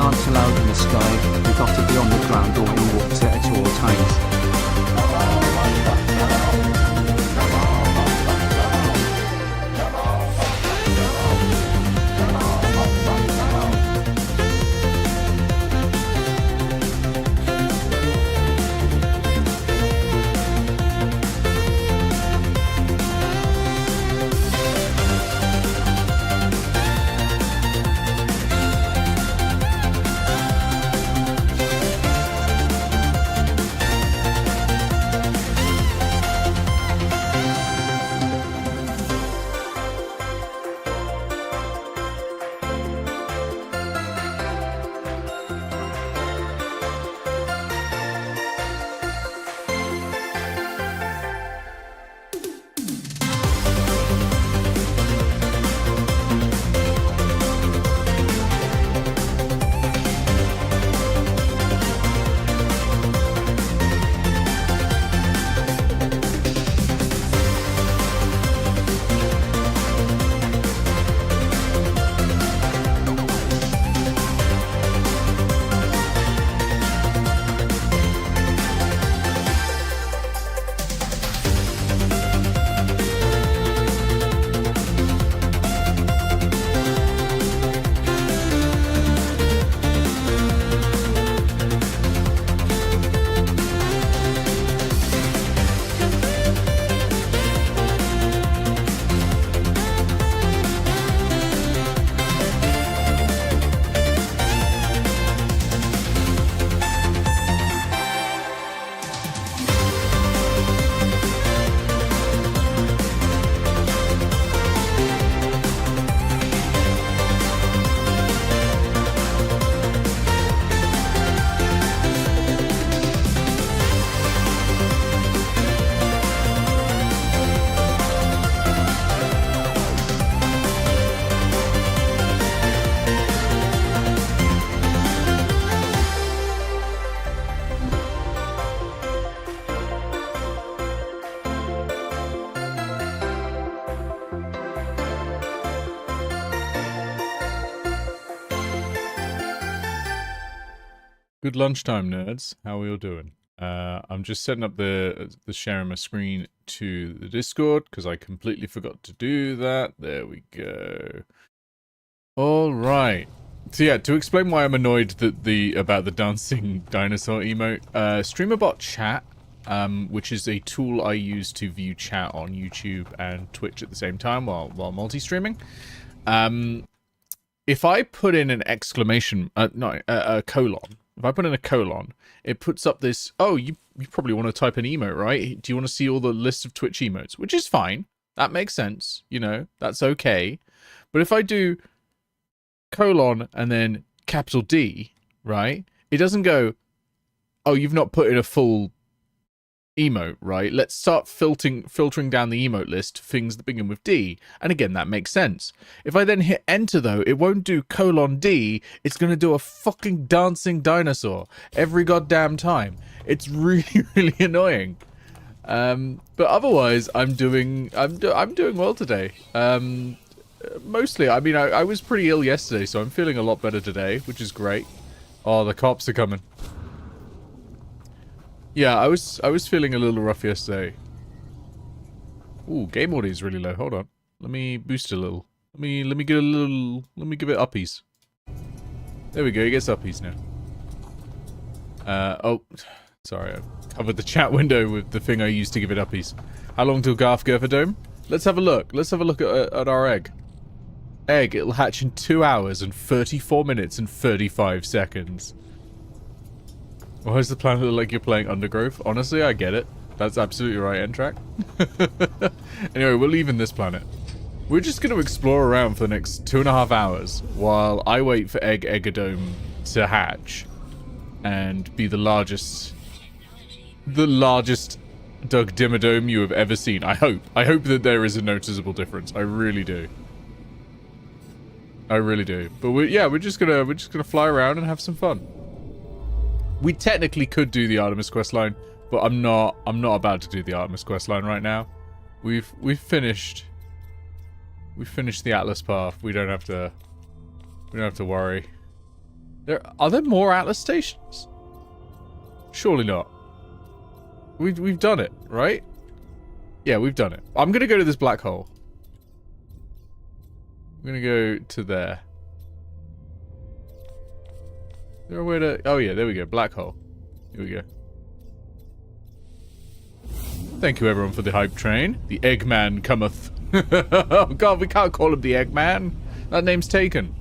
dance allowed in the sky. You've got to be on the ground or in water at all times. Good lunchtime, nerds. How are we all doing? I'm just setting up the sharing my screen to the Discord because I completely forgot to do that. There we go. All right. So yeah, to explain why I'm annoyed that about the dancing dinosaur emote, StreamerBot Chat, which is a tool I use to view chat on YouTube and Twitch at the same time while multi-streaming. If I put in an exclamation, a colon. If I put in a colon, it puts up this, oh, you probably want to type an emote, right? Do you want to see all the list of Twitch emotes? Which is fine. That makes sense. You know, that's okay. But if I do colon and then capital D, right? It doesn't go, oh, you've not put in a full emote, right? Let's start filtering down the emote list to things that begin with D. And again, that makes sense. If I then hit enter though, it won't do colon D. It's going to do a fucking dancing dinosaur every goddamn time. It's really, really annoying. But otherwise, I'm doing well today. Mostly, I mean, I was pretty ill yesterday, so I'm feeling a lot better today, which is great. Oh, the cops are coming. Yeah, I was feeling a little rough yesterday. Ooh, game audio is really low. Hold on. Let me boost it a little. Let me get a little, let me give it uppies. There we go, it gets uppies now. Oh, sorry, I covered the chat window with the thing I used to give it uppies. How long till Garth go for Dome? Let's have a look. Let's have a look at our egg. Egg, it'll hatch in 2 hours and 34 minutes and 35 seconds. Why does the planet look like you're playing Undergrowth? Honestly, I get it. That's absolutely right, N-Track. Anyway, we're leaving this planet. We're just going to explore around for the next 2.5 hours while I wait for Eggadome to hatch and be the largest Doug Dimmadome you have ever seen. I hope that there is a noticeable difference. I really do. I really do. But we're just gonna fly around and have some fun. We technically could do the Artemis questline, but I'm not about to do the Artemis questline right now. We've finished the Atlas path. We don't have to worry. Are there more Atlas stations? Surely not. We've done it, right? Yeah, we've done it. I'm gonna go to this black hole. I'm gonna go to there. Is there a way to... Oh yeah, there we go. Black hole. Here we go. Thank you everyone for the hype train. The Eggman cometh. Oh god, we can't call him the Eggman. That name's taken.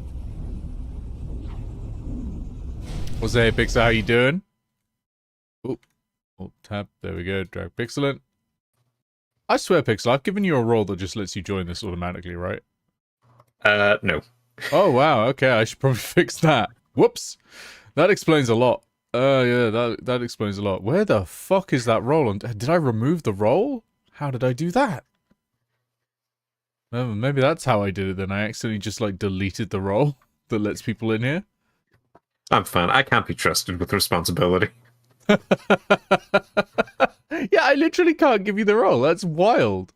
What's up, Pixel? How you doing? Oh, alt tab. There we go. Drag Pixelant. I swear, Pixel, I've given you a role that just lets you join this automatically, right? No. Oh wow. Okay, I should probably fix that. Whoops. That explains a lot. Yeah, that explains a lot. Where the fuck is that role? And did I remove the role? How did I do that? Maybe that's how I did it then. I accidentally just like deleted the role that lets people in here. I'm fine. I can't be trusted with responsibility. Yeah, I literally can't give you the role. That's wild.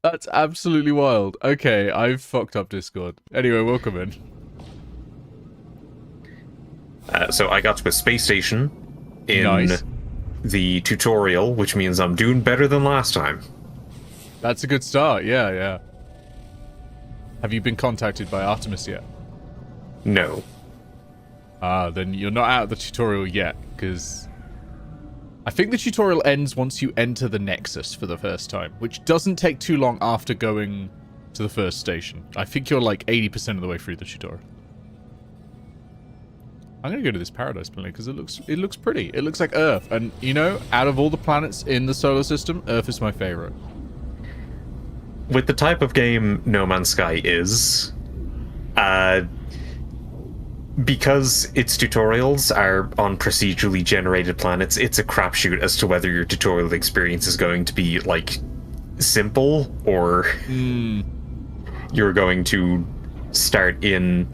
That's absolutely wild. Okay, I've fucked up Discord. Anyway, welcome in. So I got to a space station in Nice. the tutorial, which means I'm doing better than last time. That's a good start. Yeah, yeah. Have you been contacted by Artemis yet? No. Ah, then you're not out of the tutorial yet, because I think the tutorial ends once you enter the Nexus for the first time, which doesn't take too long after going to the first station. I think you're like 80% of the way through the tutorial. I'm gonna go to this Paradise planet because it looks pretty. It looks like Earth, and you know, out of all the planets in the solar system, Earth is my favorite. With the type of game No Man's Sky is, because its tutorials are on procedurally generated planets, it's a crapshoot as to whether your tutorial experience is going to be, like, simple, or you're going to start in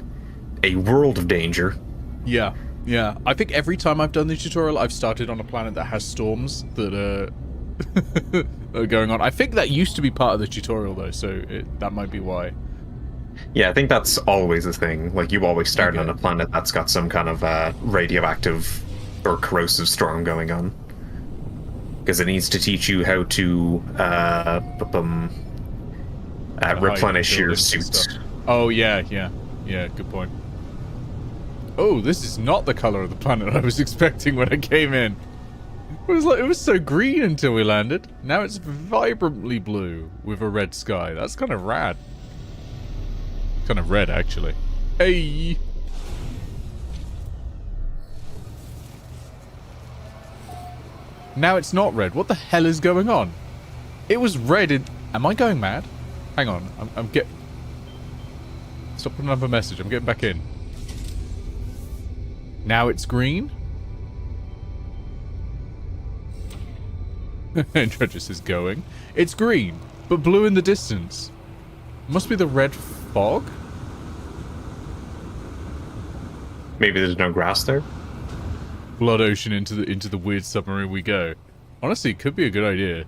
a world of danger. Yeah, yeah. I think every time I've done the tutorial, I've started on a planet that has storms that are going on. I think that used to be part of the tutorial, though, so that might be why. Yeah, I think that's always a thing. Like, you always start on a planet that's got some kind of radioactive or corrosive storm going on. Because it needs to teach you how to replenish your suits. Oh, yeah, yeah. Yeah, good point. Oh, this is not the color of the planet I was expecting when I came in. It was so green until we landed. Now it's vibrantly blue with a red sky. That's kind of rad. Kind of red, actually. Hey! Now it's not red. What the hell is going on? It was red in... Am I going mad? Hang on. I'm get... Stop putting up a message. I'm getting back in. Now it's green? Judges is going. It's green, but blue in the distance. Must be the red fog? Maybe there's no grass there? Blood ocean into the weird submarine we go. Honestly, it could be a good idea.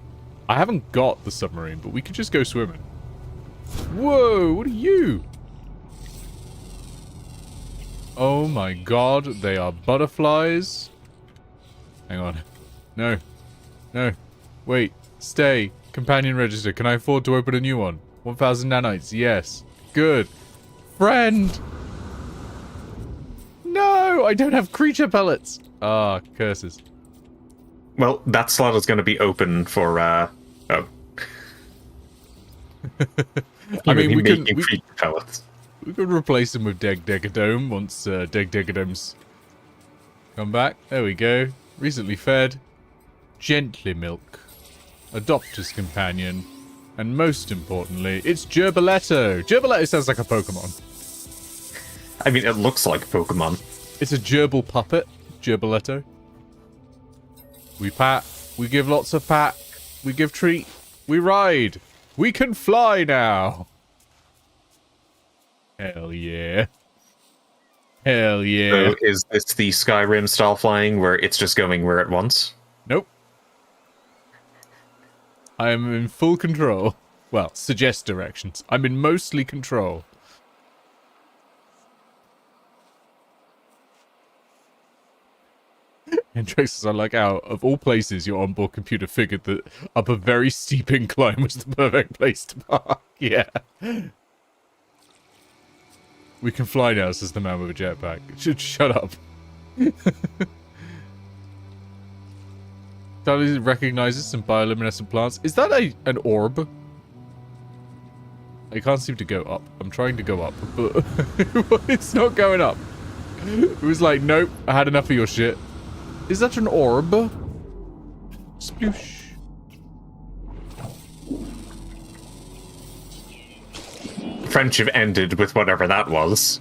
I haven't got the submarine, but we could just go swimming. Whoa, what are you? Oh my god, they are butterflies. Hang on. No. No. Wait. Stay. Companion register. Can I afford to open a new one? 1,000 nanites. Yes. Good. Friend! No! I don't have creature pellets! Ah, curses. Well, that slot is going to be open for, oh. I mean, we making could... creature pellets. We could replace him with Degadome once Degadome's come back. There we go. Recently fed. Gently milk. Adopter's companion. And most importantly, it's Gerbiletto. Gerbiletto sounds like a Pokemon. I mean, it looks like Pokemon. It's a gerbil puppet. Gerbiletto. We pat. We give lots of pat. We give treat. We ride. We can fly now. Hell yeah. Hell yeah. So is this the Skyrim style flying where it's just going where it wants? Nope. I am in full control. Well, suggest directions. I'm in mostly control. And Traces, I like how, of all places, your onboard computer figured that up a very steep incline was the perfect place to park. Yeah. We can fly now, says the man with a jetpack. Shut up. Charlie recognizes some bioluminescent plants. Is that an orb? I can't seem to go up. I'm trying to go up, but it's not going up. It was like, nope, I had enough of your shit. Is that an orb? Sploosh. Friendship ended with whatever that was.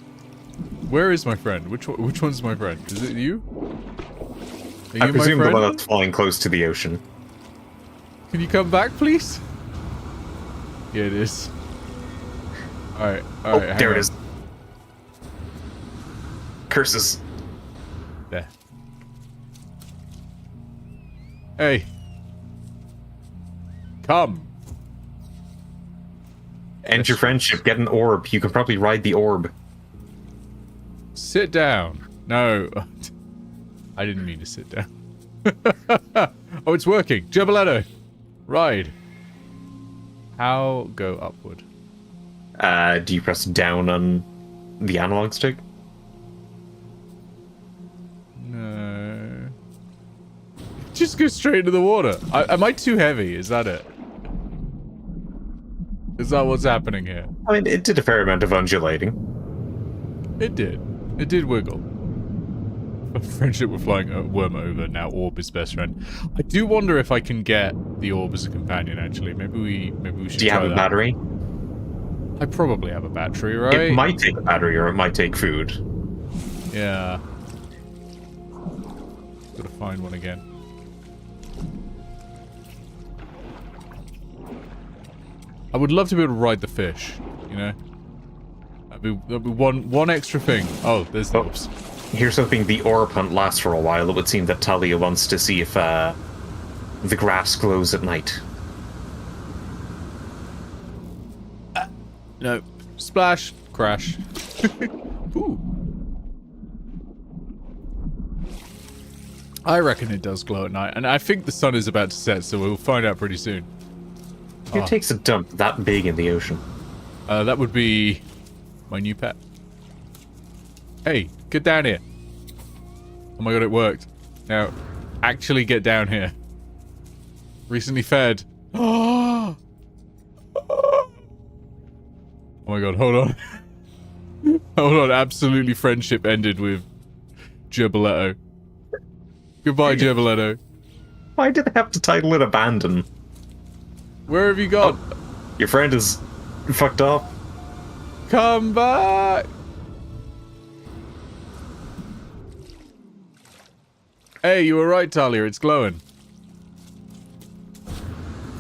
Where is my friend? Which one's my friend? Is it you? Are I you presume my the friend? one that's flying close to the ocean. Can you come back, please? Yeah, it is. Alright, Oh, hang there on. it is. Curses. There. Hey. Come. End your friendship. Get an orb. You can probably ride the orb. Sit down. No. I didn't mean to sit down. Oh, it's working. Jabaletto. Ride. How go upward? Do you press down on the analog stick? No. Just go straight into the water. Am I too heavy? Is that it? Is that what's happening here? I mean, it did a fair amount of undulating. It did. It did wiggle. A friendship with flying worm over. Now orb is best friend. I do wonder if I can get the orb as a companion. Actually, maybe we should. Do you try have a that. battery? I probably have a battery, right? It might take a battery or it might take food. Yeah. Gotta find one again. I would love to be able to ride the fish, you know? That'd be one extra thing. Oh, there's the orbs. Here's hoping the orb hunt lasts for a while. It would seem that Talia wants to see if the grass glows at night. No. Splash. Crash. Ooh. I reckon it does glow at night, and I think the sun is about to set, so we'll find out pretty soon. Who takes a dump that big in the ocean? That would be my new pet. Hey, get down here. Oh my god, it worked. Now, actually get down here. Recently fed. Oh my god, hold on. Hold on, absolutely friendship ended with Gerbiletto. Goodbye, Gerbiletto. Why did they have to title it Abandon? Where have you gone? Your friend is fucked up. Come back! Hey, you were right, Talia. It's glowing.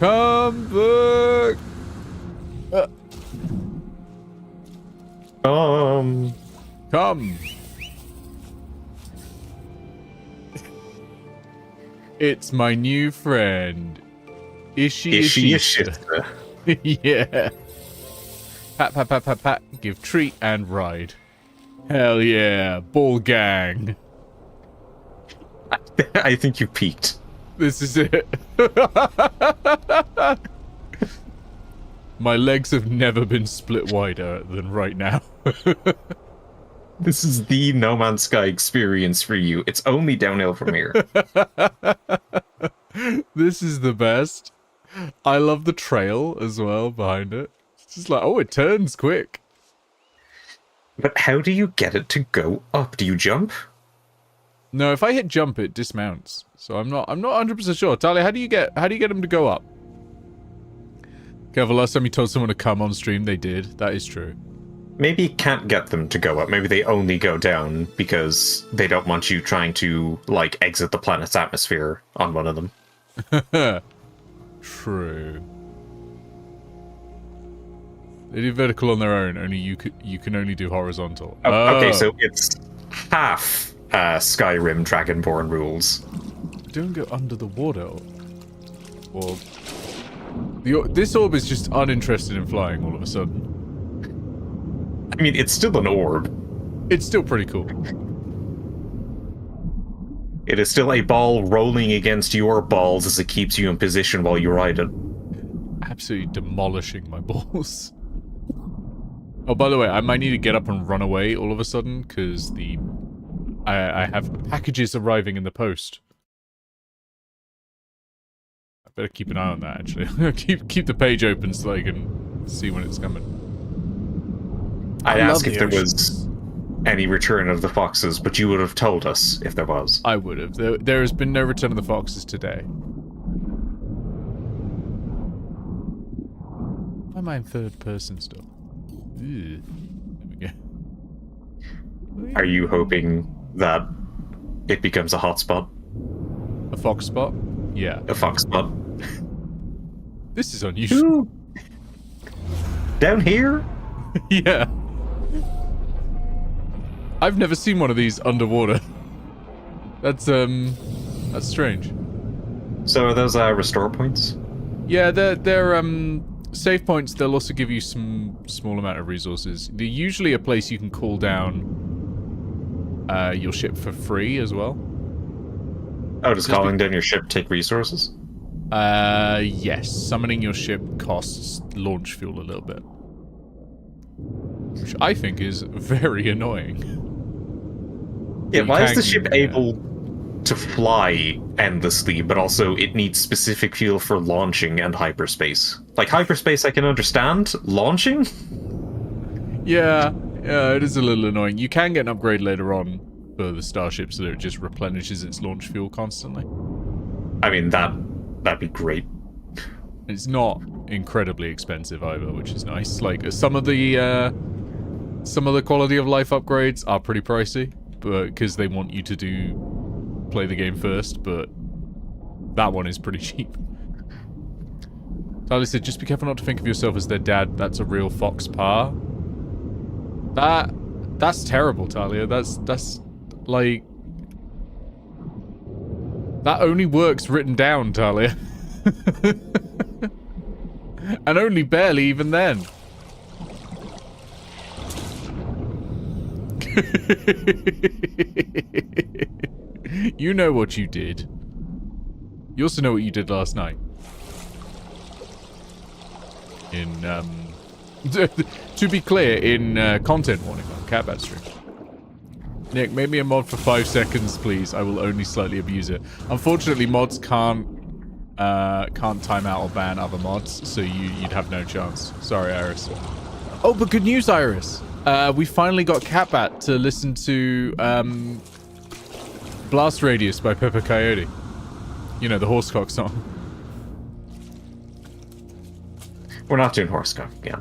Come back! Come! It's my new friend. Ishishita. Yeah. Pat, pat, pat, pat, pat. Give treat and ride. Hell yeah. Ball gang. I think you peaked. This is it. My legs have never been split wider than right now. This is the No Man's Sky experience for you. It's only downhill from here. This is the best. I love the trail as well behind it. It's just like, oh, it turns quick. But how do you get it to go up? Do you jump? No, if I hit jump, it dismounts. So I'm not 100% sure. Talia, how do you get him to go up? Careful, last time you told someone to come on stream, they did. That is true. Maybe you can't get them to go up. Maybe they only go down because they don't want you trying to, like, exit the planet's atmosphere on one of them. True. They do vertical on their own. Only you can only do horizontal. Oh, okay, so it's half Skyrim Dragonborn rules. Don't go under the water. Or this orb is just uninterested in flying all of a sudden. I mean, it's still an orb. It's still pretty cool. It is still a ball rolling against your balls as it keeps you in position while you ride it. Absolutely demolishing my balls. Oh, by the way, I might need to get up and run away all of a sudden, because I have packages arriving in the post. I better keep an eye on that, actually. keep the page open so I can see when it's coming. I'd ask if there was any return of the foxes, but you would have told us if there was. I would have. There has been no return of the foxes today. Why am I in third person still? Ew. There we go. Are you hoping that it becomes a hotspot? A fox spot? Yeah. A fox spot? This is unusual. Down here? Yeah. I've never seen one of these underwater. That's strange. So are those restore points? Yeah, they're save points. They'll also give you some small amount of resources. They're usually a place you can call down your ship for free as well. Oh, does calling down your ship take resources? Yes. Summoning your ship costs launch fuel a little bit. Which I think is very annoying. Yeah, why is the ship able to fly endlessly, but also it needs specific fuel for launching and hyperspace? Like, hyperspace I can understand. Launching? Yeah, it is a little annoying. You can get an upgrade later on for the starship so that it just replenishes its launch fuel constantly. I mean, that'd be great. It's not incredibly expensive either, which is nice. Like, some of the quality of life upgrades are pretty pricey, but because they want you to play the game first, but that one is pretty cheap. Tyler said, just be careful not to think of yourself as their dad. That's a real fox pa. That's terrible, Talia. That's like, that only works written down, Talia. And only barely even then. You know what you did. You also know what you did last night. To be clear, in content warning on Catbat stream. Nick, make me a mod for 5 seconds, please. I will only slightly abuse it. Unfortunately, mods can't time out or ban other mods, so you'd have no chance. Sorry, Iris. Oh, but good news, Iris. We finally got Catbat to listen to Blast Radius by Pepper Coyote. You know, the Horsecock song. We're not doing Horsecock again.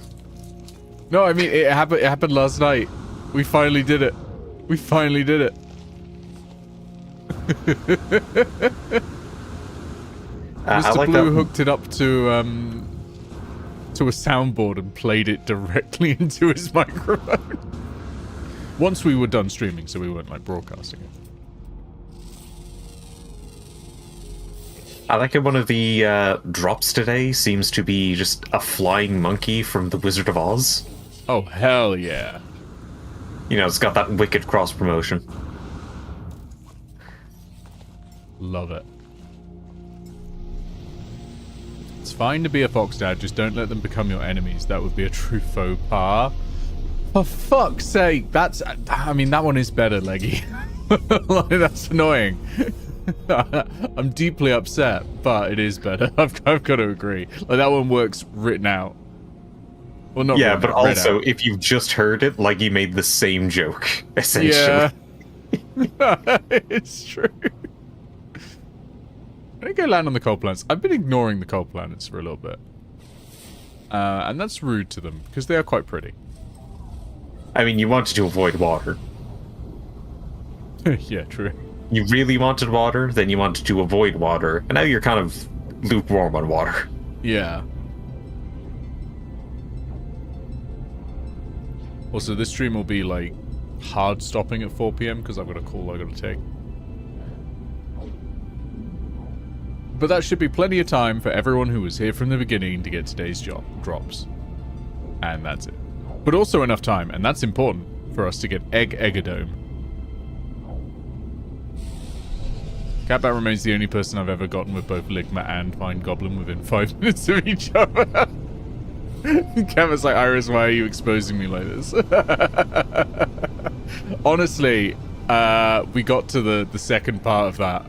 No, I mean, it happened last night. We finally did it. We finally did it. Mr. like Blue that. hooked it up to a soundboard and played it directly into his microphone. Once we were done streaming, so we weren't like broadcasting it. I like it. One of the drops today seems to be just a flying monkey from The Wizard of Oz. Oh, hell yeah. You know, it's got that wicked cross promotion. Love it. It's fine to be a fox dad, just don't let them become your enemies. That would be a true faux pas. For fuck's sake, I mean, that one is better, Leggy. Like, that's annoying. I'm deeply upset, but it is better. I've got to agree. Like, that one works written out. Well, not yeah, written but out, read also, out. if you've just heard it, like, he made the same joke, essentially. Yeah. It's true. I'm gonna go land on the coal planets. I've been ignoring the coal planets for a little bit. And that's rude to them, because they are quite pretty. I mean, you wanted to avoid water. Yeah, true. You really wanted water, then you wanted to avoid water, and now you're kind of lukewarm on water. Yeah. Also, this stream will be, like, hard stopping at 4 PM, because I've got a call I've got to take. But that should be plenty of time for everyone who was here from the beginning to get today's drops. And that's it. But also enough time, and that's important, for us to get Eggadome. Catbat remains the only person I've ever gotten with both Ligma and Vine Goblin within 5 minutes of each other. Catbat's like, Iris, why are you exposing me like this? Honestly, we got to the second part of that,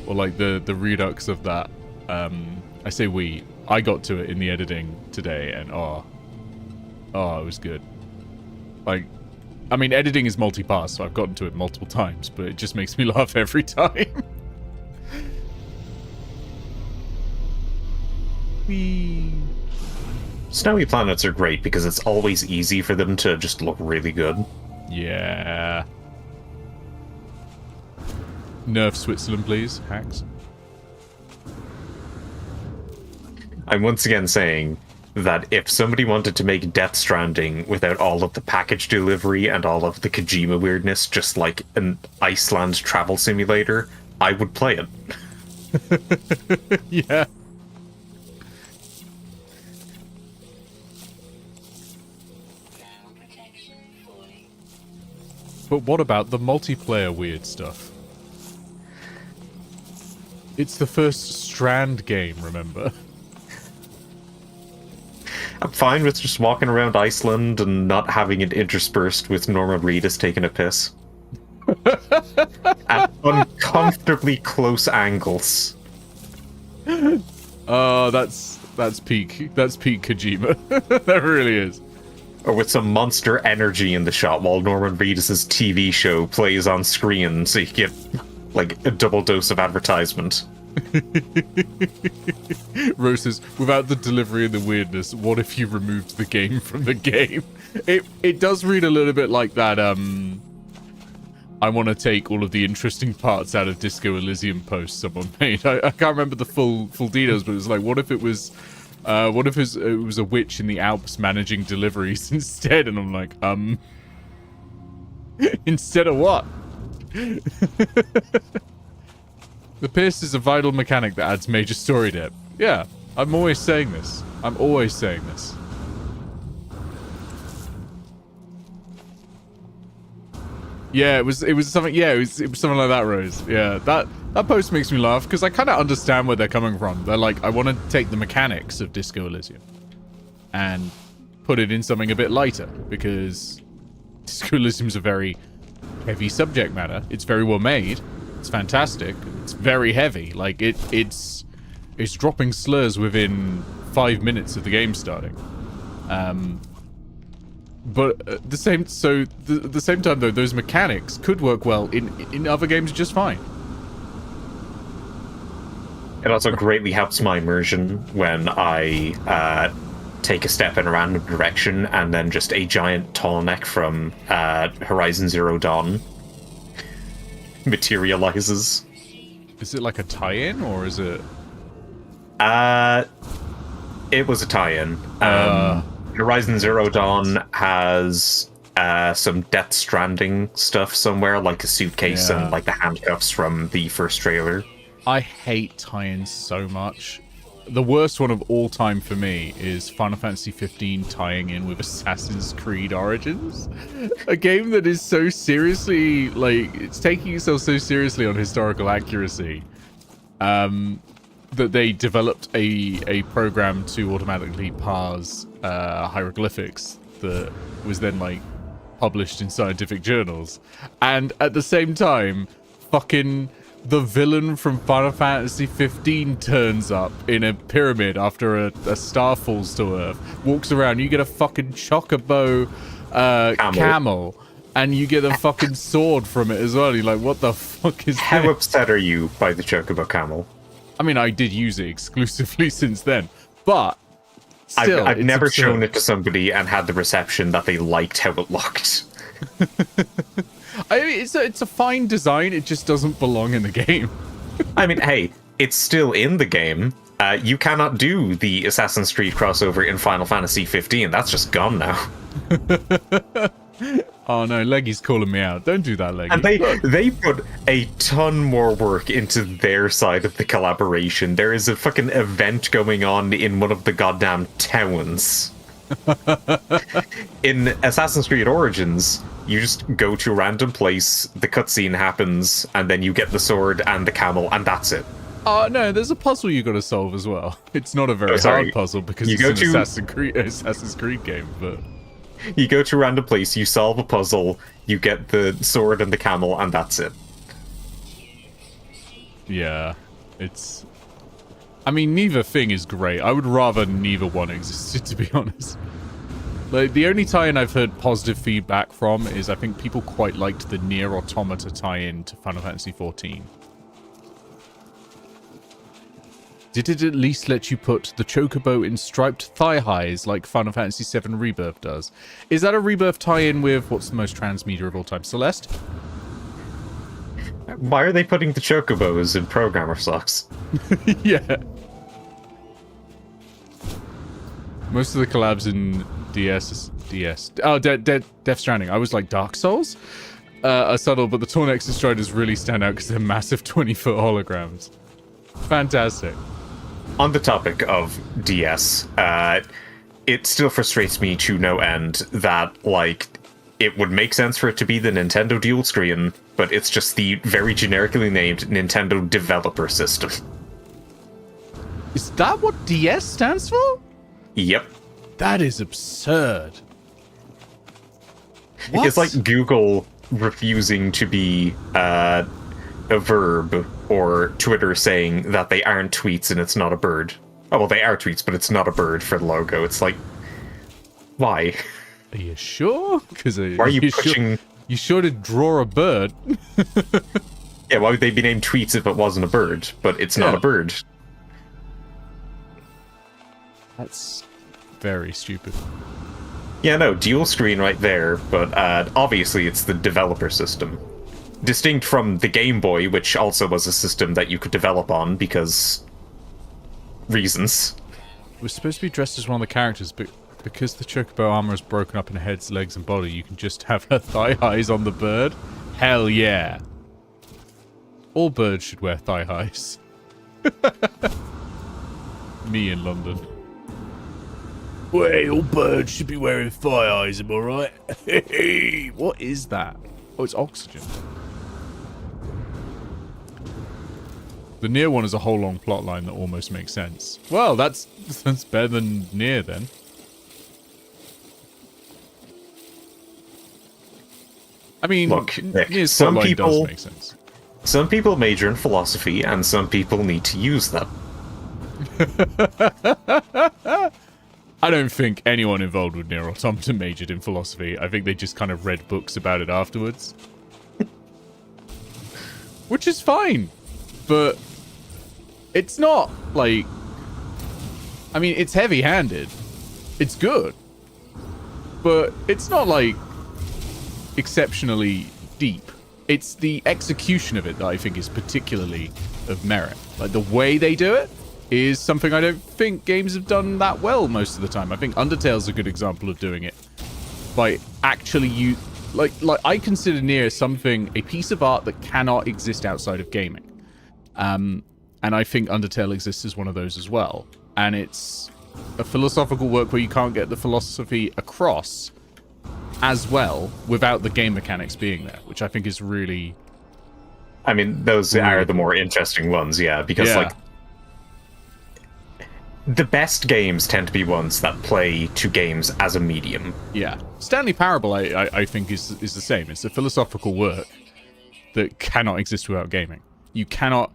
or like the redux of that. I say we. I got to it in the editing today, and oh, it was good. Like, I mean, editing is multi-pass, so I've gotten to it multiple times, but it just makes me laugh every time. Whee. Snowy planets are great because it's always easy for them to just look really good. Yeah. Nerf Switzerland, please, hacks. I'm once again saying that if somebody wanted to make Death Stranding without all of the package delivery and all of the Kojima weirdness, just like an Iceland travel simulator, I would play it. Yeah. But what about the multiplayer weird stuff? It's the first Strand game, remember? I'm fine with just walking around Iceland and not having it interspersed with Norman Reedus taking a piss. At uncomfortably close angles. Oh, that's peak. That's peak Kojima. That really is. Or with some monster energy in the shot while Norman Reedus' TV show plays on screen so you get, like, a double dose of advertisement. Rose says, without the delivery and the weirdness, what if you removed the game from the game? It does read a little bit like that, I want to take all of the interesting parts out of Disco Elysium post someone made. I can't remember the full details, but it was like, what if it was it was a witch in the Alps managing deliveries instead? And I'm like, instead of what? The pierce is a vital mechanic that adds major story depth. Yeah, I'm always saying this. I'm always saying this. Yeah, it was something. Yeah, it was something like that, Rose. Yeah, that post makes me laugh because I kind of understand where they're coming from. They're like, I want to take the mechanics of Disco Elysium and put it in something a bit lighter because Disco Elysium is a very heavy subject matter. It's very well made. It's fantastic. It's very heavy. Like it's dropping slurs within 5 minutes of the game starting. But at the same time though, those mechanics could work well in other games just fine. It also greatly helps my immersion when I take a step in a random direction and then just a giant tall neck from Horizon Zero Dawn materializes. Is it like a tie-in or is it? It was a tie-in. Horizon Zero Dawn has some Death Stranding stuff somewhere, like a suitcase and like the handcuffs from the first trailer. I hate tie-ins so much. The worst one of all time for me is Final Fantasy 15 tying in with Assassin's Creed Origins. A game that is so seriously, like, it's taking itself so seriously on historical accuracy. That they developed a program to automatically parse hieroglyphics that was then like published in scientific journals, and at the same time, fucking the villain from Final Fantasy 15 turns up in a pyramid after a star falls to Earth, walks around. You get a fucking chocobo camel, and you get a fucking sword from it as well. You're like, what the fuck is How this? upset are you by the chocobo camel? I mean, I did use it exclusively since then, but still, I've never absurd. shown it to somebody and had the reception that they liked how it looked. I mean, it's a fine design. It just doesn't belong in the game. I mean, hey, it's still in the game. You cannot do the Assassin's Creed crossover in Final Fantasy 15. That's just gone now. Oh no, Leggy's calling me out. Don't do that, Leggy. And they put a ton more work into their side of the collaboration. There is a fucking event going on in one of the goddamn towns. In Assassin's Creed Origins, You just go to a random place, the cutscene happens, and then you get the sword and the camel, and that's it. Oh, no, there's a puzzle you got to solve as well. It's not a very hard puzzle because it's an Assassin's Creed game, but... You go to a random place, you solve a puzzle, you get the sword and the camel, and that's it. Yeah, it's... I mean, neither thing is great. I would rather neither one existed, to be honest. Like, the only tie-in I've heard positive feedback from is I think people quite liked the Nier Automata tie-in to Final Fantasy XIV. Did it at least let you put the chocobo in striped thigh-highs like Final Fantasy VII Rebirth does? Is that a Rebirth tie-in with what's the most trans media of all time? Celeste? Why are they putting the chocobos in programmer socks? Yeah. Most of the collabs in DS. Oh, Death Stranding. I was like, Dark Souls? Are subtle, but the Torn Striders really stand out because they're massive 20-foot holograms. Fantastic. On the topic of DS, it still frustrates me to no end that, like, it would make sense for it to be the Nintendo dual screen, but it's just the very generically named Nintendo Developer System. Is that what DS stands for? Yep. That is absurd. What? It's like Google refusing to be a verb, or Twitter saying that they aren't tweets and it's not a bird. Oh, well, they are tweets, but it's not a bird for the logo. It's like, why? Are you sure? Because why are you pushing? You sure to draw a bird? Yeah, why would they be named tweets if it wasn't a bird? But it's not a bird. That's very stupid. Yeah, no, dual screen right there, but obviously it's the developer system. Distinct from the Game Boy, which also was a system that you could develop on because... reasons. We're supposed to be dressed as one of the characters, but because the chocobo armor is broken up in heads, legs, and body, you can just have her thigh highs on the bird? Hell yeah. All birds should wear thigh highs. Me in London. Wait, all birds should be wearing thigh highs, am I right? Hey, what is that? Oh, it's oxygen. The Nier one is a whole long plot line that almost makes sense. Well, that's better than Nier then. I mean, look, Nier's plot line does make sense. Some people major in philosophy, and some people need to use them. I don't think anyone involved with Nier Automata majored in philosophy. I think they just kind of read books about it afterwards. Which is fine. But it's not, like... I mean, it's heavy-handed. It's good. But it's not, like, exceptionally deep. It's the execution of it that I think is particularly of merit. Like, the way they do it is something I don't think games have done that well most of the time. I think Undertale's a good example of doing it. By actually like I consider Nier something, a piece of art that cannot exist outside of gaming. And I think Undertale exists as one of those as well. And it's a philosophical work where you can't get the philosophy across as well without the game mechanics being there, which I think is really... I mean, those are the more interesting ones, yeah, because, like, the best games tend to be ones that play to games as a medium. Yeah. Stanley Parable, I think, is the same. It's a philosophical work that cannot exist without gaming. You cannot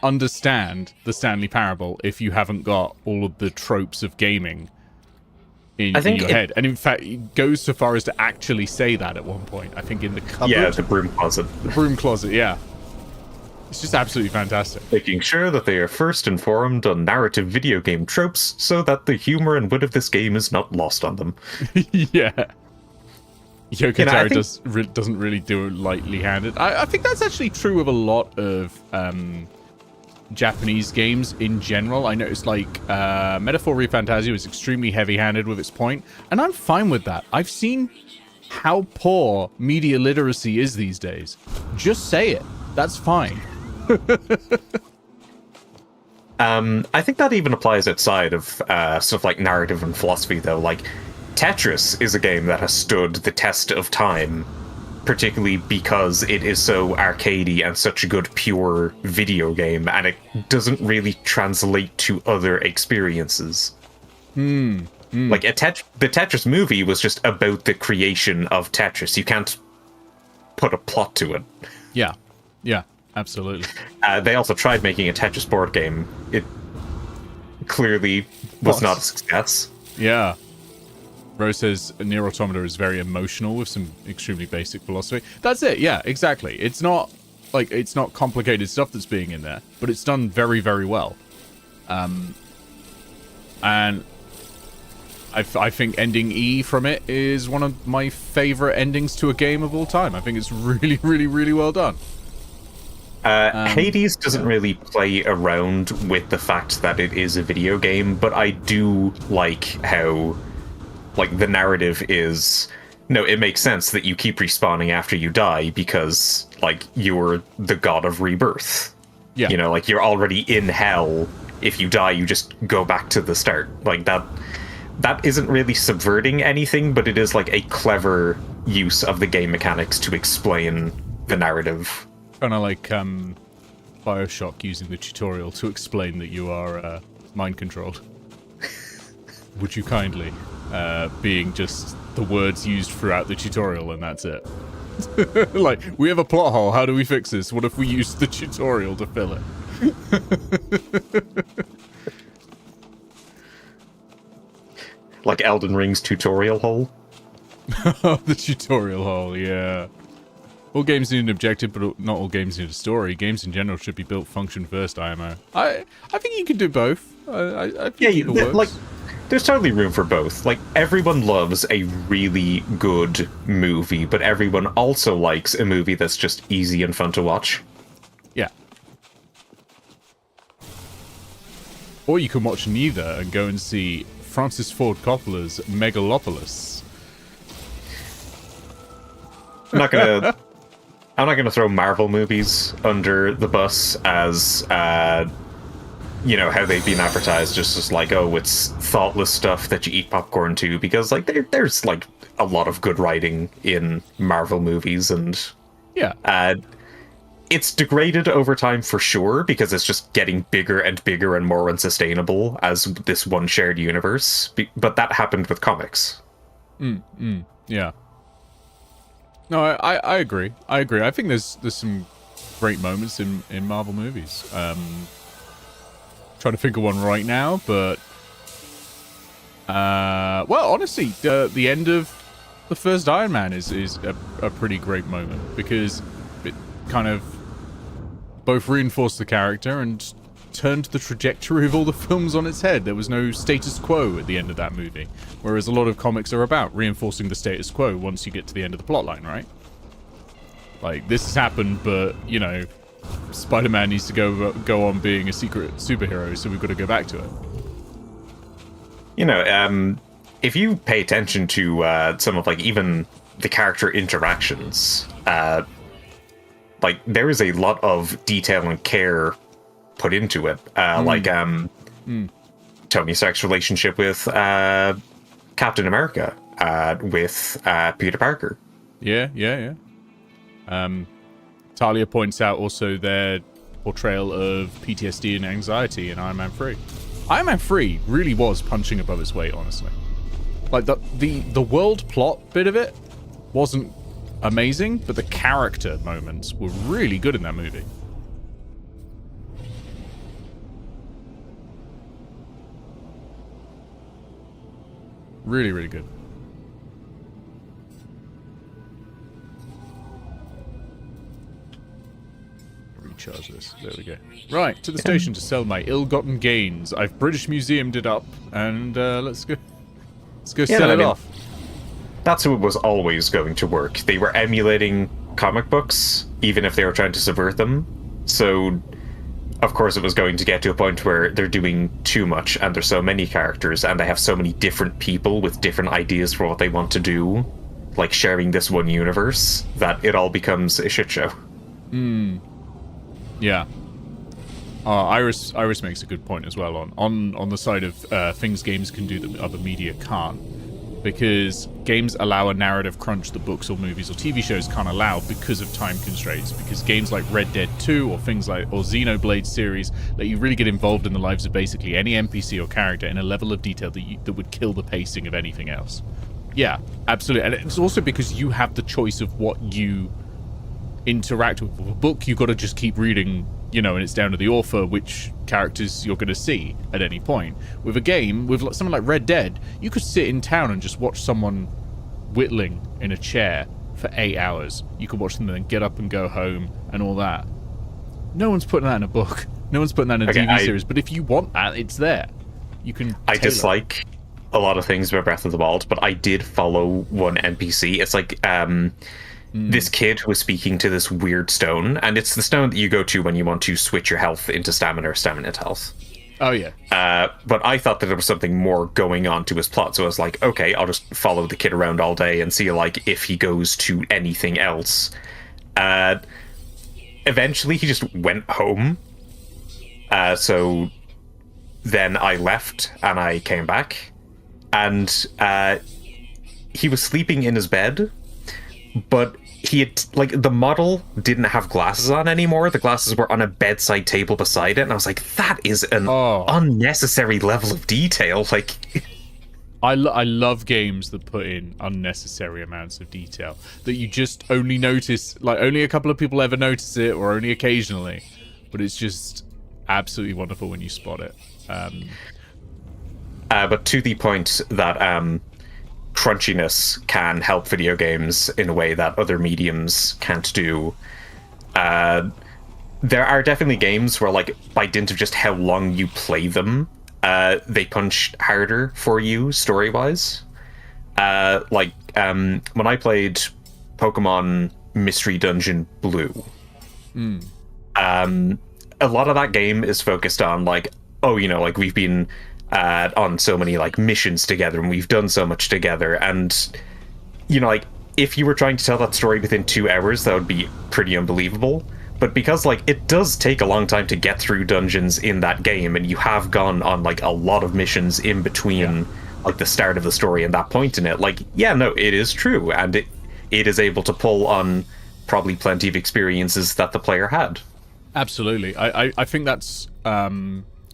understand the Stanley Parable if you haven't got all of the tropes of gaming in your head. And in fact, it goes so far as to actually say that at one point. I think in the cupboard. Yeah, the broom closet. The broom closet, yeah. It's just absolutely fantastic. Making sure that they are first informed on narrative video game tropes so that the humor and wit of this game is not lost on them. Yeah. Yoko Taro doesn't really do it lightly-handed. I think that's actually true of a lot of Japanese games in general. I noticed, like, Metaphor ReFantazio is extremely heavy-handed with its point, and I'm fine with that. I've seen how poor media literacy is these days. Just say it. That's fine. I think that even applies outside of stuff like narrative and philosophy, though. Like, Tetris is a game that has stood the test of time particularly because it is so arcadey and such a good pure video game, and it doesn't really translate to other experiences. Like the Tetris movie was just about the creation of Tetris. You can't put a plot to it. Yeah, absolutely. They also tried making a Tetris board game. It clearly was not a success. Yeah. Rose says Nier Automata is very emotional with some extremely basic philosophy. That's it. Yeah, exactly. It's not complicated stuff that's being in there, but it's done very, very well. And I think ending E from it is one of my favorite endings to a game of all time. I think it's really, really, really well done. Hades doesn't really play around with the fact that it is a video game, but I do like how, like, the narrative is... No, it makes sense that you keep respawning after you die because, like, you're the god of rebirth. Yeah. You know, like, you're already in hell. If you die, you just go back to the start. Like, that isn't really subverting anything, but it is, like, a clever use of the game mechanics to explain the narrative. Kind of like Bioshock using the tutorial to explain that you are mind controlled. Would you kindly? Being just the words used throughout the tutorial, and that's it. Like, we have a plot hole, how do we fix this? What if we use the tutorial to fill it? Like Elden Ring's tutorial hole? The tutorial hole, yeah. All games need an objective, but not all games need a story. Games in general should be built function first, IMO. I think you can do both. I think it works. Like, there's totally room for both. Like, everyone loves a really good movie, but everyone also likes a movie that's just easy and fun to watch. Yeah. Or you can watch neither and go and see Francis Ford Coppola's Megalopolis. I'm not gonna throw Marvel movies under the bus as, you know, how they've been advertised, just as like, oh, it's thoughtless stuff that you eat popcorn to, because like there's like a lot of good writing in Marvel movies, and yeah, it's degraded over time for sure, because it's just getting bigger and bigger and more unsustainable as this one shared universe. But that happened with comics. Yeah. No, I agree. I think there's some great moments in Marvel movies. Trying to think of one right now, but well, honestly, the end of the first Iron Man is a pretty great moment, because it kind of both reinforced the character and turned the trajectory of all the films on its head. There was no status quo at the end of that movie, whereas a lot of comics are about reinforcing the status quo once you get to the end of the plotline, right? Like, this has happened, but, you know, Spider-Man needs to go on being a secret superhero, so we've got to go back to it. You know, if you pay attention to some of, like, even the character interactions, like, there is a lot of detail and care put into it. Like, Tony Stark's relationship with Captain America, with Peter Parker. Yeah. Talia points out also their portrayal of PTSD and anxiety in Iron Man 3. Iron Man 3 really was punching above its weight, honestly. Like, the world plot bit of it wasn't amazing, but the character moments were really good in that movie. Really, really good. Recharge this. There we go. Right, to the station to sell my ill-gotten gains. I've British Museumed it up, and let's go sell it off. That's how it was always going to work. They were emulating comic books, even if they were trying to subvert them. So, of course, it was going to get to a point where they're doing too much, and there's so many characters, and they have so many different people with different ideas for what they want to do, like sharing this one universe, that it all becomes a shit show. Yeah. Iris makes a good point as well on the side of things games can do that other media can't. because games allow a narrative crunch that books or movies or TV shows can't allow because of time constraints. Because games like Red Dead 2 or things like Xenoblade series let you really get involved in the lives of basically any NPC or character in a level of detail that would kill the pacing of anything else. Yeah, absolutely. And it's also because you have the choice of what you interact with. With a book, you've got to just keep reading, and it's down to the author which characters you're going to see at any point. With a game, with something like Red Dead, you could sit in town and just watch someone whittling in a chair for 8 hours. You could watch them and then get up and go home and all that. No one's putting that in a book. No one's putting that in a TV series. But if you want that, it's there. You can I dislike a lot of things about Breath of the Wild, but I did follow one NPC. It's like this kid who was speaking to this weird stone, and it's the stone that you go to when you want to switch your health into stamina or stamina to health. Oh, yeah. But I thought that there was something more going on to his plot, so I was like, okay, I'll just follow the kid around all day and see, like, if he goes to anything else. Eventually, he just went home. So then I left, and I came back, and he was sleeping in his bed, but he had, like, the model didn't have glasses on anymore. The glasses were on a bedside table beside it, and I was like, that is an unnecessary level of detail. Like, I love games that put in unnecessary amounts of detail that you just only notice, like, only a couple of people ever notice it, or only occasionally, but it's just absolutely wonderful when you spot it. But to the point that crunchiness can help video games in a way that other mediums can't do. There are definitely games where, like, by dint of just how long you play them, they punch harder for you story-wise. When I played Pokemon Mystery Dungeon Blue, a lot of that game is focused on, like, like, we've been on so many, like, missions together, and we've done so much together, and like, if you were trying to tell that story within 2 hours, that would be pretty unbelievable. But because, like, it does take a long time to get through dungeons in that game, and you have gone on, like, a lot of missions in between like the start of the story and that point in it, like, it is true, and it is able to pull on probably plenty of experiences that the player had. Absolutely. I think that's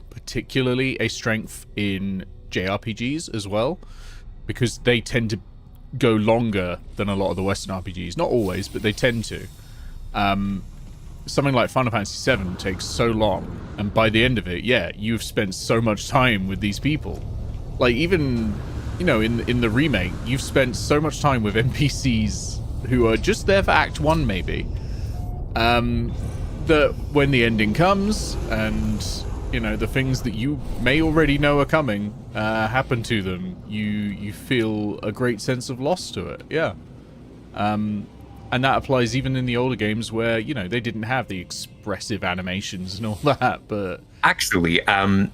particularly a strength in JRPGs as well, because they tend to go longer than a lot of the Western RPGs. Not always, but they tend to. Something like Final Fantasy VII takes so long, and by the end of it, you've spent so much time with these people. Like, even, in the remake, you've spent so much time with NPCs who are just there for Act 1, maybe. That when the ending comes, and the things that you may already know are coming happen to them, you feel a great sense of loss to it. And that applies even in the older games where they didn't have the expressive animations and all that. But actually, Dan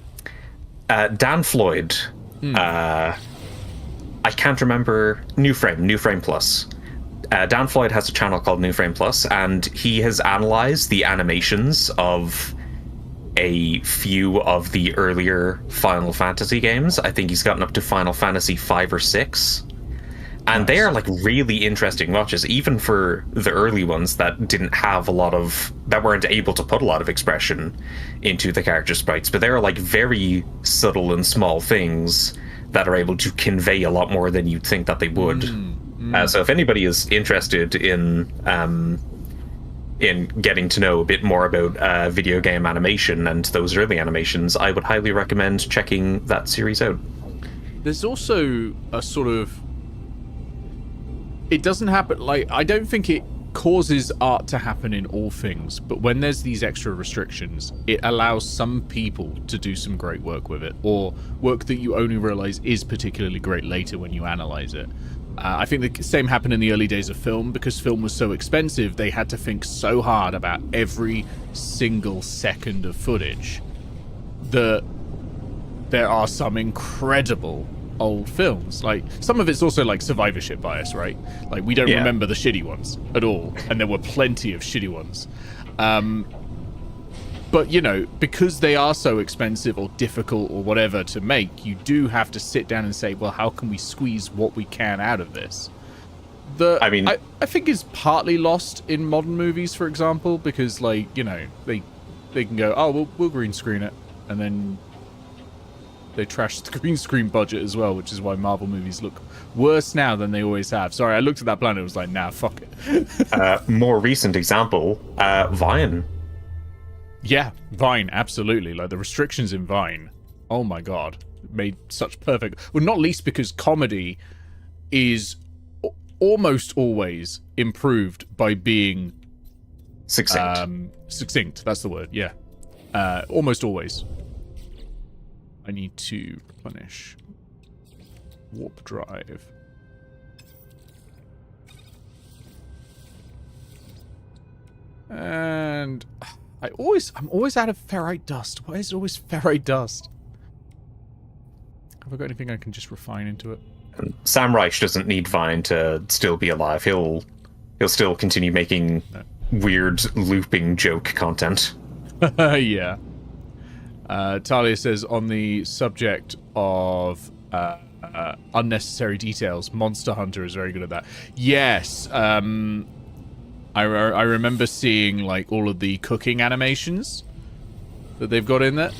Floyd, I can't remember, New Frame Plus. Dan Floyd has a channel called New Frame Plus, and he has analyzed the animations of a few of the earlier Final Fantasy games. I think he's gotten up to Final Fantasy 5 or 6. And nice. They are, like, really interesting watches, even for the early ones that didn't have that weren't able to put a lot of expression into the character sprites. But they're, like, very subtle and small things that are able to convey a lot more than you'd think that they would. So if anybody is interested in getting to know a bit more about video game animation and those early animations, I would highly recommend checking that series out. There's also a sort of... It doesn't happen... Like, I don't think it causes art to happen in all things, but when there's these extra restrictions, it allows some people to do some great work with it, or work that you only realize is particularly great later when you analyze it. I think the same happened in the early days of film. Because film was so expensive, they had to think so hard about every single second of footage that there are some incredible old films. Like, some of it's also like survivorship bias, right? Like, we don't remember the shitty ones at all, and there were plenty of shitty ones. But, you know, because they are so expensive or difficult or whatever to make, you do have to sit down and say, well, how can we squeeze what we can out of this? I think is partly lost in modern movies, for example, because, like, you know, they can go, oh, we'll green screen it, and then they trash the green screen budget as well, which is why Marvel movies look worse now than they always have. Sorry, I looked at that planet and was like, nah, fuck it. More recent example, Vine. Yeah, Vine, absolutely. Like, the restrictions in Vine, oh my god, made such perfect... Well, not least because comedy is almost always improved by being... Succinct. Succinct, that's the word, yeah. Almost always. I need to replenish warp drive. And... I'm always out of ferrite dust. Why is it always ferrite dust? Have I got anything I can just refine into it? Sam Reich doesn't need Vine to still be alive. He'll still continue making weird looping joke content. Yeah. Talia says, on the subject of unnecessary details, Monster Hunter is very good at that. Yes. I remember seeing, like, all of the cooking animations that they've got in there.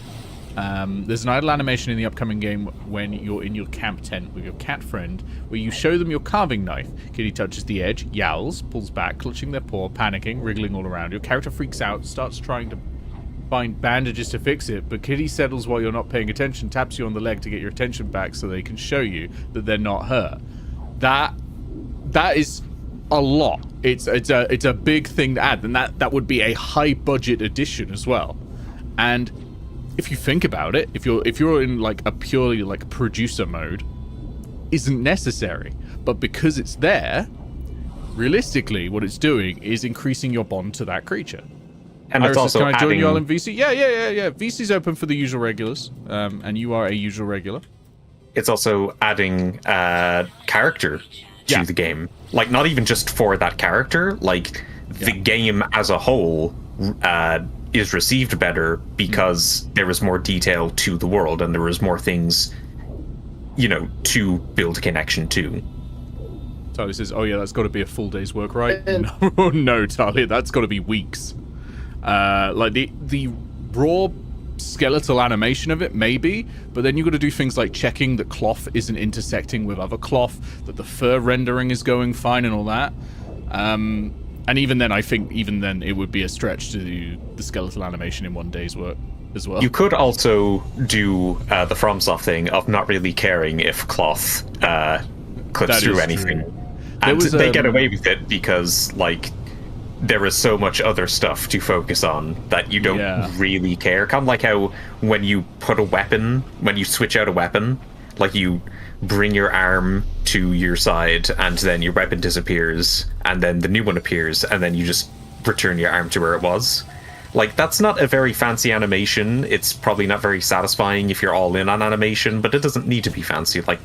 There's an idle animation in the upcoming game when you're in your camp tent with your cat friend, where you show them your carving knife. Kitty touches the edge, yowls, pulls back, clutching their paw, panicking, wriggling all around. Your character freaks out, starts trying to find bandages to fix it, but Kitty settles while you're not paying attention, taps you on the leg to get your attention back so they can show you that they're not her. That is... a lot. It's a big thing to add, and that would be a high budget addition as well. And if you think about it, if you're in like a purely like producer mode, isn't necessary. But because it's there, realistically, what it's doing is increasing your bond to that creature. And Iris it's also says, can I join adding... you all in VC? Yeah. VC's open for the usual regulars, and you are a usual regular. It's also adding character to the game. Like, not even just for that character, like, the game as a whole is received better because there is more detail to the world and there is more things, you know, to build a connection to. Talia says, oh yeah, that's got to be a full day's work, right? No, Talia, that's got to be weeks. Like, the raw skeletal animation of it, maybe, but then you've got to do things like checking that cloth isn't intersecting with other cloth, that the fur rendering is going fine and all that. And even then, I think it would be a stretch to do the skeletal animation in one day's work as well. You could also do the FromSoft thing of not really caring if cloth clips through anything. And they get away with it because, like, there is so much other stuff to focus on that you don't really care. Kind of like how when you put a weapon, when you switch out a weapon, like you bring your arm to your side and then your weapon disappears and then the new one appears and then you just return your arm to where it was. Like, that's not a very fancy animation. It's probably not very satisfying if you're all in on animation, but it doesn't need to be fancy. Like,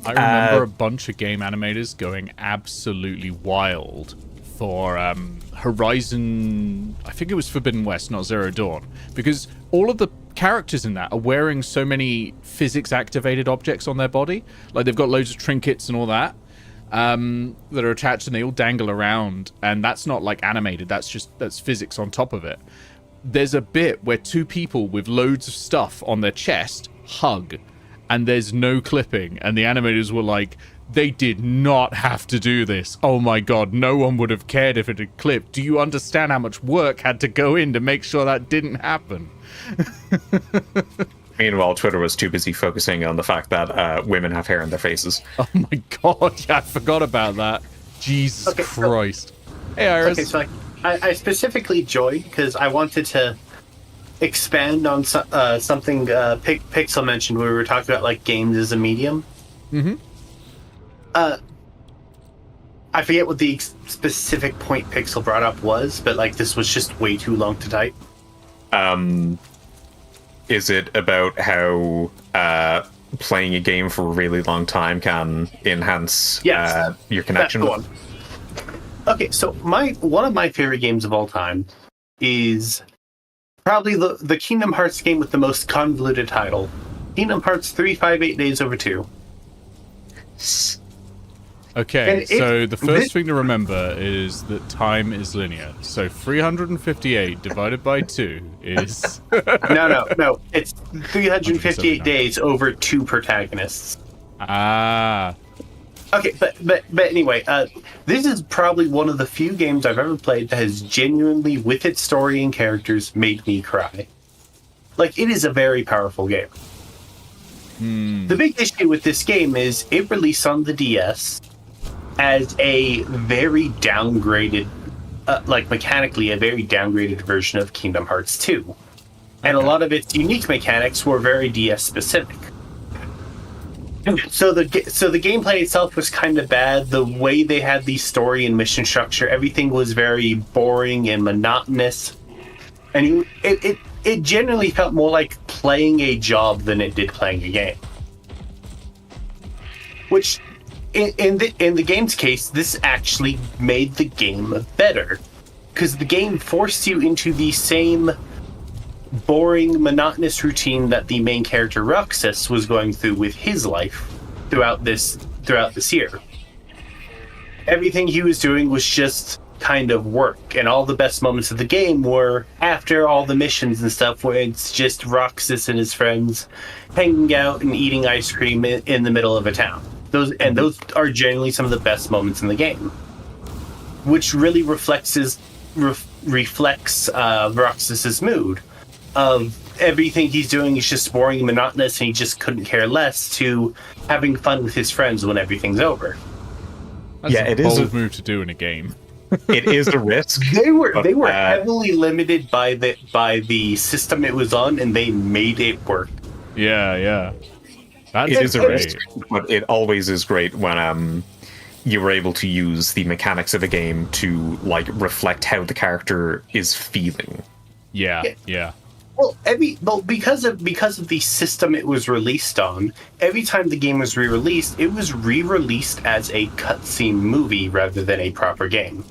I remember a bunch of game animators going absolutely wild for Horizon, I think it was Forbidden West, not Zero Dawn, because all of the characters in that are wearing so many physics-activated objects on their body. Like, they've got loads of trinkets and all that that are attached, and they all dangle around, and that's not, like, animated. That's physics on top of it. There's a bit where two people with loads of stuff on their chest hug, and there's no clipping, and the animators were like, they did not have to do this. Oh my god, no one would have cared if it had clipped. Do you understand how much work had to go in to make sure that didn't happen? Meanwhile, Twitter was too busy focusing on the fact that women have hair in their faces. Oh my god, yeah, I forgot about that. Jesus Christ. Hey, Iris. Okay, so I specifically joined because I wanted to expand on something Pixel mentioned when we were talking about, like, games as a medium. Mm-hmm. I forget what the specific point Pixel brought up was, but, like, this was just way too long to type. Is it about how playing a game for a really long time can enhance your connection? That's the one. Okay, so one of my favorite games of all time is probably the Kingdom Hearts game with the most convoluted title. Kingdom Hearts 358 Days Over 2. Okay, so the first thing to remember is that time is linear. So 358 divided by 2 is... No. It's 358 days over 2 protagonists. Ah. Okay, but anyway, this is probably one of the few games I've ever played that has genuinely, with its story and characters, made me cry. Like, it is a very powerful game. The big issue with this game is it released on the DS as a very downgraded, mechanically, a very downgraded version of Kingdom Hearts 2. And a lot of its unique mechanics were very DS specific. So the gameplay itself was kind of bad. The way they had the story and mission structure, everything was very boring and monotonous. And it generally felt more like playing a job than it did playing a game. Which, in the game's case, this actually made the game better. Because the game forced you into the same boring, monotonous routine that the main character Roxas was going through with his life throughout this year. Everything he was doing was just kind of work, and all the best moments of the game were after all the missions and stuff, where it's just Roxas and his friends hanging out and eating ice cream in the middle of a town. Those are generally some of the best moments in the game, which really reflects Roxas's mood of everything he's doing is just boring and monotonous, and he just couldn't care less, to having fun with his friends when everything's over. That's a bold move to do in a game. It is a risk. They were heavily limited by the system it was on, and they made it work. Yeah. It is a risk, but it always is great when you were able to use the mechanics of a game to reflect how the character is feeling. Yeah. Well, because of the system it was released on, every time the game was re-released, it was re-released as a cutscene movie rather than a proper game.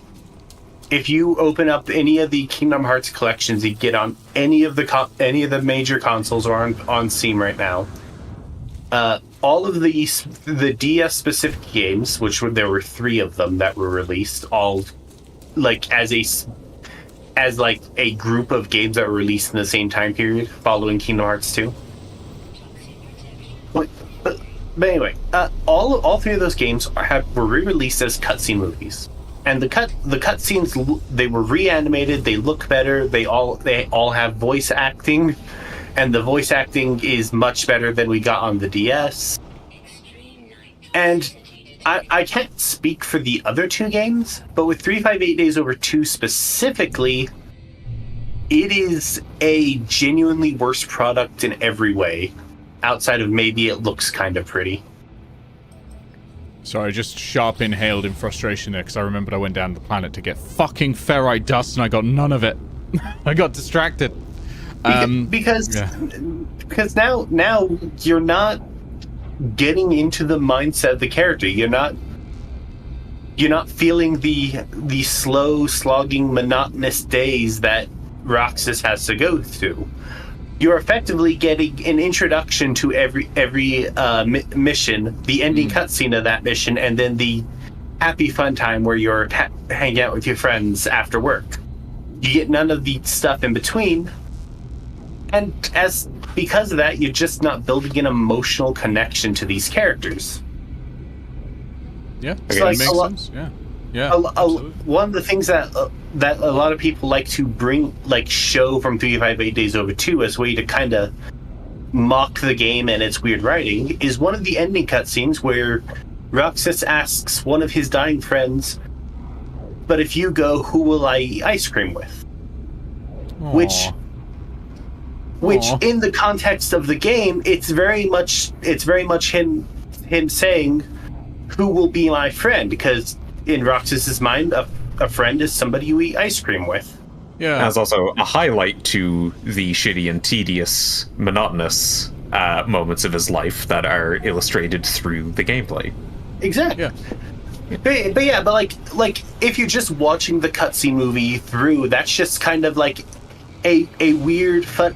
If you open up any of the Kingdom Hearts collections you get on any of the major consoles or on Steam right now, all of the DS specific games, there were 3 of them that were released, all as a group of games that were released in the same time period following Kingdom Hearts 2. But anyway, all 3 of those games were re-released as cutscene movies, and the cutscenes, they were reanimated. They look better. They all have voice acting, and the voice acting is much better than we got on the DS. And I can't speak for the other 2 games, but with 358 Days Over 2 specifically, it is a genuinely worse product in every way, outside of maybe it looks kind of pretty. Sorry, I just sharp inhaled in frustration there, because I remembered I went down the planet to get fucking ferrite dust, and I got none of it. I got distracted. Because now you're not getting into the mindset of the character. You're not feeling the slow, slogging, monotonous days that Roxas has to go through. You're effectively getting an introduction to every mission, the ending cutscene of that mission, and then the happy fun time where you're hanging out with your friends after work. You get none of the stuff in between, and because of that, you're just not building an emotional connection to these characters. Yeah, so makes sense. Yeah. One of the things that a lot of people like to show from 358 Days Over 2 as a way to kind of mock the game and its weird writing is one of the ending cutscenes where Roxas asks one of his dying friends, "But if you go, who will I eat ice cream with?" Aww. Which in the context of the game, it's very much him saying, "Who will be my friend?" Because in Roxas's mind, a friend is somebody you eat ice cream with. Yeah. As also a highlight to the shitty and tedious, monotonous moments of his life that are illustrated through the gameplay. Exactly. Yeah. But if you're just watching the cutscene movie through, that's just kind of a weird, fun,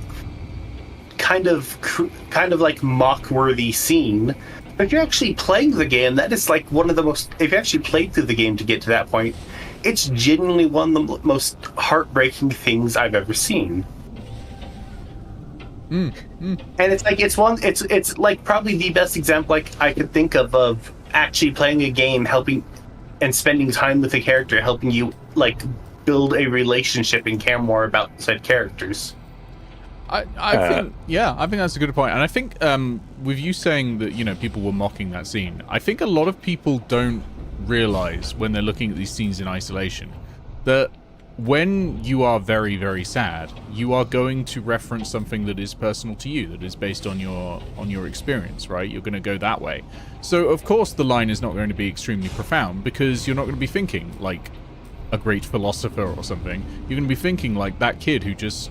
kind of like mock-worthy scene. But if you're actually playing the game, that is like one of the most. If you actually played through the game to get to that point, it's genuinely one of the most heartbreaking things I've ever seen. And it's like it's like probably the best example I could think of actually playing a game, helping and spending time with a character, helping you like build a relationship and care more about said characters. I think that's a good point. And I think with you saying that, you know, people were mocking that scene, I think a lot of people don't realize when they're looking at these scenes in isolation that when you are very, very sad, you are going to reference something that is personal to you, that is based on your experience, right? You're going to go that way. So of course the line is not going to be extremely profound, because you're not going to be thinking like a great philosopher or something. You're going to be thinking like that kid who just,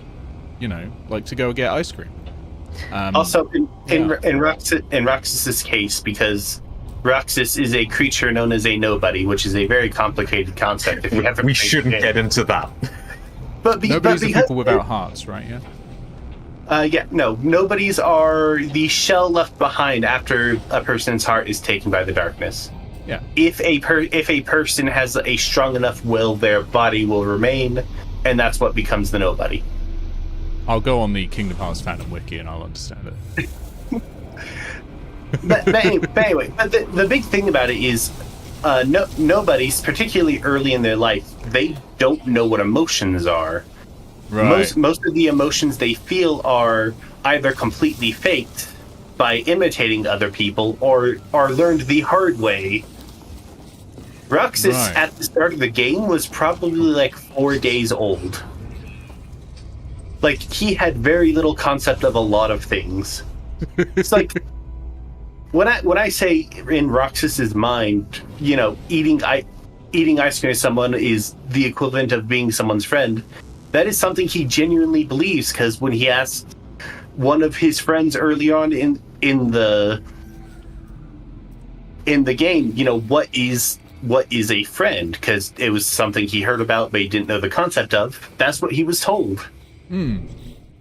you know, like to go get ice cream. Also, in Roxas's case, because Roxas is a creature known as a nobody, which is a very complicated concept. If you haven't, we shouldn't get into that. Nobody's the people without hearts, right? Yeah. Nobodies are the shell left behind after a person's heart is taken by the darkness. Yeah. If a person has a strong enough will, their body will remain, and that's what becomes the nobody. I'll go on the Kingdom Hearts fandom wiki and I'll understand it. but anyway, the big thing about it is nobodies, particularly early in their life, they don't know what emotions are. Right. Most of the emotions they feel are either completely faked by imitating other people or are learned the hard way. Roxas, at the start of the game, was probably like 4 days old. Like, he had very little concept of a lot of things. It's like, when I say in Roxas's mind, you know, eating ice cream with someone is the equivalent of being someone's friend, that is something he genuinely believes, because when he asked one of his friends early on in the game, you know, what is a friend, because it was something he heard about but he didn't know the concept of, that's what he was told. And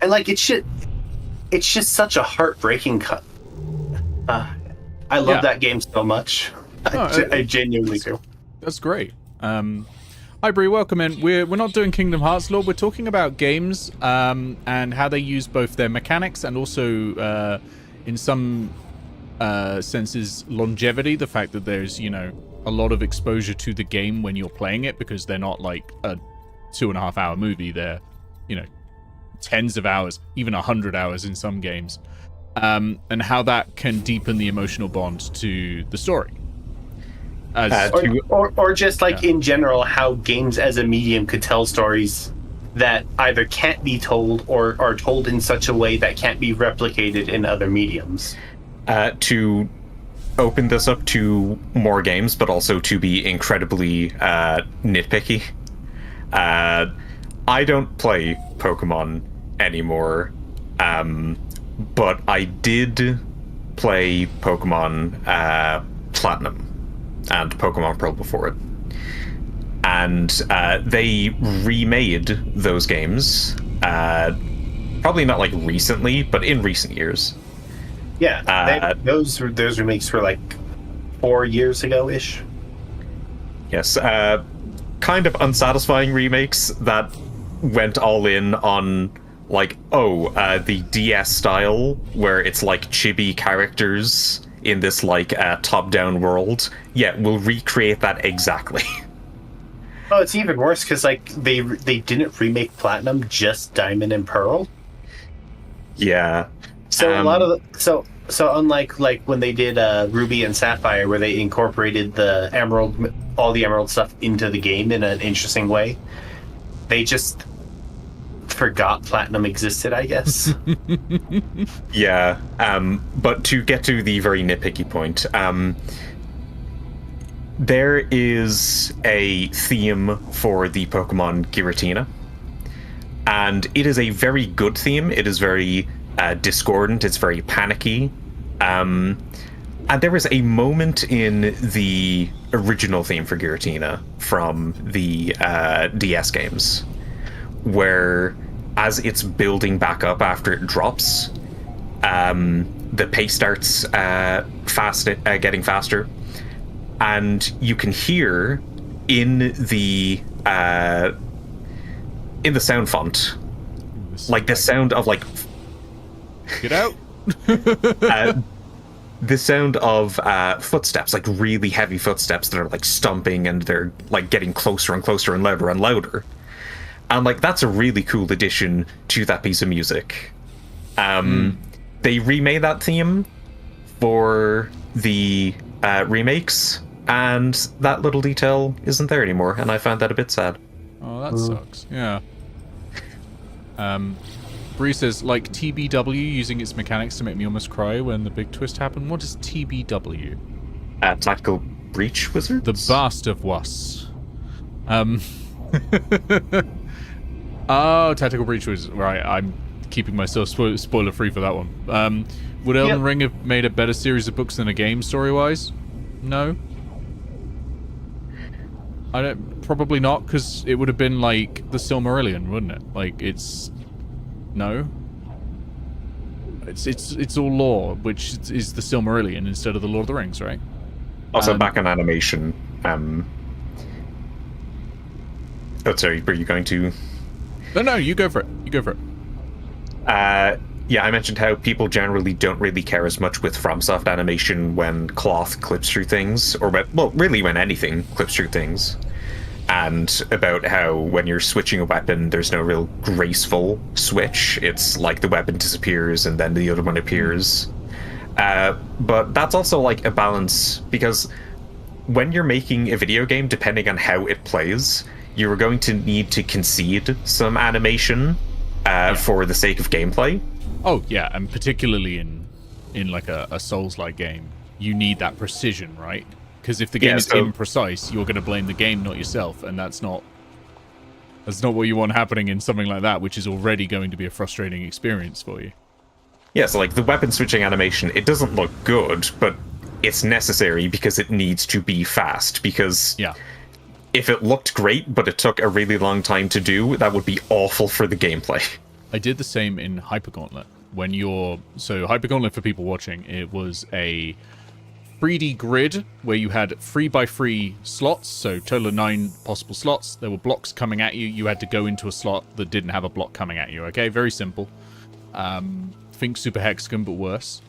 like, it's just such a heartbreaking cut. I love that game so much. I genuinely do. That's great. Hi Bree, welcome in. We're not doing Kingdom Hearts lore. We're talking about games and how they use both their mechanics and also in some senses longevity. The fact that there's, you know, a lot of exposure to the game when you're playing it, because they're not like a 2.5 hour movie. They're, you know, tens of hours, even 100 hours in some games, and how that can deepen the emotional bond to the story. Or just like in general, how games as a medium could tell stories that either can't be told or are told in such a way that can't be replicated in other mediums. To open this up to more games, but also to be incredibly nitpicky, I don't play Pokemon anymore, but I did play Pokemon Platinum and Pokemon Pearl before it. And they remade those games, probably not like recently, but in recent years. Yeah, those remakes were like 4 years ago-ish. Yes, kind of unsatisfying remakes that went all in on like, the DS style, where it's like chibi characters in this like top-down world. Yeah, we'll recreate that exactly. Oh, it's even worse because like they didn't remake Platinum, just Diamond and Pearl. Yeah. So a lot of so unlike like when they did Ruby and Sapphire, where they incorporated all the Emerald stuff into the game in an interesting way, they just forgot Platinum existed, I guess. Yeah. But to get to the very nitpicky point, there is a theme for the Pokemon Giratina, and it is a very good theme. It is very discordant. It's very panicky. And there was a moment in the original theme for Giratina from the DS games where as it's building back up after it drops, the pace starts getting faster, and you can hear in the sound font, like the sound of like get out. The sound of footsteps, like really heavy footsteps that are like stomping, and they're like getting closer and closer and louder and louder. And like that's a really cool addition to that piece of music. They remade that theme for the remakes, and that little detail isn't there anymore, and I found that a bit sad. Oh, that sucks. Yeah. Bree says, like TBW using its mechanics to make me almost cry when the big twist happened. What is TBW? Tactical Breach Wizards? The Bast of Was. Oh, Tactical Breach was right. I'm keeping myself spoiler free for that one. Would Elden Ring have made a better series of books than a game story-wise? No. Probably not, because it would have been like the Silmarillion, wouldn't it? Like it's no. It's all lore, which is the Silmarillion instead of the Lord of the Rings, right? Also, back in animation. Oh, sorry. Were you going to? No. You go for it. You go for it. Yeah, I mentioned how people generally don't really care as much with FromSoft animation when cloth clips through things, or really when anything clips through things. And about how when you're switching a weapon, there's no real graceful switch. It's like the weapon disappears and then the other one appears. But that's also like a balance, because when you're making a video game, depending on how it plays, you're going to need to concede some animation for the sake of gameplay. Oh yeah, and particularly in like a Souls-like game, you need that precision, right? Because if the game is imprecise, you're going to blame the game, not yourself, and that's not what you want happening in something like that, which is already going to be a frustrating experience for you. Yeah, so like the weapon switching animation, it doesn't look good, but it's necessary because it needs to be fast. Because if it looked great, but it took a really long time to do, that would be awful for the gameplay. I did the same in Hypergauntlet. So Hypergauntlet, for people watching, it was a 3D grid where you had 3x3 slots, so total of 9 possible slots. There were blocks coming at you. You had to go into a slot that didn't have a block coming at you. Okay, very simple. Think Super Hexagon, but worse.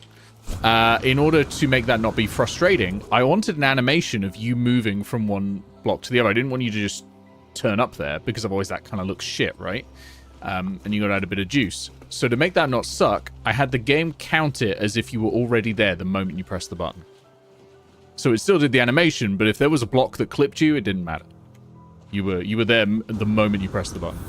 In order to make that not be frustrating, I wanted an animation of you moving from one block to the other. I didn't want you to just turn up there, because otherwise that kind of looks shit, right? And you got to add a bit of juice. So to make that not suck, I had the game count it as if you were already there the moment you pressed the button. So it still did the animation, but if there was a block that clipped you, it didn't matter. You were there the moment you pressed the button.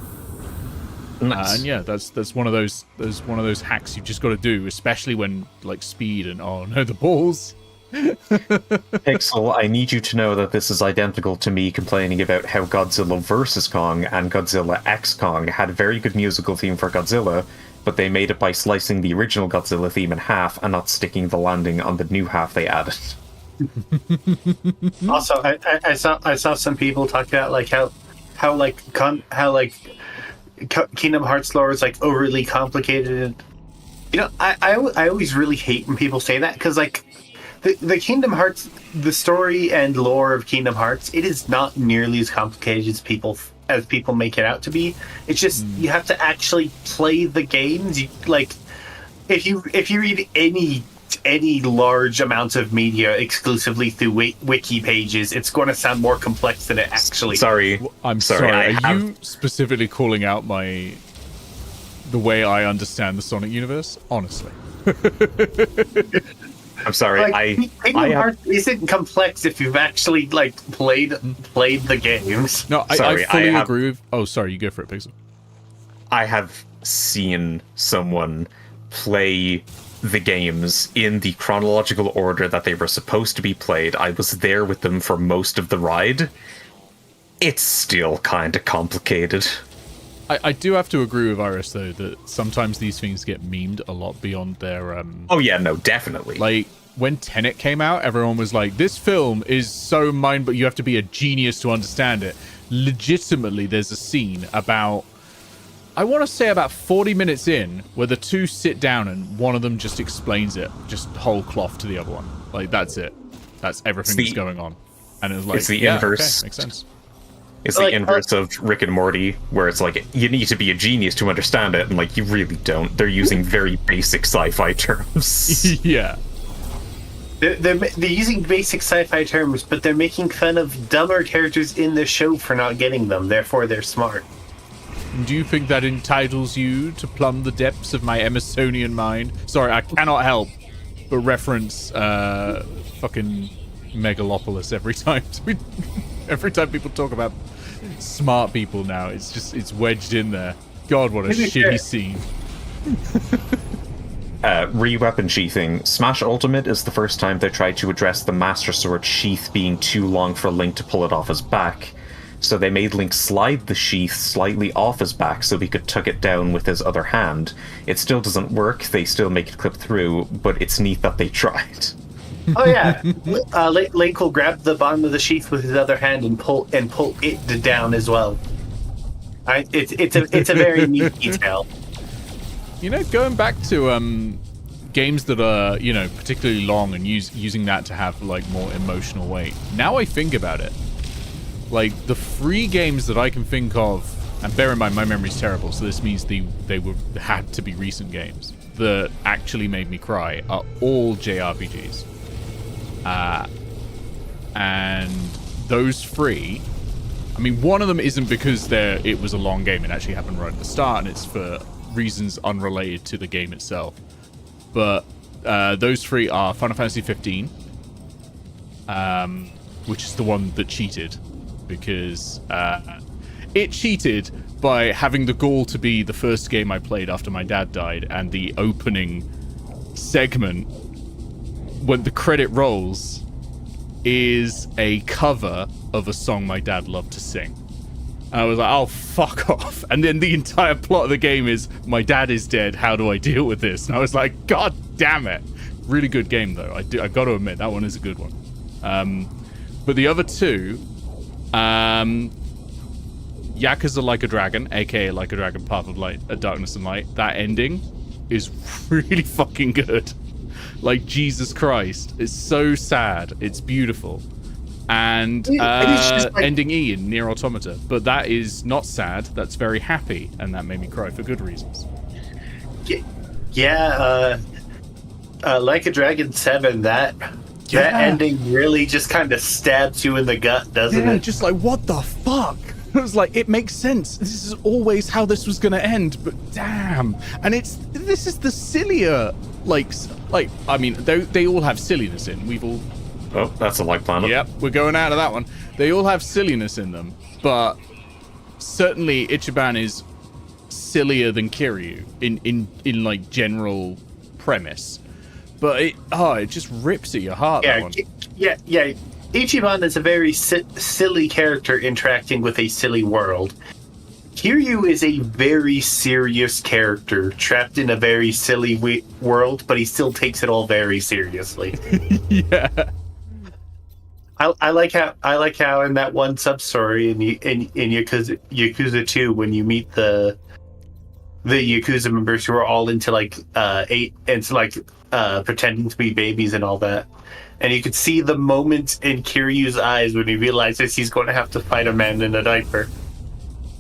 Nice. And yeah, that's one of those hacks you've just got to do, especially when like speed and the balls. Pixel, I need you to know that this is identical to me complaining about how Godzilla vs. Kong and Godzilla X Kong had a very good musical theme for Godzilla, but they made it by slicing the original Godzilla theme in half and not sticking the landing on the new half they added. Also, I saw some people talk about like how Kingdom Hearts lore is like overly complicated. You know, I always really hate when people say that, because like the Kingdom Hearts, the story and lore of Kingdom Hearts, it is not nearly as complicated as people make it out to be. It's just you have to actually play the games. If you read any large amounts of media exclusively through wiki pages, it's going to sound more complex than it actually is. I'm sorry. Are you specifically calling out the way I understand the Sonic universe? Honestly. I'm sorry. Kingdom Hearts isn't complex if you've actually played the games. No, I fully agree with... Oh, sorry, you go for it, Pixel. I have seen someone play the games in the chronological order that they were supposed to be played. I was there with them for most of the ride. It's still kind of complicated. I do have to agree with Iris, though, that sometimes these things get memed a lot beyond their... Oh, yeah, no, definitely. Like, when Tenet came out, everyone was like, this film is so but you have to be a genius to understand it. Legitimately, there's a scene about I want to say about 40 minutes in, where the two sit down and one of them just explains it, just whole cloth to the other one. Like, that's it. That's everything that's going on. And it was like, it's the inverse. Okay, makes sense. It's the inverse of Rick and Morty, where it's like, you need to be a genius to understand it, and like, you really don't. They're using very basic sci-fi terms. Yeah. They're using basic sci-fi terms, but they're making fun of dumber characters in the show for not getting them, therefore they're smart. Do you think that entitles you to plumb the depths of my Emersonian mind? Sorry, I cannot help but reference fucking Megalopolis every time. Every time people talk about smart people now, it's wedged in there. God, what a shitty scene. Re-weapon sheathing. Smash Ultimate is the first time they tried to address the Master Sword sheath being too long for Link to pull it off his back. So they made Link slide the sheath slightly off his back so he could tuck it down with his other hand. It still doesn't work, they still make it clip through, but it's neat that they tried. Oh yeah, Link will grab the bottom of the sheath with his other hand and pull it down as well. It's a very neat detail. You know, going back to games that are, you know, particularly long and using that to have like more emotional weight. Now I think about it, like the free games that I can think of, and bear in mind my memory's terrible, so this means they had to be recent games that actually made me cry, are all JRPGs. And those three, I mean, one of them isn't because it was a long game. It actually happened right at the start, and it's for reasons unrelated to the game itself. But those three are Final Fantasy 15, which is the one that cheated, because it cheated by having the gall to be the first game I played after my dad died, and the opening segment, when the credit rolls, is a cover of a song my dad loved to sing. And I was like, oh, fuck off. And then the entire plot of the game is, my dad is dead, how do I deal with this? And I was like, god damn it. Really good game, though. I got to admit, that one is a good one. But the other two, Yakuza Like a Dragon, aka Like a Dragon Path of Light, Darkness and Light, that ending is really fucking good. Like, Jesus Christ. It's so sad. It's beautiful. And ending E in Nier Automata. But that is not sad. That's very happy. And that made me cry for good reasons. Yeah, Like a Dragon 7, that ending really just kind of stabs you in the gut, doesn't it? Just like, what the fuck? It was like, it makes sense. This is always how this was going to end, but damn. And this is the sillier, like I mean, they all have silliness in. We've all... Oh, that's a like planet. Yep, we're going out of that one. They all have silliness in them, but certainly Ichiban is sillier than Kiryu in like general premise. But it just rips at your heart. Yeah, that one. yeah. Ichiban is a very silly character interacting with a silly world. Kiryu is a very serious character trapped in a very silly world, but he still takes it all very seriously. Yeah. I like how in that one sub story in Yakuza 2, when you meet the Yakuza members who are all into pretending to be babies and all that. And you could see the moment in Kiryu's eyes when he realizes he's going to have to fight a man in a diaper.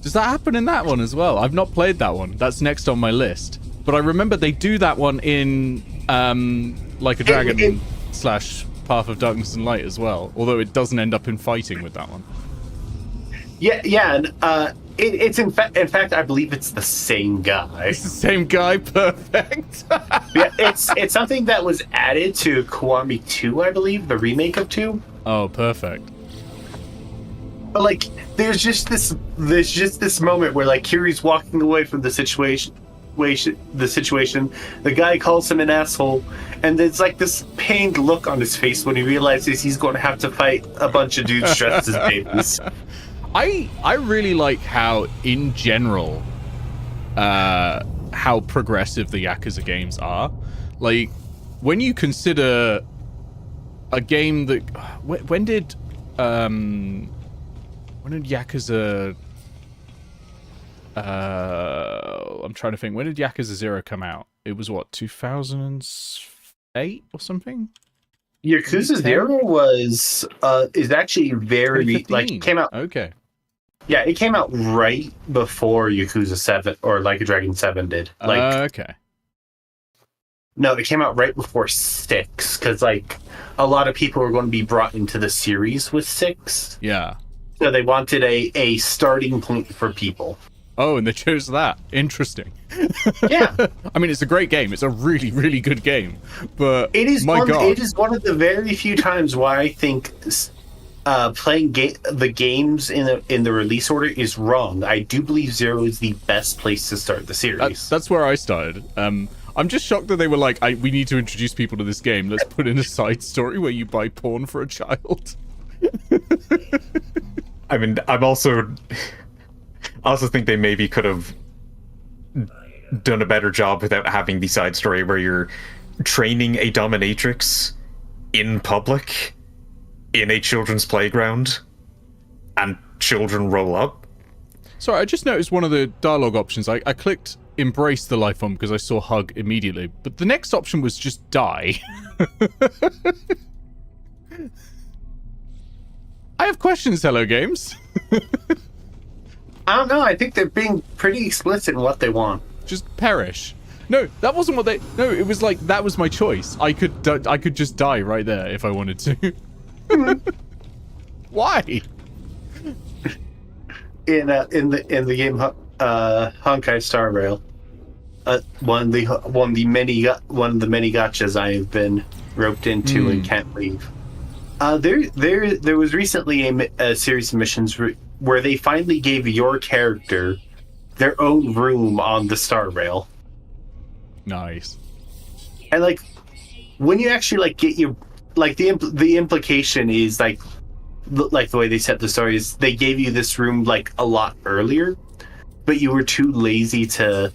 Does that happen in that one as well? I've not played that one. That's next on my list. But I remember they do that one in Like a Dragon / Path of Darkness and Light as well. Although it doesn't end up in fighting with that one. Yeah, and it's in fact I believe it's the same guy. It's the same guy, perfect. Yeah, it's something that was added to Kiwami 2, I believe, the remake of 2. Oh, perfect. But like, there's just this moment where like Kiryu's walking away from the situation. The guy calls him an asshole, and there's like this pained look on his face when he realizes he's going to have to fight a bunch of dudes dressed as babies. I really like how, in general, how progressive the Yakuza games are. Like, when you consider a game that... When did Yakuza... I'm trying to think. When did Yakuza 0 come out? It was what, 2008 or something? Yakuza 0 is actually very 2015. came out. Okay. Yeah, it came out right before Yakuza 7 or Like a Dragon 7 did. Okay. No, it came out right before 6 because like a lot of people were going to be brought into the series with 6. Yeah. So they wanted a starting point for people. Oh, and they chose that. Interesting. Yeah. I mean, it's a great game. It's a really, really good game. But It is my God. It is one of the very few times why I think playing the games in the release order is wrong. I do believe 0 is the best place to start the series. That's where I started. I'm just shocked that they were like, we need to introduce people to this game. Let's put in a side story where you buy porn for a child. I mean, I also think they maybe could have done a better job without having the side story where you're training a dominatrix in public in a children's playground and children roll up. Sorry, I just noticed one of the dialogue options. I clicked embrace the life form because I saw hug immediately, but the next option was just die. I have questions, Hello Games. I don't know. I think they're being pretty explicit in what they want. Just perish. No, that wasn't what they... No, it was like, that was my choice. I could just die right there if I wanted to. Why? In the game Honkai Star Rail, one of the many gotchas I have been roped into and can't leave. There was recently a series of missions where they finally gave your character their own room on the Star Rail. Nice. And like when you actually like get your like the implication is like the way they set the story is they gave you this room like a lot earlier, but you were too lazy to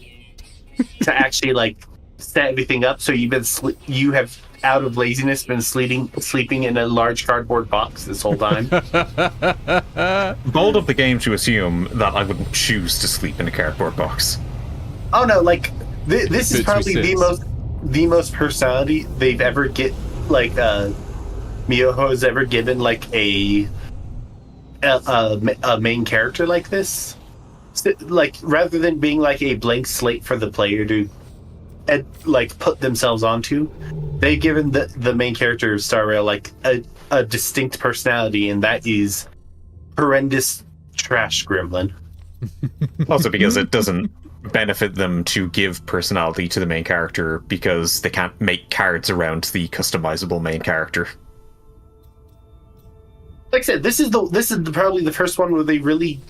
actually like set everything up. So you have out of laziness been sleeping in a large cardboard box this whole time. Bold of the game to assume that I wouldn't choose to sleep in a cardboard box. Oh no, like this is probably the most personality they've ever Miyoho has ever given like a main character like this. So, like rather than being like a blank slate for the player to like put themselves onto, they've given the main character of Star Rail like a distinct personality, and that is horrendous trash gremlin. Also because it doesn't benefit them to give personality to the main character because they can't make cards around the customizable main character. Like I said, this is probably the first one where they really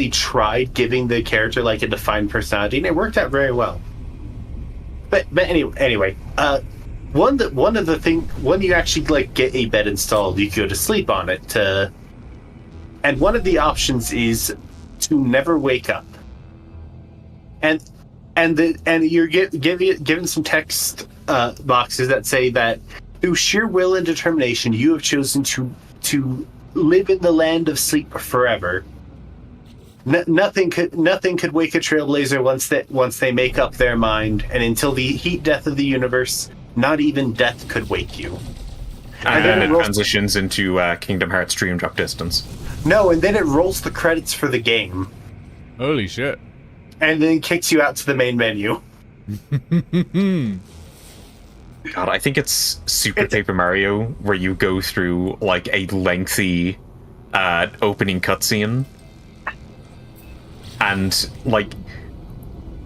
tried giving the character like a defined personality, and it worked out very well. But anyway, when you actually like get a bed installed, you go to sleep on it and one of the options is to never wake up. And you're given some text boxes that say that through sheer will and determination, you have chosen to live in the land of sleep forever. Nothing could wake a trailblazer once they make up their mind, and until the heat death of the universe, not even death could wake you. And then it transitions into Kingdom Hearts Dream Drop Distance. No, and then it rolls the credits for the game. Holy shit. And then kicks you out to the main menu. God, I think it's Super Paper Mario where you go through like a lengthy opening cutscene, and like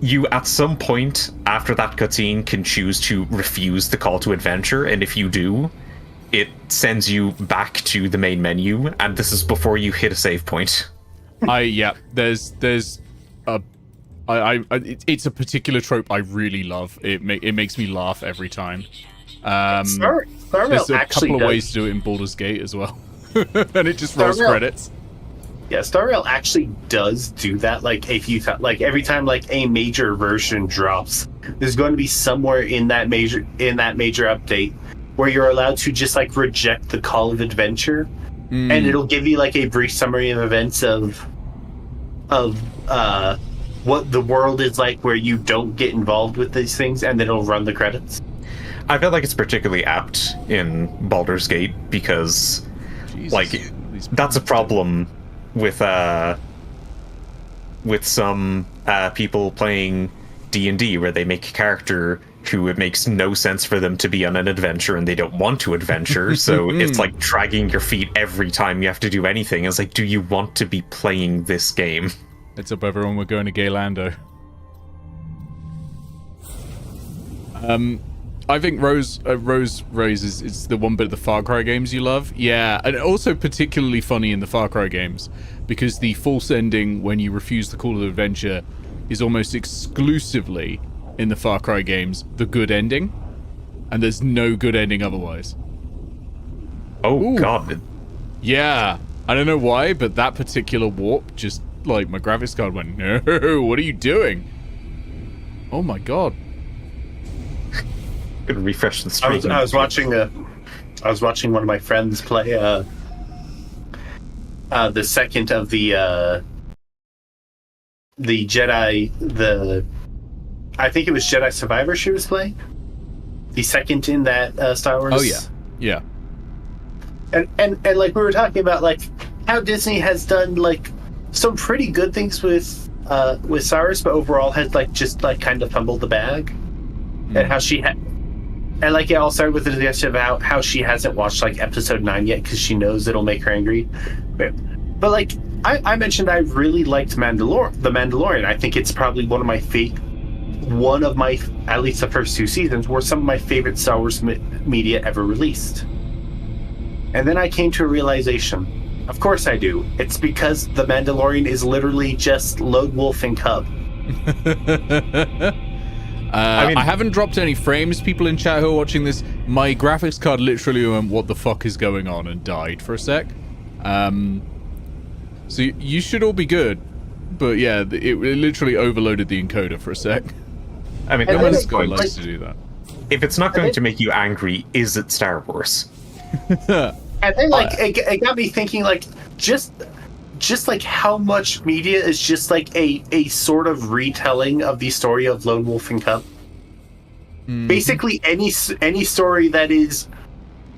you at some point after that cutscene can choose to refuse the call to adventure, and if you do, it sends you back to the main menu, and this is before you hit a save point. There's it's a particular trope I really love. It makes me laugh every time. There's a couple of ways to do it in Baldur's Gate as well. And it just rolls credits. Yeah, Star Rail actually does do that. Like every time like a major version drops, there's going to be somewhere in that major update where you're allowed to just like reject the call of adventure, and it'll give you like a brief summary of events of what the world is like where you don't get involved with these things, and then it'll run the credits. I feel like it's particularly apt in Baldur's Gate because, Jesus, like, that's a problem with some people playing D&D, where they make a character who it makes no sense for them to be on an adventure and they don't want to adventure. So it's like dragging your feet every time you have to do anything. It's like, do you want to be playing this game? It's up, everyone. We're going to Gaylando. I think Rose is the one bit of the Far Cry games you love. Yeah, and also particularly funny in the Far Cry games because the false ending when you refuse the call of adventure is almost exclusively in the Far Cry games the good ending, and there's no good ending otherwise. Oh, Ooh. God. Yeah, I don't know why, but that particular warp just, like, my graphics card went, no, what are you doing? Oh my god. Gonna refresh the screen. I was watching one of my friends play the second of the Jedi, I think it was Jedi Survivor she was playing. The second in that Star Wars. Oh yeah. Yeah. And like we were talking about, like how Disney has done like some pretty good things with Star Wars, but overall has like just like kind of fumbled the bag. And how she had, and like it all started with the discussion about how she hasn't watched like episode 9 yet because she knows it'll make her angry. But like I mentioned, I really liked The Mandalorian. I think it's probably one of my at least the first 2 seasons were some of my favorite Star Wars media ever released. And then I came to a realization. Of course I do. It's because The Mandalorian is literally just Lone Wolf and Cub. I haven't dropped any frames, people in chat who are watching this. My graphics card literally went, what the fuck is going on, and died for a sec. So you should all be good. But yeah, it literally overloaded the encoder for a sec. I mean, No no one's one's going going. to do that. If it's not going to make you angry, is it Star Wars? And then like it got me thinking, like just like how much media is just like a sort of retelling of the story of Lone Wolf and Cub. Basically any story that is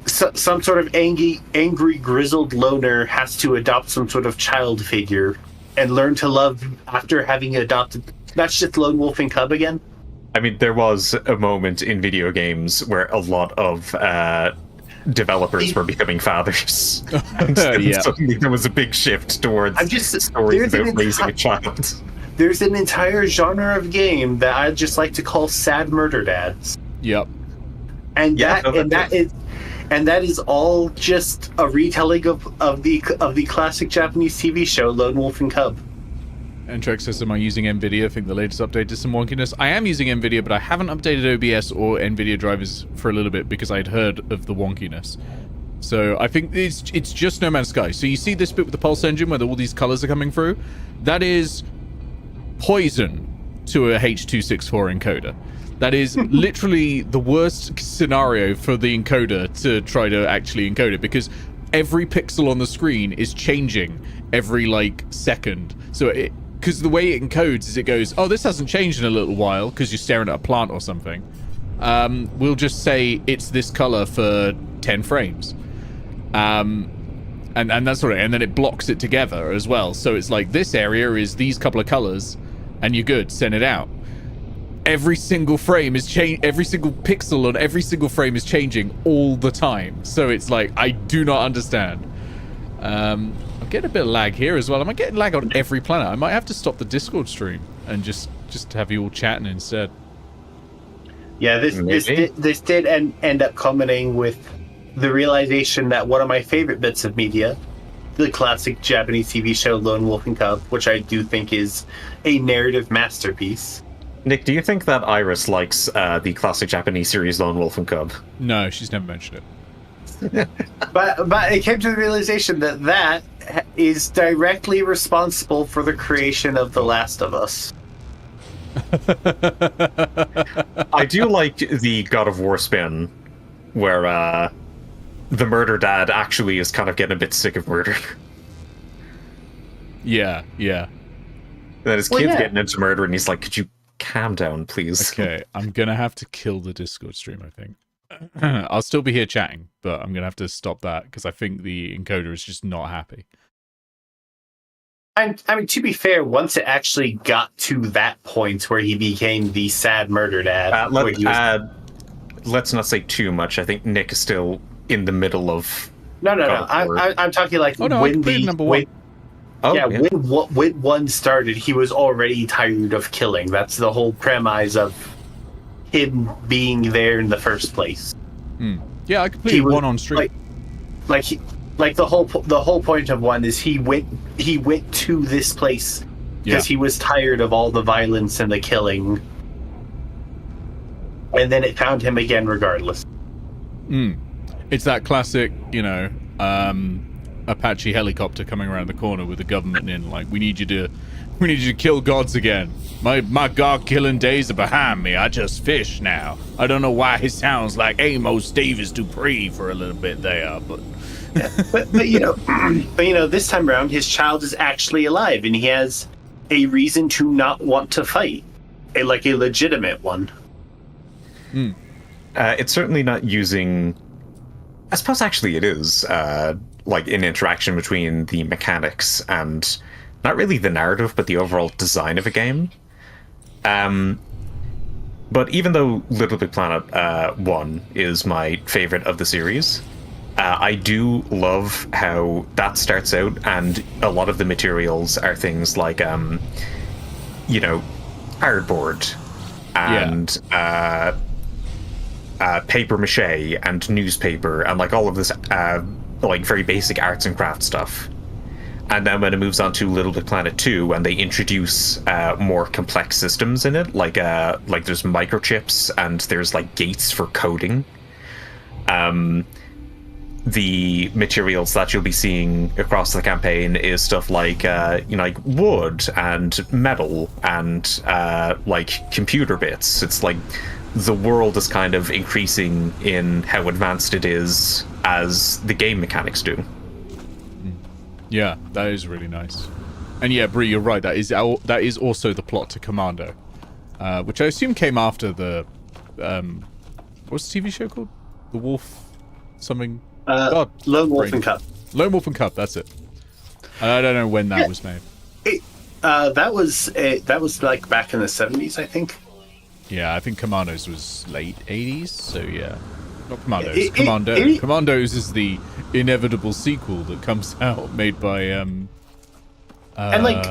some sort of angry grizzled loner has to adopt some sort of child figure and learn to love after having adopted. That's just Lone Wolf and Cub again. I mean, there was a moment in video games where a lot of developers were becoming fathers. And Yeah. suddenly there was a big shift towards stories about raising a child. There's an entire genre of game that I just like to call sad murder dads. Yep. And Yeah, that is all just a retelling of the classic Japanese TV show Lone Wolf and Cub. And Trek says, am I using NVIDIA? I think the latest update did some wonkiness. I am using NVIDIA, but I haven't updated OBS or NVIDIA drivers for a little bit because I'd heard of the wonkiness. So I think it's just No Man's Sky. So you see this bit with the Pulse engine where all these colors are coming through? That is poison to a H.264 encoder. That is literally the worst scenario for the encoder to try to actually encode it, because every pixel on the screen is changing every like second. So because the way it encodes is it goes, oh, this hasn't changed in a little while because you're staring at a plant or something. We'll just say it's this color for 10 frames. And that's sort of, and then it blocks it together as well. So it's like this area is these couple of colors and you're good, send it out. Every single frame is every single pixel on every single frame is changing all the time. So it's like, I do not understand. I'm getting a bit of lag here as well. Am I getting lag on every planet? I might have to stop the Discord stream and just have you all chatting instead. Yeah, this did end up culminating with the realization that one of my favorite bits of media, the classic Japanese TV show Lone Wolf and Cub, which I do think is a narrative masterpiece. Nick, do you think that Iris likes the classic Japanese series Lone Wolf and Cub? No, she's never mentioned it. But it came to the realization that is directly responsible for the creation of The Last of Us. I do like the God of War spin where the murder dad actually is kind of getting a bit sick of murder. Yeah. then his Well, kid's yeah. getting into murder, and he's like, "Could you calm down, please?" Okay, I'm gonna have to kill the Discord stream, I think. I'll still be here chatting, but I'm gonna have to stop that because I think the encoder is just not happy. I mean, to be fair, once it actually got to that point where he became the sad murder dad, where he was... Let's not say too much. I think Nick is still in the middle of. No. I'm talking like I when completed the number one. when one started, he was already tired of killing. That's the whole premise of him being there in the first place. Yeah, I completed one on stream. Like the whole point of one is he went to this place because he was tired of all the violence and the killing, and then it found him again regardless. It's that classic, Apache helicopter coming around the corner with the government in, like, we need you to kill gods again. My god killing days are behind me. I just fish now. I don't know why he sounds like Amos Davis Dupree for a little bit there, but but this time around his child is actually alive and he has a reason to not want to fight, a legitimate one. It's certainly not using. I suppose actually it is like an interaction between the mechanics and not really the narrative, but the overall design of a game. But even though Little Big Planet 1 is my favorite of the series, I do love how that starts out, and a lot of the materials are things like, cardboard and paper mache and newspaper and like all of this like very basic arts and crafts stuff. And then when it moves on to Little Big Planet 2 and they introduce more complex systems in it, like there's microchips and there's like gates for coding. The materials that you'll be seeing across the campaign is stuff like like wood and metal and like computer bits. It's like the world is kind of increasing in how advanced it is as the game mechanics do. Yeah, that is really nice. And yeah, Bree, you're right. That is also the plot to Commando, which I assume came after the what's the TV show called? The Wolf something. Lone Wolf and Cub. Lone Wolf and Cub. That's it. I don't know when that was made. That was like back in the 70s, I think. Yeah, I think Commandos was late 80s. So yeah, not Commandos. Commandos is the inevitable sequel that comes out, made by and like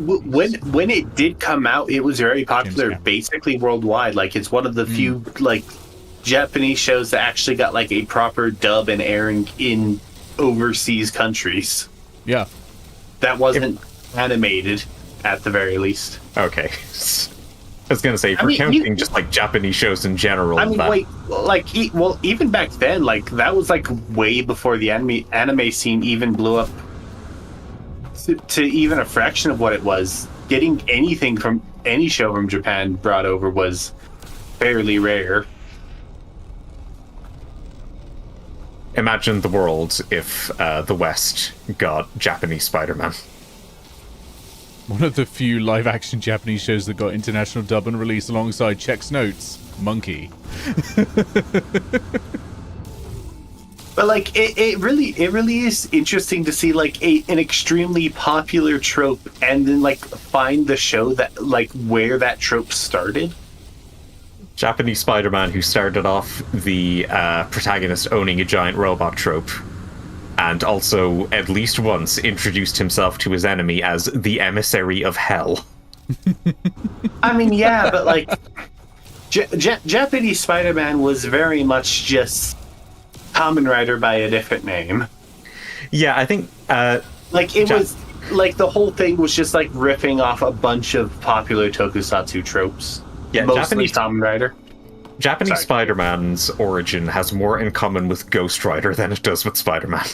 when it did come out, it was very popular basically worldwide. Like it's one of the few like Japanese shows that actually got like a proper dub and airing in overseas countries. Yeah, that wasn't animated at the very least. Okay. I was gonna say, if we're counting just like Japanese shows in general. I mean, even back then, like that was like way before the anime scene even blew up to even a fraction of what it was. Getting anything from any show from Japan brought over was fairly rare. Imagine the world if the West got Japanese Spider-Man. One of the few live-action Japanese shows that got international dub and release alongside Check's Notes, Monkey. But like, it really is interesting to see like an extremely popular trope, and then like find the show that like where that trope started. Japanese Spider-Man, who started off the protagonist owning a giant robot trope, and also at least once introduced himself to his enemy as the emissary of hell. I mean, yeah, but like Japanese Spider-Man was very much just Kamen Rider by a different name. Yeah, I think like it was like the whole thing was just like riffing off a bunch of popular tokusatsu tropes. Yeah, mostly Kamen Rider. Japanese Spider-Man's origin has more in common with Ghost Rider than it does with Spider-Man.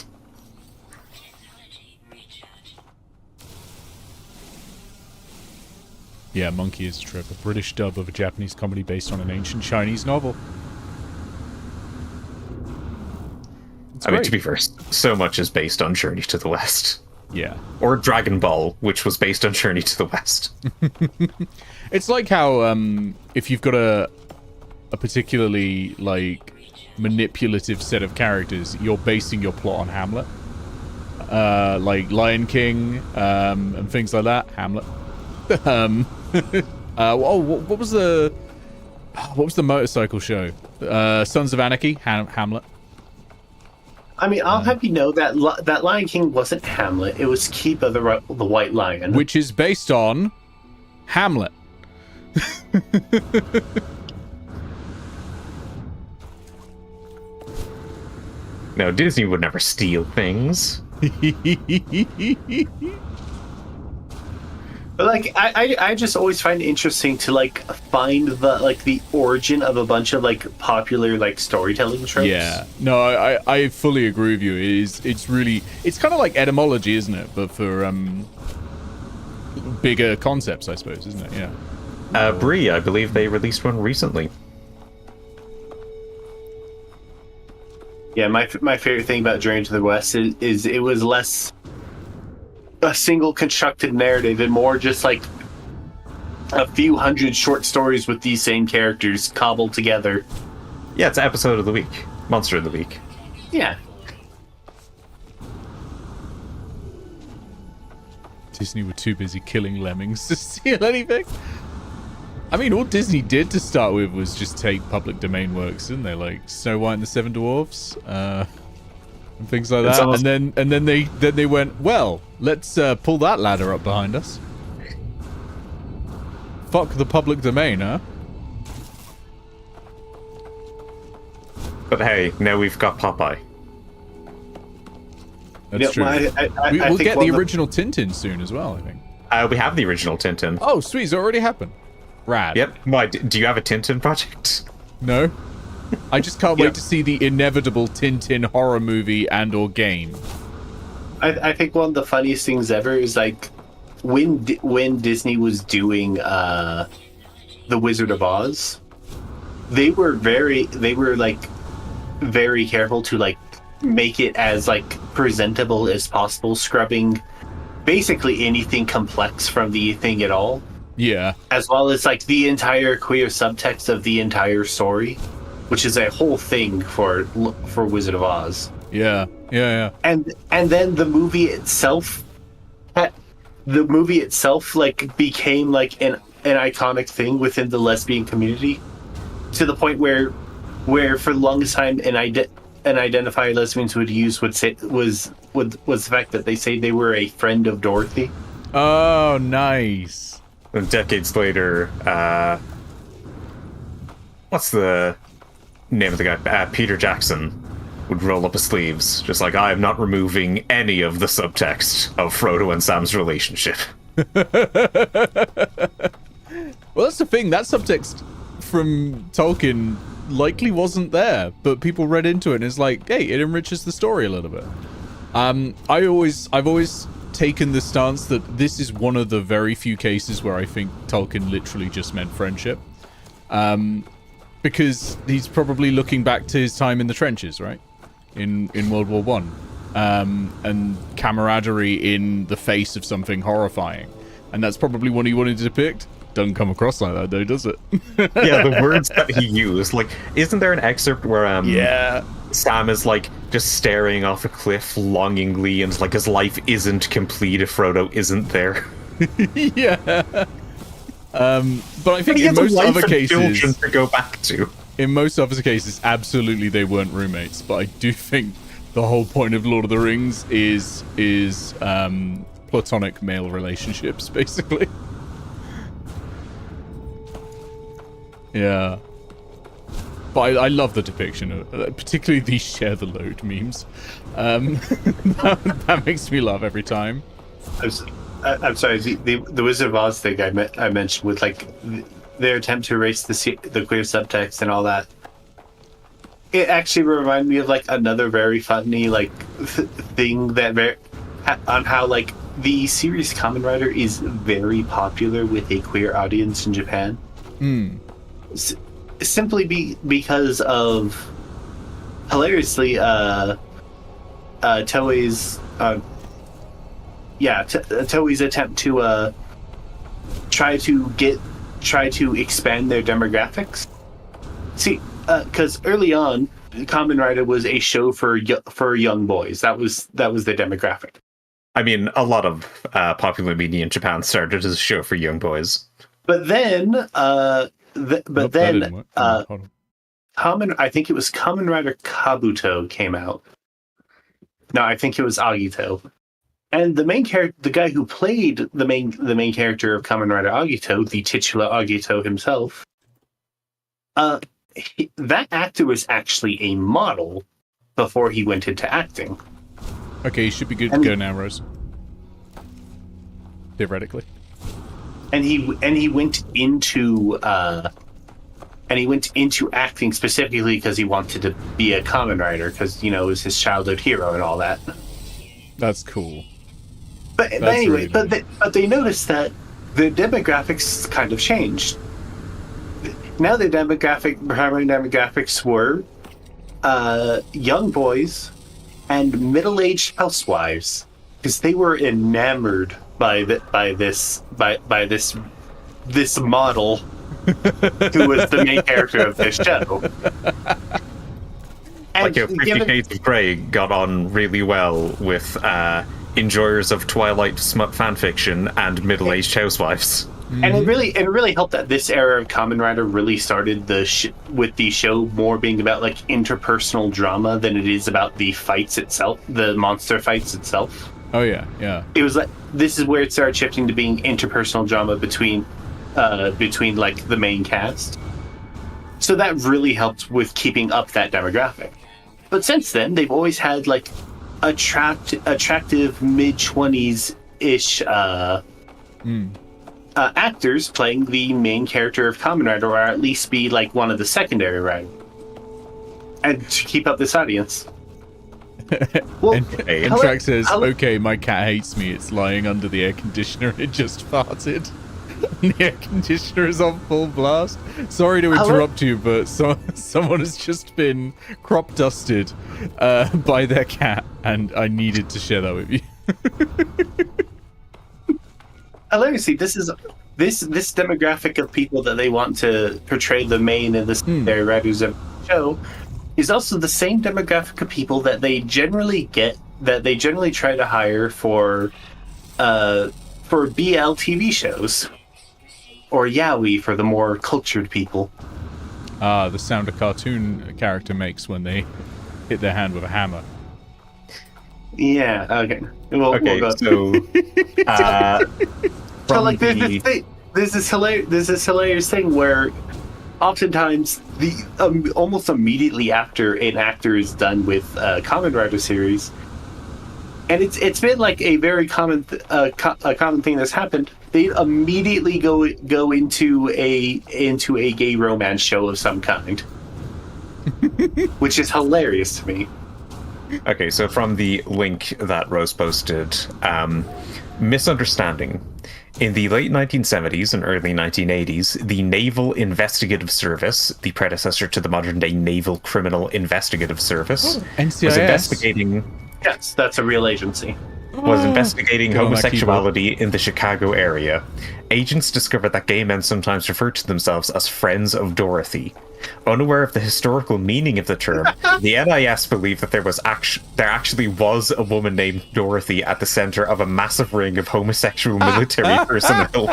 Yeah, Monkey is a trip, a British dub of a Japanese comedy based on an ancient Chinese novel. I mean, to be fair, so much is based on Journey to the West. Yeah. Or Dragon Ball, which was based on Journey to the West. It's like how if you've got a particularly like manipulative set of characters, you're basing your plot on Hamlet. Like Lion King and things like that. Hamlet. What was the motorcycle show? Sons of Anarchy. Hamlet. I mean, I'll have you know that that Lion King wasn't Hamlet. It was Kiba the White Lion, which is based on Hamlet. No, Disney would never steal things. But like, I just always find it interesting to like find the origin of a bunch of like popular like storytelling tropes. Yeah, no, I fully agree with you. It's kind of like etymology, isn't it? But for bigger concepts, I suppose, isn't it? Yeah. Brie, I believe they released one recently. Yeah, my favorite thing about Journey to the West is it was less a single constructed narrative and more just like a few hundred short stories with these same characters cobbled together. Yeah, it's episode of the week. Monster of the week. Yeah. Disney were too busy killing lemmings to steal anything. I mean, all Disney did to start with was just take public domain works, didn't they? Like Snow White and the Seven Dwarfs, and things like that. And then they went, well, let's pull that ladder up behind us. Fuck the public domain, huh? But hey, now we've got Popeye. That's true. We'll get the original Tintin soon as well, I think. We have the original Tintin. Oh, sweet. It's already happened. Rad. Yep. Why, do you have a Tintin project? No. I just can't wait to see the inevitable Tintin horror movie and or game. I think one of the funniest things ever is like when Disney was doing The Wizard of Oz, they were very careful to like make it as like presentable as possible, scrubbing basically anything complex from the thing at all. Yeah. As well as like the entire queer subtext of the entire story, which is a whole thing for Wizard of Oz. Yeah. And then the movie itself like became like an iconic thing within the lesbian community, to the point where for the longest time an identifier lesbians would use was the fact that they say they were a friend of Dorothy. Oh, nice. And decades later, what's the name of the guy? Peter Jackson would roll up his sleeves, just like, I am not removing any of the subtext of Frodo and Sam's relationship. Well, that's the thing. That subtext from Tolkien likely wasn't there, but people read into it and it's like, hey, it enriches the story a little bit. I've always taken the stance that this is one of the very few cases where I think Tolkien literally just meant friendship. Because he's probably looking back to his time in the trenches, right? In World War One. And camaraderie in the face of something horrifying. And that's probably what he wanted to depict. Doesn't come across like that though, does it? Yeah, the words that he used. Like, isn't there an excerpt where yeah, Sam is like just staring off a cliff longingly, and like his life isn't complete if Frodo isn't there? Yeah. But I think in most other cases, to go back to. In most other cases, absolutely they weren't roommates. But I do think the whole point of Lord of the Rings is platonic male relationships, basically. Yeah. But I love the depiction of particularly these share the load memes. That makes me laugh every time. I'm sorry, the Wizard of Oz thing I mentioned with like their attempt to erase the queer subtext and all that. It actually reminded me of like another very funny like thing that on how like the series Kamen Rider is very popular with a queer audience in Japan. Simply because of hilariously Toei's Toei's attempt to try to expand their demographics. See, because early on, Kamen Rider was a show for young boys. That was their demographic. I mean, a lot of popular media in Japan started as a show for young boys. But then, I think it was Kamen Rider Kabuto came out. No, I think it was Agito. And the main character, the guy who played the main character of Kamen Rider Agito, the titular Agito himself, that actor was actually a model before he went into acting. Okay, you should be good to go now, Rose. Theoretically. And he went into acting specifically because he wanted to be a Kamen Rider, because it was his childhood hero and all that. That's cool. But anyway, really they noticed that the demographics kind of changed. Now the primary demographics were young boys and middle-aged housewives, because they were enamored by this model who was the main character of this show. And like 50 Shades of Grey got on really well with enjoyers of Twilight smut fanfiction and middle-aged housewives. And it really helped that this era of Kamen Rider really started with the show more being about like interpersonal drama than it is about the fights itself, the monster fights itself. Oh yeah. It was like this is where it started shifting to being interpersonal drama between like the main cast. So that really helped with keeping up that demographic. But since then, they've always had like attractive mid-20s ish actors playing the main character of Kamen Rider, or at least be like one of the secondary riders, and to keep up this audience. Well, and Track says, "Okay, my cat hates me. It's lying under the air conditioner. It just farted. The air conditioner is on full blast." Sorry to interrupt you, but someone has just been crop dusted by their cat, and I needed to share that with you. Hilariously, this demographic of people that they want to portray the main and the secondary writers of the show is also the same demographic of people that they generally try to hire for BL TV shows, or yaoi for the more cultured people. The sound a cartoon character makes when they hit their hand with a hammer. Yeah. Okay. We'll go. So, so like there's this hilarious thing where oftentimes the almost immediately after an actor is done with a Kamen Rider series, and it's been like a very common thing that's happened. They immediately go into a gay romance show of some kind, which is hilarious to me. Okay, so from the link that Rose posted, misunderstanding. In the late 1970s and early 1980s, the Naval Investigative Service, the predecessor to the modern-day Naval Criminal Investigative Service, NCIS. was investigating... Yes, that's a real agency. Was investigating Go on that homosexuality in the Chicago area. Agents discovered that gay men sometimes referred to themselves as Friends of Dorothy. Unaware of the historical meaning of the term, the NIS believed that there actually was a woman named Dorothy at the center of a massive ring of homosexual military personnel.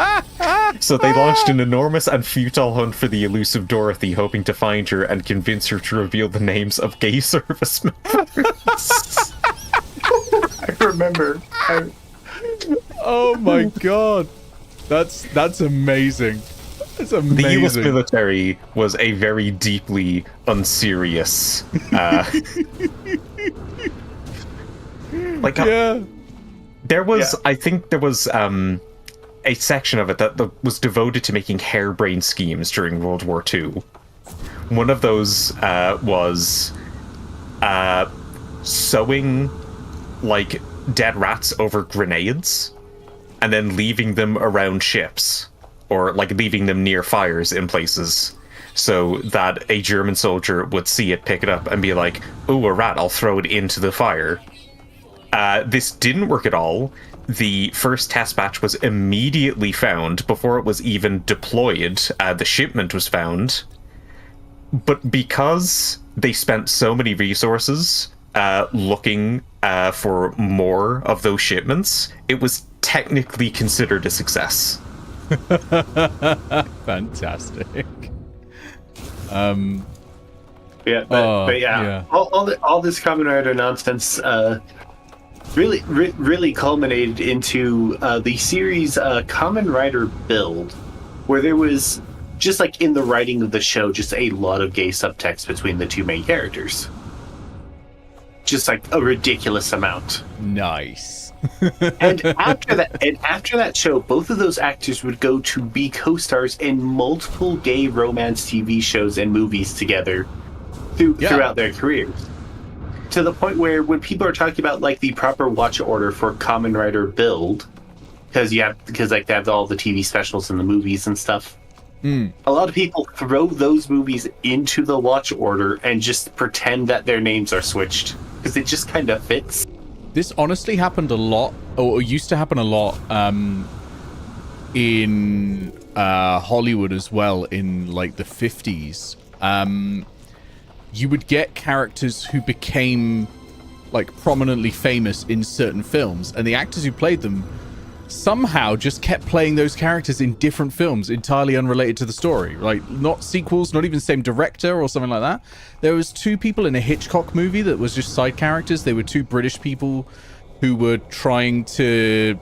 So they launched an enormous and futile hunt for the elusive Dorothy, hoping to find her and convince her to reveal the names of gay service members. I remember. Oh my god, that's amazing. That's amazing. The US military was a very deeply unserious. There was, I think, there was a section of it that was devoted to making harebrained schemes during World War II. One of those was sewing like dead rats over grenades and then leaving them around ships, or like leaving them near fires in places, so that a German soldier would see it, pick it up, and be like, "Ooh, a rat, I'll throw it into the fire." This didn't work at all. the first test batch was immediately found before it was even deployed. The shipment was found. But because they spent so many resources looking for more of those shipments, it was technically considered a success. Fantastic. But yeah. All this Kamen Rider nonsense really culminated into the series Kamen Rider Build, where there was, just like in the writing of the show, just a lot of gay subtext between the two main characters. Just like a ridiculous amount. Nice. and after that show, both of those actors would go to be co-stars in multiple gay romance TV shows and movies together throughout their careers. To the point where when people are talking about like the proper watch order for Kamen Rider Build, because they have all the TV specials and the movies and stuff. A lot of people throw those movies into the watch order and just pretend that their names are switched because it just kind of fits. This honestly happened a lot, or used to happen a lot, in Hollywood as well in like the 50s. You would get characters who became like prominently famous in certain films, and the actors who played them somehow just kept playing those characters in different films entirely unrelated to the story, like not sequels, not even same director or something like that. There was two people in a Hitchcock movie that was just side characters. They were two British people who were trying to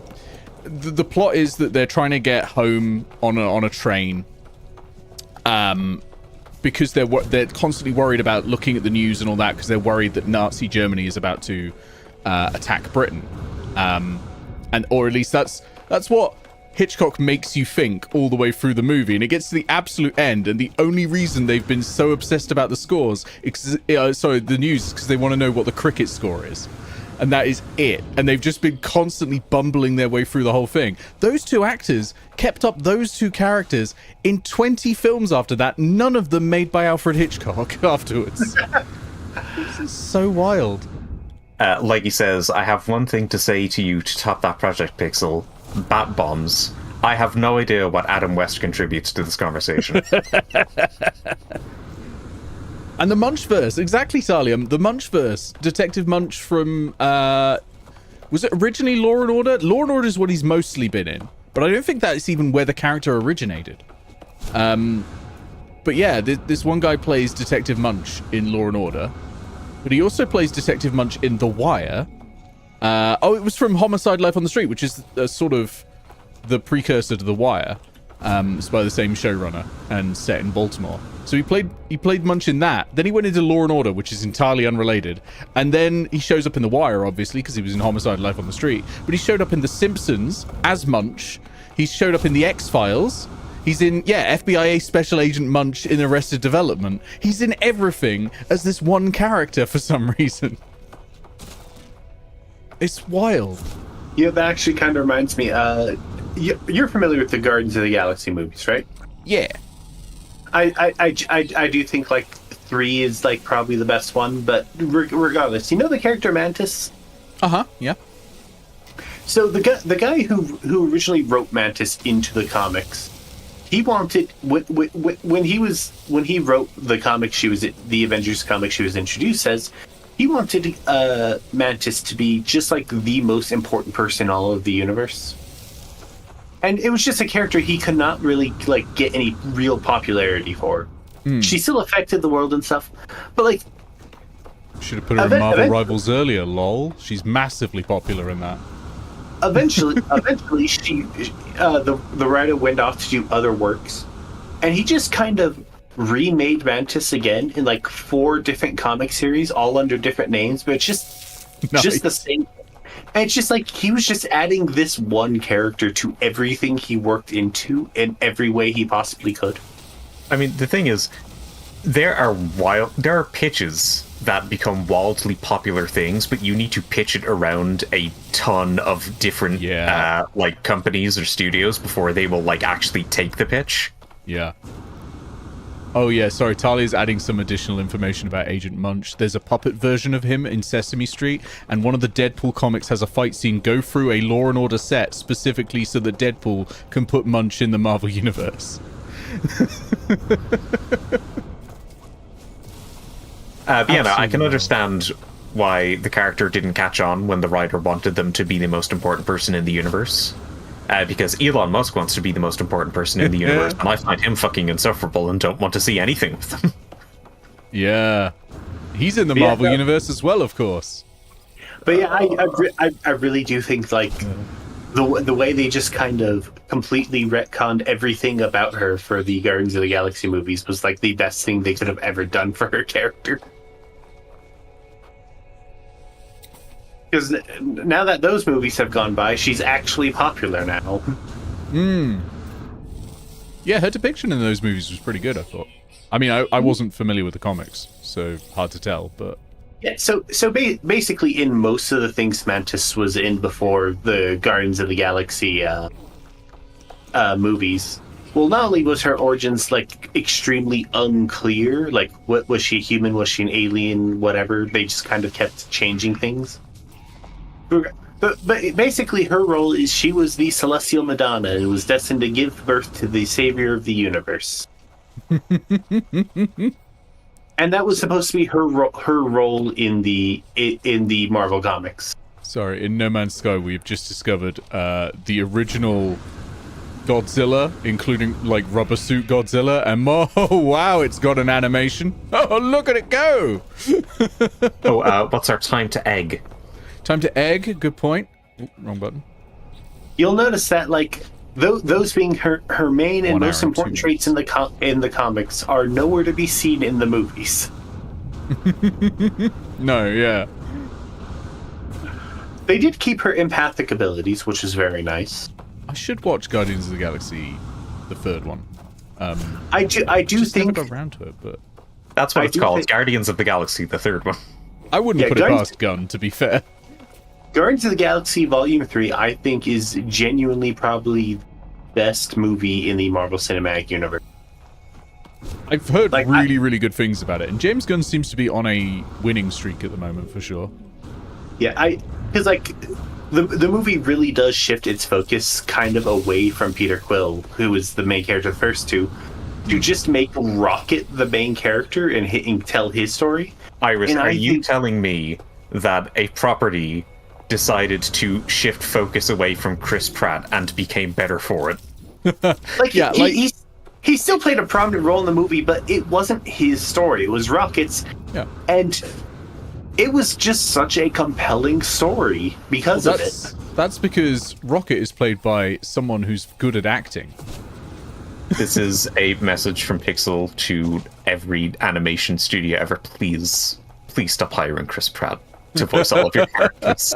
the plot is that they're trying to get home on a train because they're constantly worried about looking at the news and all that, because they're worried that Nazi Germany is about to attack Britain. Or at least that's what Hitchcock makes you think all the way through the movie, and it gets to the absolute end, and the only reason they've been so obsessed about the scores, the news, is because they want to know what the cricket score is, and that is it. And they've just been constantly bumbling their way through the whole thing. Those two actors kept up those two characters in 20 films after that, none of them made by Alfred Hitchcock afterwards. This is so wild. Like he says, I have one thing to say to you to top that Project Pixel. Bat bombs. I have no idea what Adam West contributes to this conversation. And the Munchverse, exactly, Salium. The Munchverse. Detective Munch from, was it originally Law and Order? Law and Order is what he's mostly been in, but I don't think that's even where the character originated. But yeah, this one guy plays Detective Munch in Law and Order. But he also plays Detective Munch in The Wire. It was from Homicide: Life on the Street, which is sort of the precursor to The Wire. It's by the same showrunner and set in Baltimore. So he played Munch in that. Then he went into Law and Order, which is entirely unrelated. And then he shows up in The Wire, obviously, because he was in Homicide: Life on the Street. But he showed up in The Simpsons as Munch. He showed up in The X-Files. He's in, FBI Special Agent Munch in Arrested Development. He's in everything as this one character for some reason. It's wild. Yeah, that actually kind of reminds me. You're familiar with the Guardians of the Galaxy movies, right? Yeah. I do think like 3 is like probably the best one, but regardless, you know the character Mantis? Yeah. So the guy who originally wrote Mantis into the comics, he wanted when he wrote the comic the Avengers comic she was introduced as, he wanted Mantis to be just like the most important person in all of the universe. And it was just a character he could not really like get any real popularity for. She still affected the world and stuff, but like, should have put her in Marvel Rivals earlier. Lol, she's massively popular in that. Eventually, she the writer went off to do other works, and he just kind of remade Mantis again in like 4 different comic series, all under different names, but it's just Nice. just the same. And it's just like he was just adding this one character to everything he worked into in every way he possibly could. I mean, the thing is, there are pitches that become wildly popular things, but you need to pitch it around a ton of different like companies or studios before they will like actually take the pitch. Yeah. Oh yeah, sorry, Talia's adding some additional information about Agent Munch. There's a puppet version of him in Sesame Street, and one of the Deadpool comics has a fight scene go through a Law and Order set specifically so that Deadpool can put Munch in the Marvel Universe. Yeah, no, I can understand why the character didn't catch on when the writer wanted them to be the most important person in the universe. Because Elon Musk wants to be the most important person in the universe, and I find him fucking insufferable and don't want to see anything with him. Yeah. He's in the Marvel Universe as well, of course. But yeah, I really do think, like, the way they just kind of completely retconned everything about her for the Guardians of the Galaxy movies was, like, the best thing they could have ever done for her character. Because now that those movies have gone by, she's actually popular now. Yeah, her depiction in those movies was pretty good, I thought. I mean, I wasn't familiar with the comics, so hard to tell, but... Yeah, so basically in most of the things Mantis was in before the Guardians of the Galaxy movies, well, not only was her origins, like, extremely unclear, like, what was she a human, was she an alien, whatever, they just kind of kept changing things. But basically, her role is she was the Celestial Madonna and was destined to give birth to the savior of the universe. And that was supposed to be her role in the Marvel comics. Sorry, in No Man's Sky, we've just discovered the original Godzilla, including, like, rubber suit Godzilla, and oh, wow, it's got an animation. Oh, look at it go! What's our time to egg? Time to egg, good point. Ooh, wrong button. You'll notice that, like, those being her main and most important traits in the comics are nowhere to be seen in the movies. No, yeah. They did keep her empathic abilities, which is very nice. I should watch Guardians of the Galaxy, the third one. I do just think never got around to it, but That's what it's called, Guardians of the Galaxy, the third one. I wouldn't put it past Gunn, to be fair. Guardians of the Galaxy Volume 3, I think, is genuinely probably the best movie in the Marvel Cinematic Universe. I've heard really good things about it, and James Gunn seems to be on a winning streak at the moment, for sure. Yeah, because, like, the movie really does shift its focus kind of away from Peter Quill, who was the main character of the first two, to just make Rocket the main character and tell his story. Iris, are you telling me that a property decided to shift focus away from Chris Pratt and became better for it? Like, yeah, he still played a prominent role in the movie, but it wasn't his story. It was Rocket's. Yeah. And it was just such a compelling story because of it. That's because Rocket is played by someone who's good at acting. This is a message from Pixel to every animation studio ever. Please stop hiring Chris Pratt to voice all of your characters.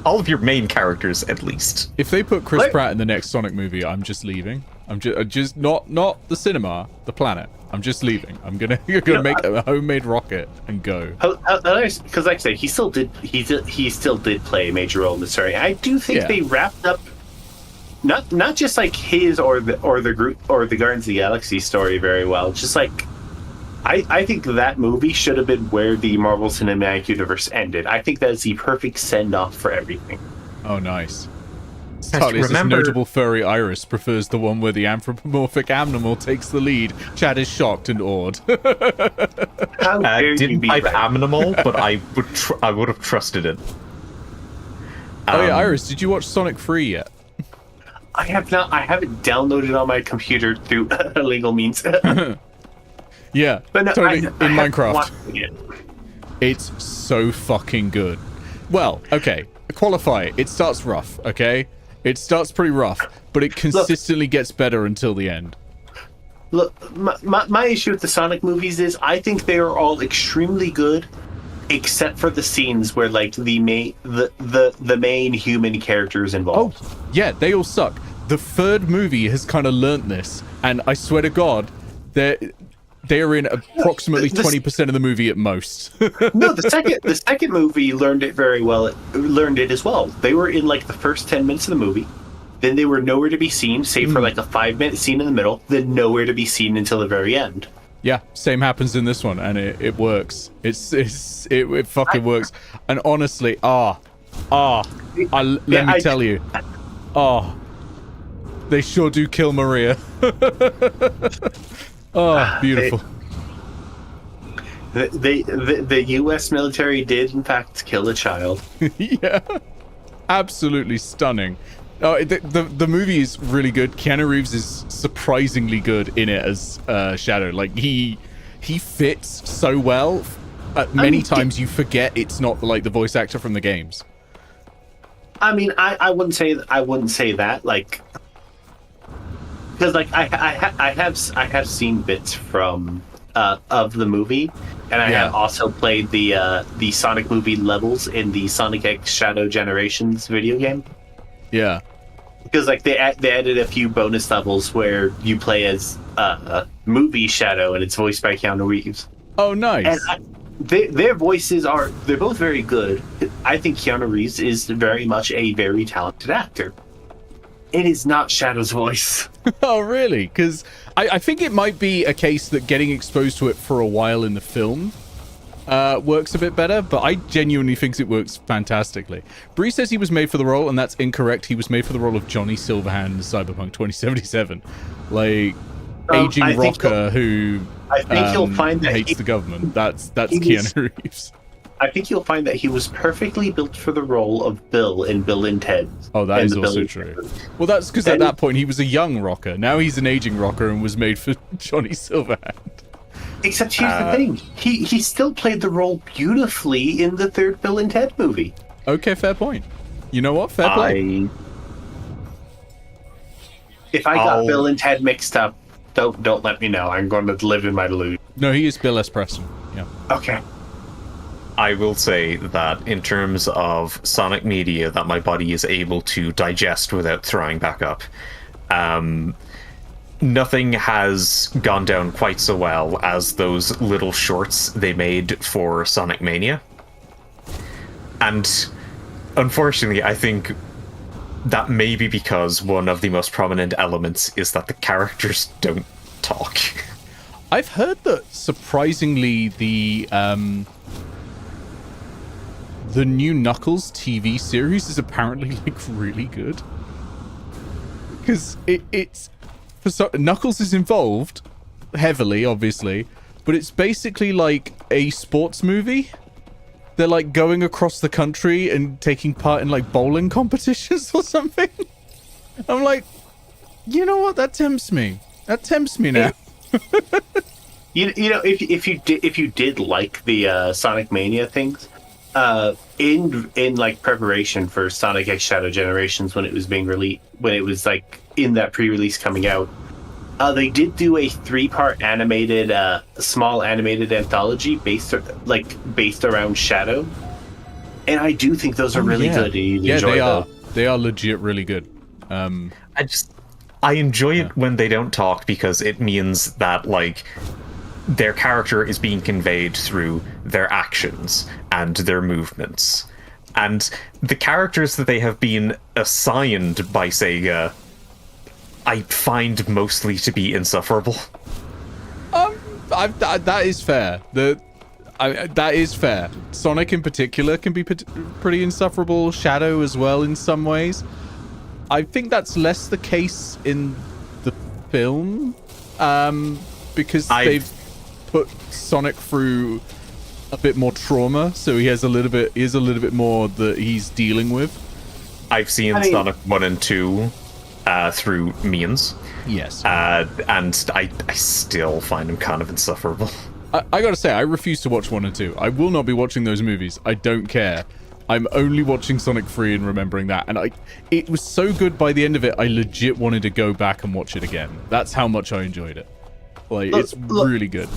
All of your main characters, at least. If they put Chris Pratt in the next Sonic movie, I'm just leaving. I'm just not the cinema, the planet. I'm just leaving. I'm gonna make a homemade rocket and go. Because, like I say, he still did play a major role in the story. I do think they wrapped up not just like his or the group or the Guardians of the Galaxy story very well. Just like I think that movie should have been where the Marvel Cinematic Universe ended. I think that is the perfect send-off for everything. Oh, nice. This notable furry Iris prefers the one where the anthropomorphic animal takes the lead. Chad is shocked and awed. Didn't type animal, but I would have trusted it. Oh yeah, Iris, did you watch Sonic 3 yet? I have not. I haven't downloaded on my computer through illegal means. Yeah, but no, totally, in Minecraft. It. It's so fucking good. Well, okay, qualify. It starts rough, okay? It starts pretty rough, but it consistently gets better until the end. Look, my issue with the Sonic movies is I think they are all extremely good, except for the scenes where, like, the main human characters involved. Oh, yeah, they all suck. The third movie has kind of learnt this, and I swear to God, they are in approximately 20% of the movie at most. No, the second movie learned it very well. Learned it as well. They were in like the first 10 minutes of the movie, then they were nowhere to be seen, save for like a 5-minute scene in the middle, then nowhere to be seen until the very end. Yeah, same happens in this one, and it works. It fucking works. And honestly, let me tell you, they sure do kill Maria. Beautiful. The U.S. military did, in fact, kill a child. Yeah, absolutely stunning. The movie is really good. Keanu Reeves is surprisingly good in it as Shadow. Like he fits so well. Many times you forget it's not like the voice actor from the games. I mean, I wouldn't say that, like, because like I have seen bits from of the movie, and I have also played the Sonic movie levels in the Sonic X Shadow Generations video game. Yeah. Because like they added a few bonus levels where you play as movie Shadow, and it's voiced by Keanu Reeves. Oh, nice. And their voices they're both very good. I think Keanu Reeves is very much a very talented actor. It is not Shadow's voice. Oh, really? Because I think it might be a case that getting exposed to it for a while in the film works a bit better, but I genuinely think it works fantastically. Bree says he was made for the role, and that's incorrect. He was made for the role of Johnny Silverhand in Cyberpunk 2077. Like, aging rocker who you'll find that hates the government. That's Keanu Reeves. I think you'll find that he was perfectly built for the role of Bill in Bill and Ted. Oh, that is also true. Well, that's because at that point he was a young rocker. Now he's an aging rocker and was made for Johnny Silverhand. Except here's the thing. He still played the role beautifully in the third Bill and Ted movie. Okay, fair point. You know what? Fair play. If I got Bill and Ted mixed up, don't let me know. I'm going to live in my delusion. No, he is Bill S. Preston. Yeah. Okay. I will say that in terms of Sonic media that my body is able to digest without throwing back up, nothing has gone down quite so well as those little shorts they made for Sonic Mania. And unfortunately, I think that may be because one of the most prominent elements is that the characters don't talk. I've heard that surprisingly the new Knuckles TV series is apparently like really good. Because it's Knuckles is involved heavily, obviously, but it's basically like a sports movie. They're like going across the country and taking part in like bowling competitions or something. I'm like, you know what? That tempts me. That tempts me now. You know, if you did like the Sonic Mania things, in like preparation for Sonic X Shadow Generations when it was being released, when it was like in that pre-release coming out, they did do a 3-part animated, small animated anthology based around Shadow, and I do think those are really good. Yeah, they are. They are legit really good. I enjoy it when they don't talk because it means that like their character is being conveyed through their actions and their movements. And the characters that they have been assigned by Sega, I find mostly to be insufferable. That is fair. That is fair. Sonic in particular can be pretty insufferable. Shadow as well in some ways. I think that's less the case in the film, because they've put Sonic through a bit more trauma, so he has a little bit more that he's dealing with. I've seen Sonic 1 and 2 through means. Yes. And I still find him kind of insufferable. I gotta say, I refuse to watch 1 and 2. I will not be watching those movies. I don't care. I'm only watching Sonic 3 and remembering that. And it was so good by the end of it, I legit wanted to go back and watch it again. That's how much I enjoyed it. Like, it's really good.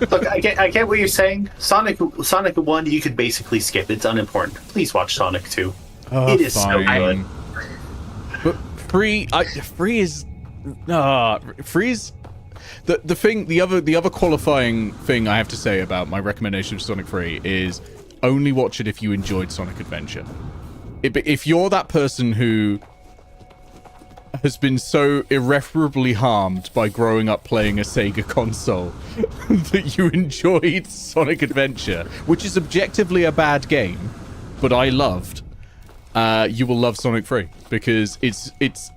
Look, I get what you're saying. Sonic 1, you could basically skip. It's unimportant. Please watch Sonic 2. It is so good. But Free is the other qualifying thing I have to say about my recommendation of Sonic 3 is only watch it if you enjoyed Sonic Adventure. If you're that person who has been so irreparably harmed by growing up playing a Sega console that you enjoyed Sonic Adventure, which is objectively a bad game, but I loved, you will love Sonic 3 because it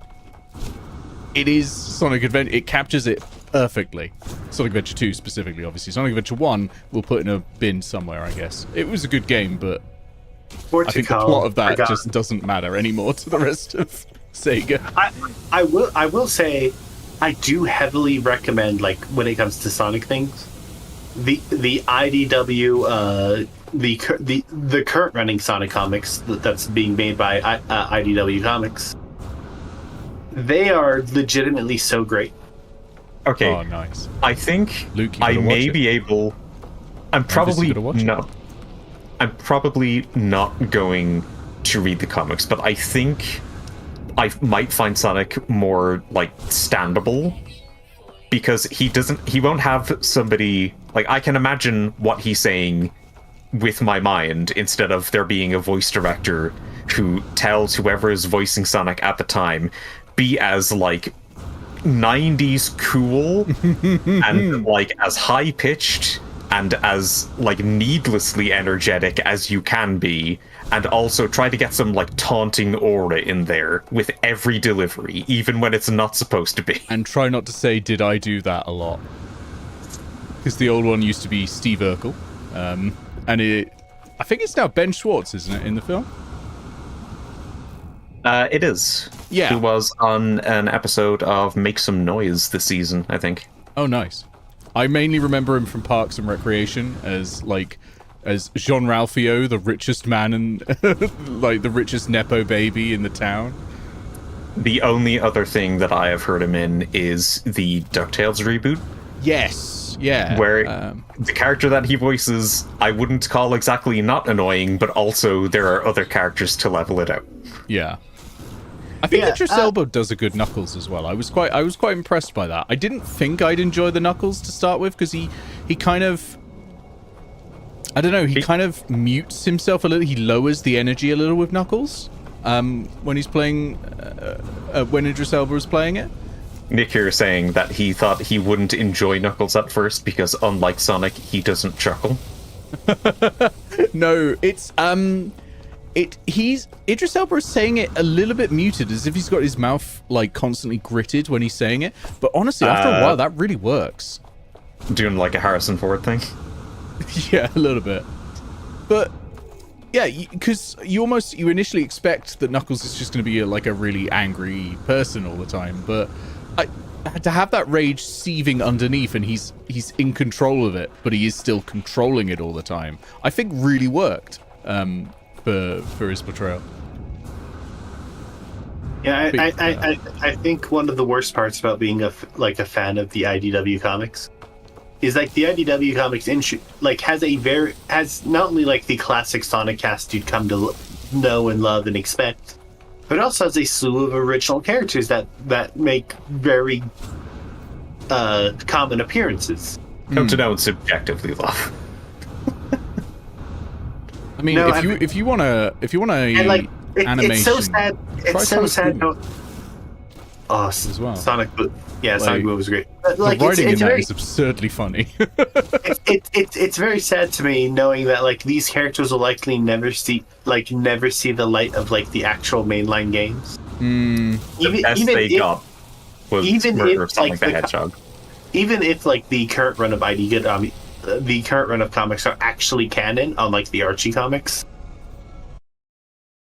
is Sonic Adventure. It captures it perfectly. Sonic Adventure 2 specifically, obviously. Sonic Adventure 1 we'll put in a bin somewhere, I guess. It was a good game, but I think the plot of that just doesn't matter anymore to the rest of Sega. I will say I do heavily recommend, like, when it comes to Sonic things, the IDW the current running Sonic comics that's being made by IDW Comics. They are legitimately so great. Okay. Oh, nice. I think Luke, I may be able. I'm probably not. I'm probably not going to read the comics, but I think I might find Sonic more like standable because he won't have somebody like I can imagine what he's saying with my mind instead of there being a voice director who tells whoever is voicing Sonic at the time be as like 90s cool and like as high pitched and as like needlessly energetic as you can be, and also try to get some like taunting aura in there with every delivery, even when it's not supposed to be. And try not to say "did I do that" a lot, because the old one used to be Steve Urkel, and I think it's now Ben Schwartz, isn't it, in the film? It is. Yeah. Who was on an episode of Make Some Noise this season, I think. Oh, nice. I mainly remember him from Parks and Recreation as Jean Ralphio, the richest man and like the richest nepo baby in the town. The only other thing that I have heard him in is the DuckTales reboot. Yes, yeah. Where the character that he voices, I wouldn't call exactly not annoying, but also there are other characters to level it out. Yeah. I think Idris Elba does a good Knuckles as well. I was quite impressed by that. I didn't think I'd enjoy the Knuckles to start with because he kind of, I don't know, he kind of mutes himself a little. He lowers the energy a little with Knuckles when he's playing, when Idris Elba is playing it. Nick here saying that he thought he wouldn't enjoy Knuckles at first because unlike Sonic, he doesn't chuckle. No, it's Idris Elba is saying it a little bit muted, as if he's got his mouth like constantly gritted when he's saying it. But honestly, after a while, that really works. Doing like a Harrison Ford thing. Yeah, a little bit. But yeah, because you initially expect that Knuckles is just going to be like a really angry person all the time, but to have that rage seething underneath and he's in control of it, but he is still controlling it all the time, I think really worked. For his portrayal. Yeah, I think one of the worst parts about being a fan of the IDW comics is like the IDW comics has not only like the classic Sonic cast you'd come to know and love and expect, but it also has a slew of original characters that make very common appearances. Come to know and subjectively love. I mean, if you want animation, it's so sad. It's so sad. As well. Sonic Boom was great. The writing in that is absurdly funny. it's very sad to me knowing that like these characters will likely never see the light of like the actual mainline games. The best they got was Murder of Sonic the Hedgehog. Even if like the current run of the current run of comics are actually canon, unlike the Archie comics.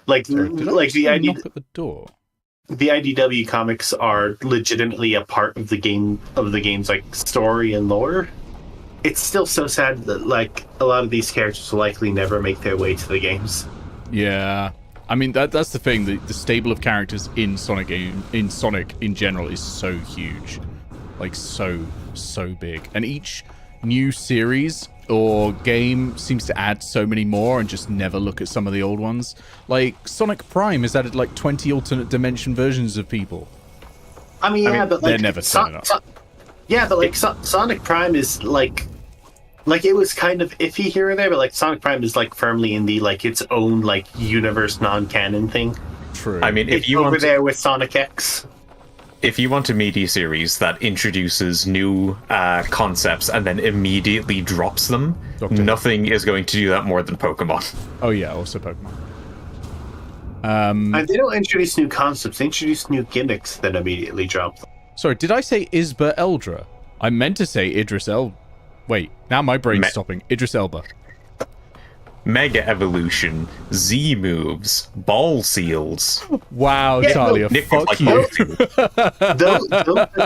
Knock at the door. The IDW comics are legitimately a part of the game's like story and lore. It's still so sad that like a lot of these characters will likely never make their way to the games. Yeah, I mean that's the thing. The stable of characters in Sonic in general is so huge, like so big, and each new series or game seems to add so many more and just never look at some of the old ones. Like Sonic Prime has added like 20 alternate dimension versions of people. I mean, but like they're never turning up. Sonic Prime is like it was kind of iffy here and there, but like Sonic Prime is like firmly in the like its own like universe non-canon thing. True. I mean, if it's you over there with Sonic X. if you want a media series that introduces new concepts and then immediately drops them, nothing is going to do that more than Pokemon. Oh yeah, also Pokemon. And they don't introduce new concepts; they introduce new gimmicks that immediately drop them. Sorry, did I say Isba Eldra? I meant to say Idris Elba. Wait, now my brain's stopping. Idris Elba. Mega Evolution, Z moves, ball seals. Wow, Talia, fuck you.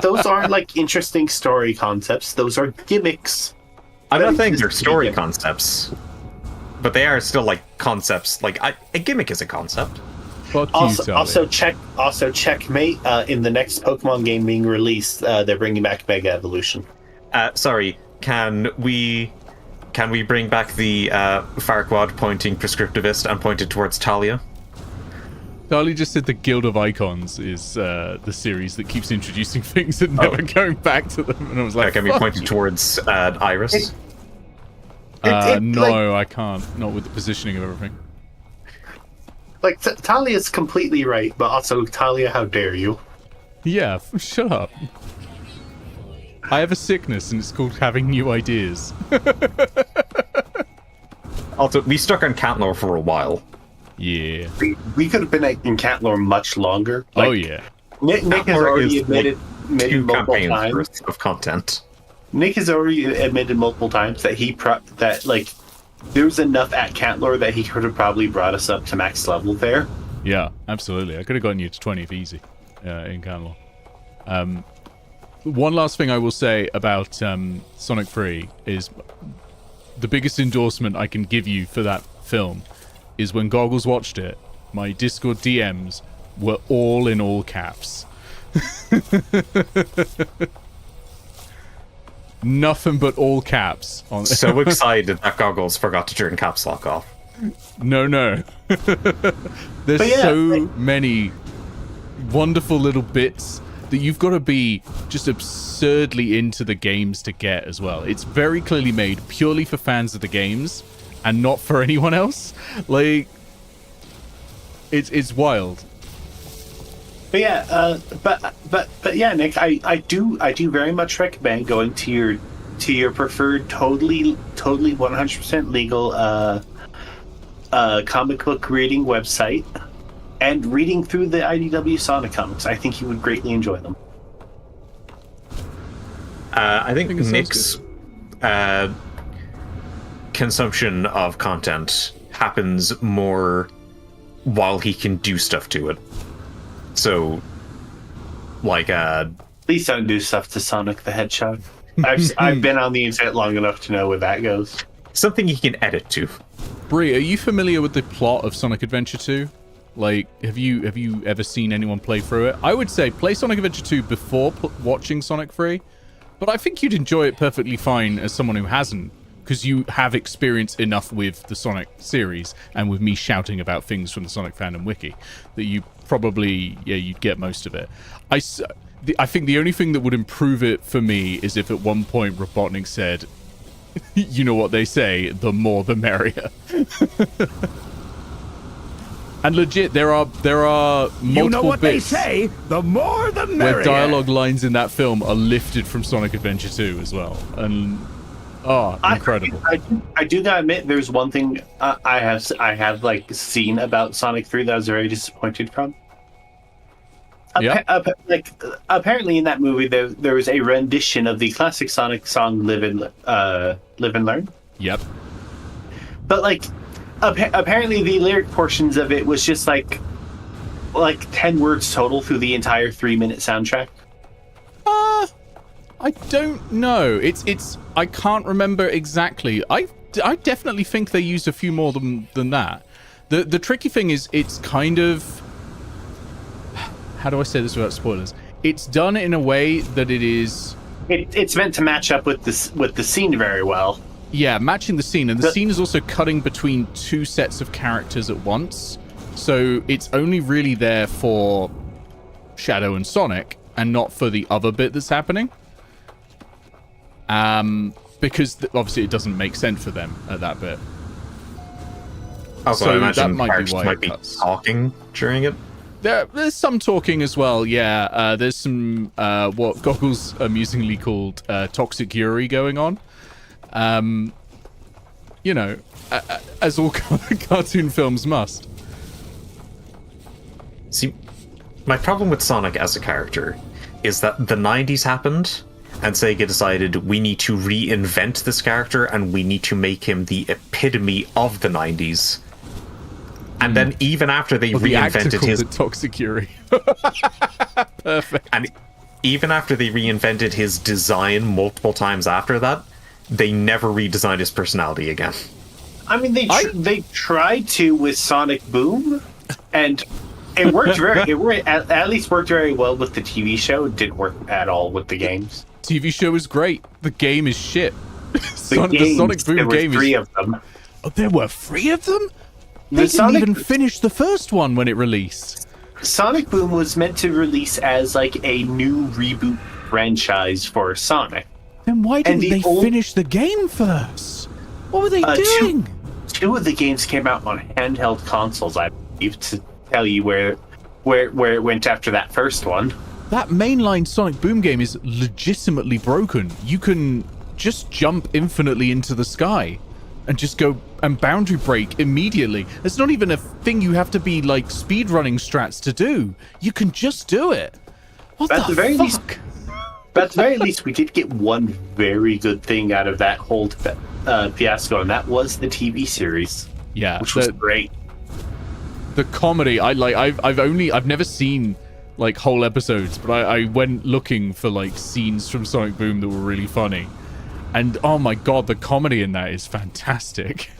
Those aren't like interesting story concepts. Those are gimmicks. I'm not saying they're story concepts, but they are still like concepts. Like a gimmick is a concept. Fuck you, Talia. Also checkmate. In the next Pokemon game being released, they're bringing back Mega Evolution. Sorry, can we bring back the Farquaad pointing prescriptivist and pointed towards Talia? Talia just said the Guild of Icons is the series that keeps introducing things and never going back to them. And I was like, can we point it towards Iris? No, I can't. Not with the positioning of everything. Like, Talia's completely right, but also, Talia, how dare you? Yeah, shut up. I have a sickness, and it's called having new ideas. Also, we stuck on Catlor for a while. Yeah. We could have been in Catlor much longer. Like, oh, yeah. Nick has already admitted like 2 multiple campaigns times. worth of content. Nick has already admitted multiple times that like there's enough at Catlor that he could have probably brought us up to max level there. Yeah, absolutely. I could have gotten you to 20th easy in Catlor. One last thing I will say about Sonic 3 is the biggest endorsement I can give you for that film is when Goggles watched it, my Discord DMs were all in all caps. Nothing but all caps. So excited that Goggles forgot to turn caps lock off. No. There's so many wonderful little bits that you've got to be just absurdly into the games to get as well. It's very clearly made purely for fans of the games and not for anyone else. Like, it's wild. But yeah, but yeah, Nick, I do very much recommend going to your preferred totally 100% legal comic book reading website and reading through the IDW Sonic comics. I think you would greatly enjoy them. I think Nick's consumption of content happens more while he can do stuff to it. So, like, please don't do stuff to Sonic the Hedgehog. I've been on the internet long enough to know where that goes. Something he can edit to. Bree, are you familiar with the plot of Sonic Adventure 2? Like, have you ever seen anyone play through it? I would say play Sonic Adventure 2 before watching Sonic 3, but I think you'd enjoy it perfectly fine as someone who hasn't, because you have experience enough with the Sonic series and with me shouting about things from the Sonic Fandom Wiki that you probably, you'd get most of it. I think the only thing that would improve it for me is if at one point Robotnik said, you know what they say, the more the merrier. And legit, there are multiple you know what bits they say, the more the merrier. where dialogue lines in that film are lifted from Sonic Adventure 2 as well. And incredible. I do gotta admit, there's one thing I have like seen about Sonic 3 that I was very disappointed from. Apparently in that movie there was a rendition of the classic Sonic song "Live and Learn." Yep. But like, apparently the lyric portions of it was just like 10 words total through the entire 3-minute soundtrack. I don't know. It's I can't remember exactly. I definitely think they used a few more than that. The tricky thing is it's kind of, how do I say this without spoilers? It's done in a way that it's meant to match up with the scene very well. Yeah, matching the scene, and the scene is also cutting between 2 sets of characters at once. So it's only really there for Shadow and Sonic and not for the other bit that's happening. Because obviously it doesn't make sense for them at that bit. Also, So I imagine that might be why might it be cuts. talking during it. There's some talking as well. Yeah, there's some what Goggles amusingly called toxic Yuri going on. You know, as all cartoon films must. See, my problem with Sonic as a character is that the 90s happened, and Sega decided we need to reinvent this character and we need to make him the epitome of the 90s. And then even after they reinvented his toxic Yuri. Perfect. And even after they reinvented his design multiple times after that, they never redesigned his personality again. I mean, they tried to with Sonic Boom, and it worked at least worked very well with the TV show. It didn't work at all with the games. TV show is great. The game is shit. The Sonic Boom there were game three is... of them. Oh, there were 3 of them? They didn't Sonic... even finish the first one when it released. Sonic Boom was meant to release as like a new reboot franchise for Sonic. Then why didn't they finish the game first? What were they doing? Two of the games came out on handheld consoles, I believe, to tell you where it went after that first one. That mainline Sonic Boom game is legitimately broken. You can just jump infinitely into the sky and just go and boundary break immediately. It's not even a thing you have to be like speedrunning strats to do. You can just do it. What the fuck? But at the very least, we did get one very good thing out of that whole fiasco, and that was the TV series. Yeah, which was great. The comedy, I've never seen like whole episodes, but I went looking for like scenes from Sonic Boom that were really funny, and oh my god, the comedy in that is fantastic.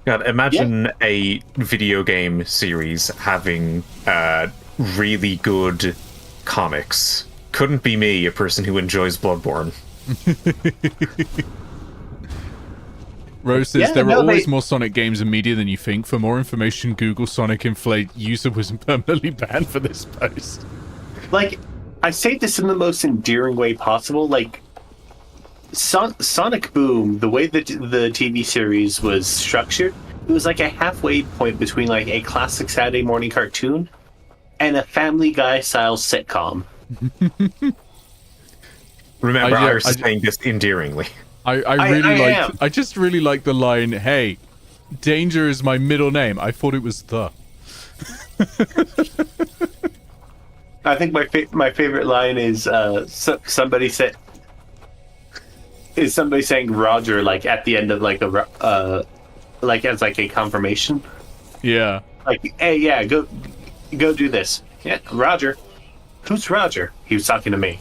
God, imagine a video game series having really good comics. Couldn't be me, a person who enjoys Bloodborne. Rose says there are always more Sonic games in media than you think. For more information, Google Sonic Inflate user was permanently banned for this post. Like, I say this in the most endearing way possible. Like, Sonic Boom, the way that the TV series was structured, it was like a halfway point between like a classic Saturday morning cartoon and a Family Guy style sitcom. Remember, I was saying this endearingly. I just really like the line, "Hey, Danger is my middle name. I thought it was the." I think my favorite line is somebody saying Roger like at the end of like a like as like a confirmation. Yeah. Like, hey, yeah, go do this. Yeah, Roger. Who's Roger? He was talking to me.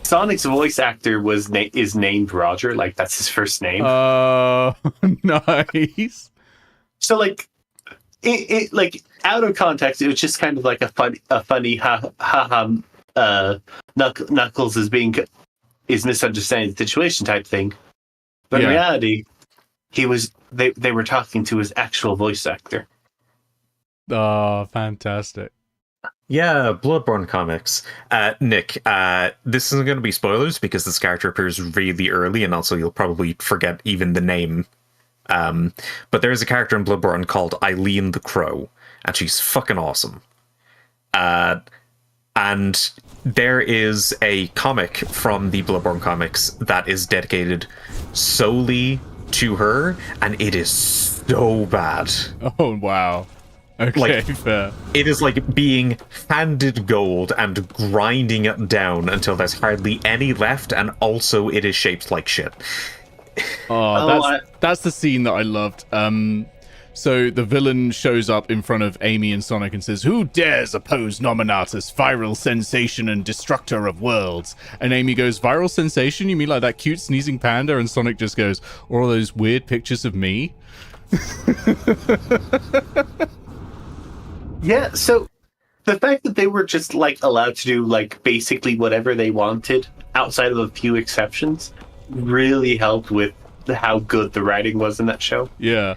Sonic's voice actor is named Roger, like that's his first name. Oh, nice. So like, it like out of context, it was just kind of like a funny Knuckles is misunderstanding the situation type thing. But in reality, they were talking to his actual voice actor. Oh, fantastic. Yeah, Bloodborne comics. Nick, this isn't going to be spoilers because this character appears really early, and also you'll probably forget even the name. But there's a character in Bloodborne called Eileen the Crow, and she's fucking awesome. And there is a comic from the Bloodborne comics that is dedicated solely to her, and it is so bad. Oh, wow. Okay, fair. It is like being handed gold and grinding it down until there's hardly any left, and also it is shaped like shit. That's the scene that I loved. So the villain shows up in front of Amy and Sonic and says, "Who dares oppose Nominatus, viral sensation and destructor of worlds?" And Amy goes, "Viral sensation? You mean like that cute sneezing panda?" And Sonic just goes, "Or all those weird pictures of me?" Yeah, so the fact that they were just like allowed to do like basically whatever they wanted outside of a few exceptions really helped with how good the writing was in that show. Yeah.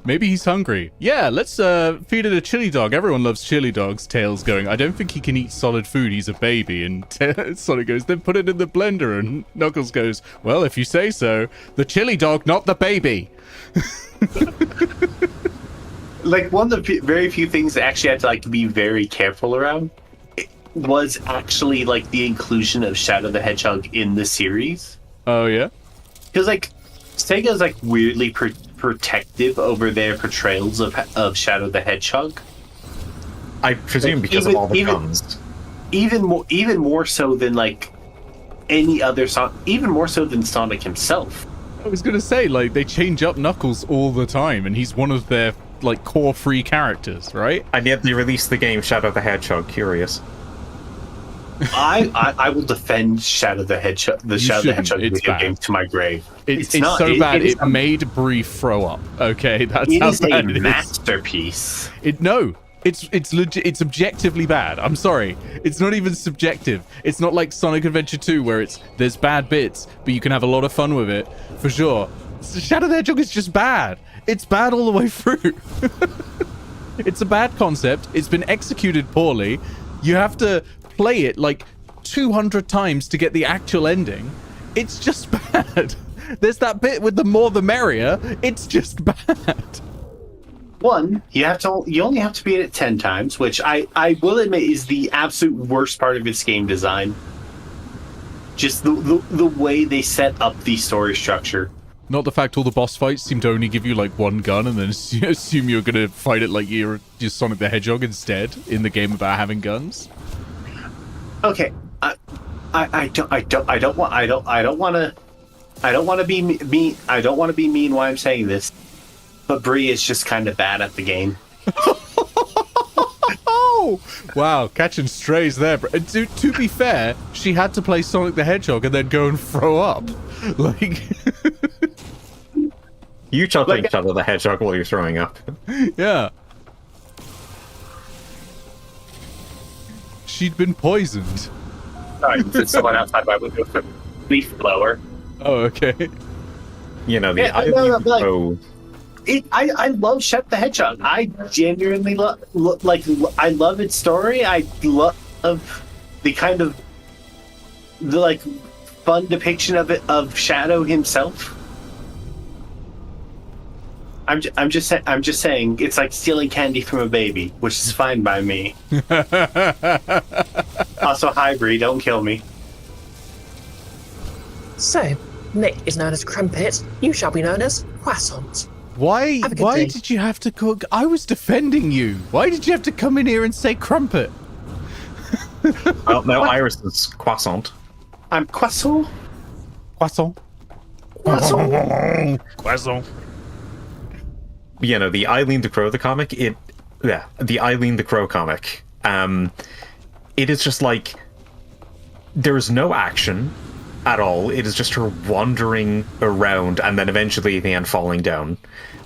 Maybe he's hungry. Yeah, let's feed it a chili dog. Everyone loves chili dogs. Tails going, "I don't think he can eat solid food. He's a baby." And Sonic goes, "Then put it in the blender." And Knuckles goes, "Well, if you say so. The chili dog, not the baby." like one of the very few things that actually had to like be very careful around was actually like the inclusion of Shadow the Hedgehog in the series. Oh yeah, because like Sega's like weirdly protective over their portrayals of Shadow the Hedgehog. I presume Like, because of all the guns. Even more so than like any other even more so than Sonic himself. I was gonna say, like, they change up Knuckles all the time, and he's one of their like core free characters, right? And yet they released the game Shadow the Hedgehog. Curious. I will defend Shadow the Hedgehog, Shadow the Hedgehog video game to my grave. It's so bad it made Bree throw up. Okay, that's how bad it is. Masterpiece. It's objectively bad. I'm sorry. It's not even subjective. It's not like Sonic Adventure 2 where there's bad bits, but you can have a lot of fun with it, for sure. Shadow the Hedgehog is just bad. It's bad all the way through. It's a bad concept. It's been executed poorly. You have to play it like 200 times to get the actual ending. It's just bad. There's that bit with the more the merrier. It's just bad. One, you only have to beat it 10 times, which I will admit is the absolute worst part of its game design. Just the way they set up the story structure. Not the fact all the boss fights seem to only give you like one gun and then assume you're gonna fight it like you're Sonic the Hedgehog instead in the game about having guns. Okay, I don't want to be mean while I'm saying this, but Bree is just kind of bad at the game. Oh, wow, catching strays there. And to be fair, she had to play Sonic the Hedgehog and then go and throw up. Like, you chuckling Shadow the Hedgehog while you're throwing up. Yeah. She'd been poisoned. Sorry, there's someone outside my window with a leaf blower. Oh, okay. You know, the I love Shadow the Hedgehog. I genuinely I love its story. I love the kind of like fun depiction of Shadow himself. I'm just saying it's like stealing candy from a baby, which is fine by me. Also, hi Bree, don't kill me. So, Nick is known as Crumpet. You shall be known as Croissant. Why Have a good day. did you have to cook? I was defending you. Why did you have to come in here and say Crumpet? Well, no, Iris is Croissant. I'm Croissant. Croissant. Croissant. Croissant. You know, the Eileen the Crow, the comic, the Eileen the Crow comic, it is just like, there is no action at all. It is just her wandering around and then eventually at the end falling down.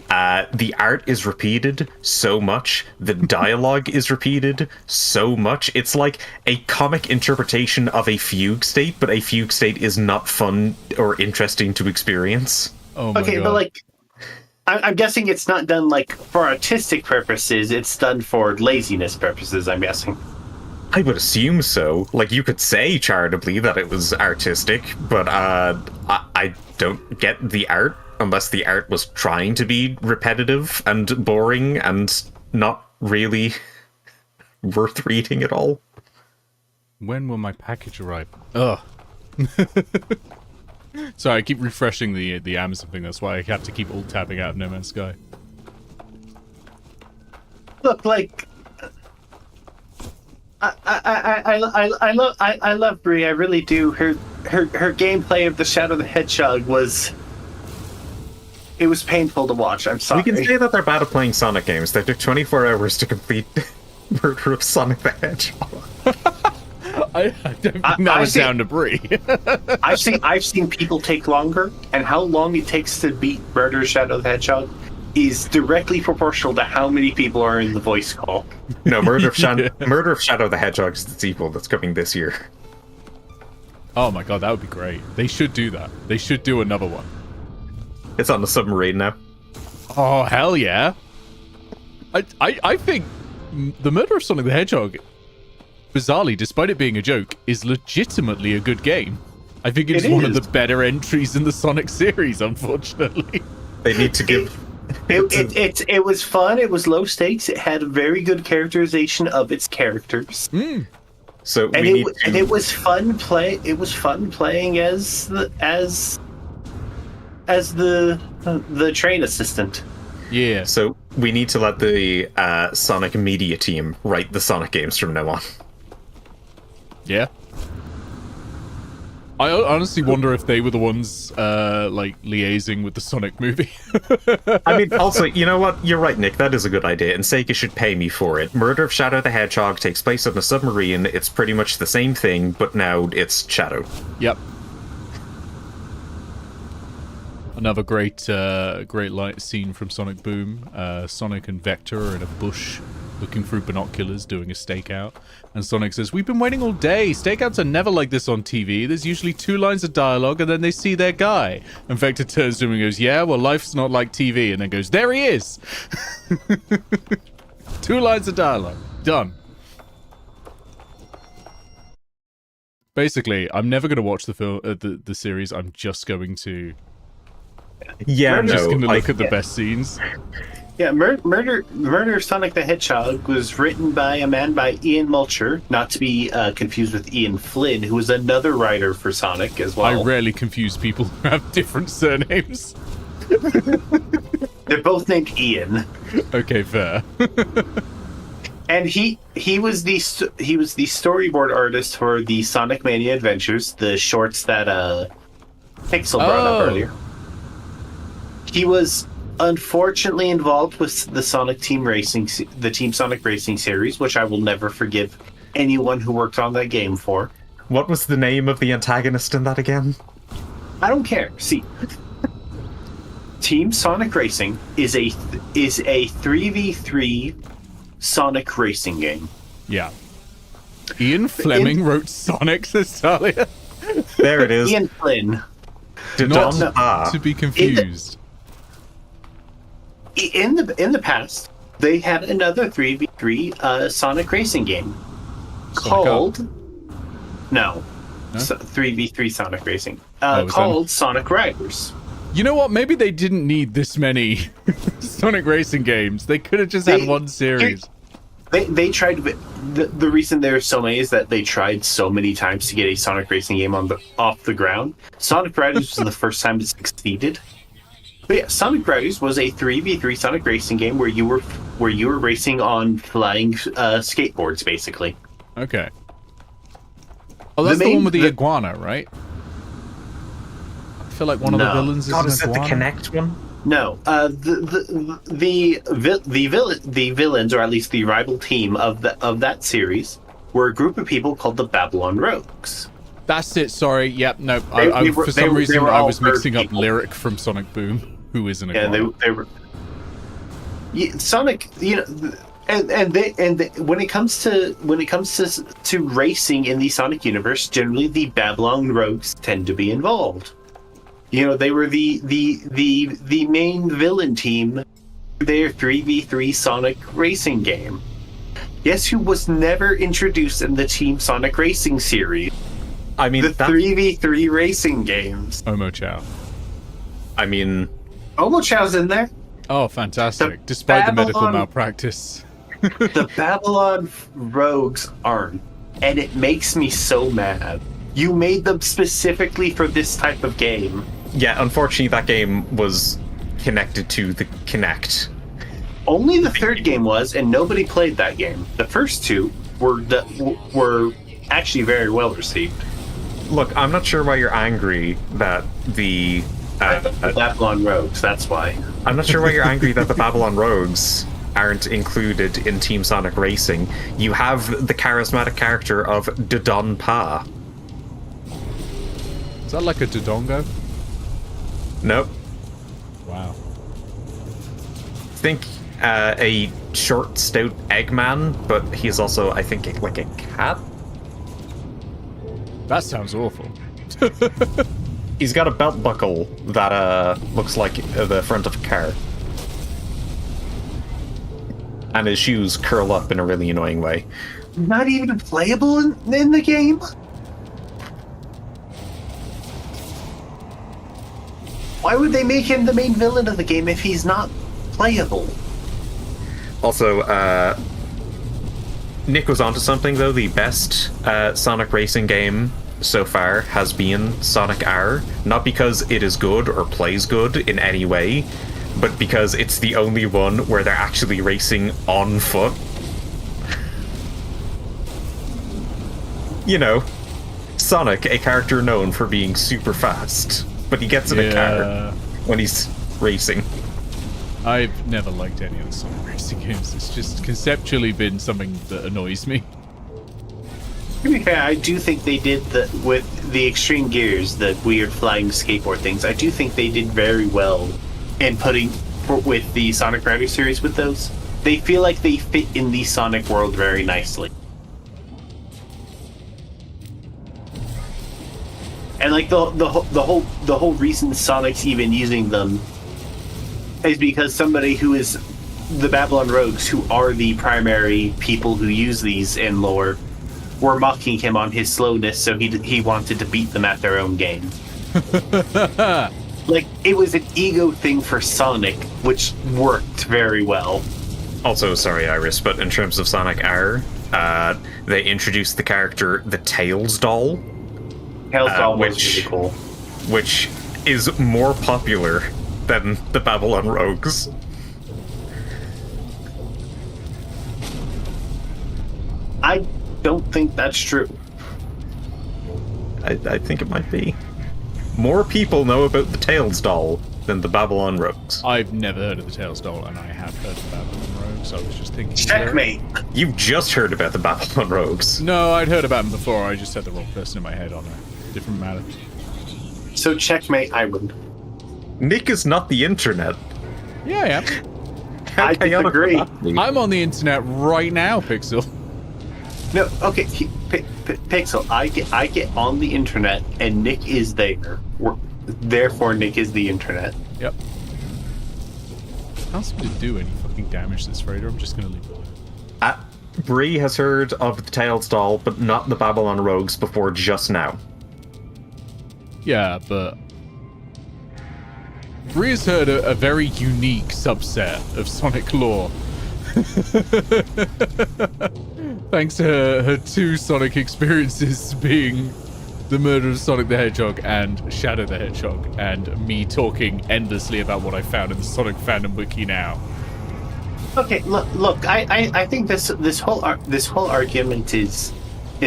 The art is repeated so much. The dialogue is repeated so much. It's like a comic interpretation of a fugue state, but a fugue state is not fun or interesting to experience. Oh my Okay, God. but like, I'm guessing it's not done like for artistic purposes. It's done for laziness purposes, I'm guessing. I would assume so. Like, you could say charitably that it was artistic, but I don't get the art unless the art was trying to be repetitive and boring and not really worth reading at all. When will my package arrive? Ugh. Sorry, I keep refreshing the Amazon thing. That's why I have to keep alt-tabbing out of No Man's Sky. Look, like, I love Bree. I really do. Her gameplay of the Shadow the Hedgehog was painful to watch. I'm sorry. We can say that they're bad at playing Sonic games. They took 24 hours to complete Murder of Sonic the Hedgehog. I don't think that was down to Bree. I've seen people take longer, and how long it takes to beat Murder Shadow the Hedgehog is directly proportional to how many people are in the voice call. No, Murder of Shadow the Hedgehog is the sequel that's coming this year. Oh my God, that would be great. They should do that. They should do another one. It's on the submarine now. Oh, hell yeah. I think the Murder of Sonic the Hedgehog, bizarrely, despite it being a joke, is legitimately a good game. I think it's one of the better entries in the Sonic series, unfortunately. They need to give It was fun. It was low stakes. It had a very good characterization of its characters, So and we need it was fun play. It was fun playing as the train assistant. Yeah. So we need to let the Sonic media team write the Sonic games from now on. Yeah. I honestly wonder if they were the ones, like, liaising with the Sonic movie. I mean, also, you know what? You're right, Nick. That is a good idea, and Sega should pay me for it. Murder of Shadow the Hedgehog takes place on a submarine. It's pretty much the same thing, but now it's Shadow. Yep. Another great light scene from Sonic Boom. Sonic and Vector are in a bush looking through binoculars doing a stakeout. And Sonic says, "We've been waiting all day. Stakeouts are never like this on TV. There's usually 2 lines of dialogue and then they see their guy." And Vector turns to him and goes, "Yeah, well, life's not like TV." And then goes, "There he is." 2 lines of dialogue. Done. Basically, I'm never going to watch the film, the series. I'm just going to... Yeah, I'm just no, going to look I- at the best scenes. Yeah, Murder of Sonic the Hedgehog was written by a man by Ian Mulcher, not to be confused with Ian Flynn, who was another writer for Sonic as well. I rarely confuse people who have different surnames. They're both named Ian. Okay, fair. And he was the storyboard artist for the Sonic Mania Adventures, the shorts that Pixel brought up earlier. He was unfortunately involved with the Team Sonic Racing series, which I will never forgive anyone who worked on that game for. What was the name of the antagonist in that again? I don't care. See, Team Sonic Racing is a 3v3 Sonic racing game. Yeah. Ian Fleming wrote Sonic, says Talia. There it is. Ian Flynn. Not to be confused. In the past, they had another 3v3 Sonic racing game called... No. 3v3 Sonic Racing. Called Sonic Riders. You know what? Maybe they didn't need this many Sonic Racing games. They could have just had one series. They tried... The reason there are so many is that they tried so many times to get a Sonic Racing game off the ground. Sonic Riders was the first time it succeeded. But yeah, Sonic Riders was a 3v3 Sonic Racing game where you were racing on flying skateboards, basically. Okay. Oh, that's the one with the iguana, right? I feel like one of the villains is an is that iguana. the Connect one? No, the villains, or at least the rival team of that series, were a group of people called the Babylon Rogues. That's it. Sorry. Yep. No. For some reason, I was mixing up Lyric from Sonic Boom, who is an iguana. Yeah, they were. Yeah, Sonic, you know, and when it comes to racing in the Sonic universe, generally the Babylon Rogues tend to be involved. You know, they were the main villain team for their 3v3 Sonic racing game. Guess who was never introduced in the Team Sonic Racing series? I mean, The 3v3 racing games. Omo Chow. I mean, Omo Chow's in there. Oh, fantastic! The Despite the medical Babylon- malpractice. The Babylon Rogues aren't, and it makes me so mad. You made them specifically for this type of game. yeah, unfortunately, that game was connected to the Kinect. Only the third game was, and nobody played that game. The first two were actually very well received. Look, I'm not sure why you're angry that the Babylon Rogues, that's why. I'm not sure why you're angry that the Babylon Rogues aren't included in Team Sonic Racing. You have the charismatic character of Dodon Pa. Is that like a Dodongo? Nope. Wow. Think a short, stout Eggman, but he's also, I think, like a cat. That sounds awful. He's got a belt buckle that looks like the front of a car. And his shoes curl up in a really annoying way. Not even playable in the game? Why would they make him the main villain of the game if he's not playable. Also, Nick was onto something, though. The best Sonic racing game so far has been Sonic R. Not because it is good or plays good in any way, but because it's the only one where they're actually racing on foot. You know, Sonic, a character known for being super fast, but he gets in a car when he's racing. I've never liked any of the Sonic racing games. It's just conceptually been something that annoys me. To be fair, I do think they did with the extreme gears, the weird flying skateboard things. I do think they did very well in with the Sonic Router series with those. They feel like they fit in the Sonic world very nicely. And like the whole reason Sonic's even using them is because somebody who is the Babylon Rogues, who are the primary people who use these in lore, were mocking him on his slowness, so he wanted to beat them at their own game. Like, it was an ego thing for Sonic, which worked very well. Also, sorry, Iris, but in terms of Sonic R, they introduced the character the Tails doll. Tails doll was really cool. Which is more popular than the Babylon Rogues. I don't think that's true. I think it might be. More people know about the Tails doll than the Babylon Rogues. I've never heard of the Tails doll, and I have heard of Babylon Rogues. I was just thinking... Checkmate! You've just heard about the Babylon Rogues. No, I'd heard about them before. I just had the wrong person in my head on a different matter. So checkmate, I win. Nick is not the internet. Yeah, I am. I disagree. I'm on the internet right now, Pixel. No, okay, Pixel, I get on the internet, and Nick is there. Therefore, Nick is the internet. Yep. Can't seem to do any fucking damage this Raider. I'm just gonna leave it. Bree has heard of the Tails doll, but not the Babylon Rogues before just now. Yeah, but Bree has heard a very unique subset of Sonic lore. Thanks to her two Sonic experiences being the murder of Sonic the Hedgehog and Shadow the Hedgehog, and me talking endlessly about what I found in the Sonic fandom wiki now. Okay, look. I think this whole argument is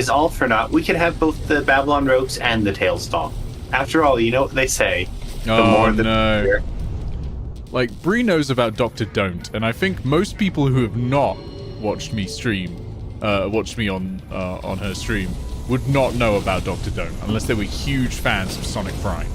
all for naught. We can have both the Babylon Rogues and the Tails doll. After all, you know what they say. The more the merrier. Like, Bree knows about Dr. Don't, and I think most people who have not watched me on her stream, would not know about Dr. Don't, unless they were huge fans of Sonic Prime.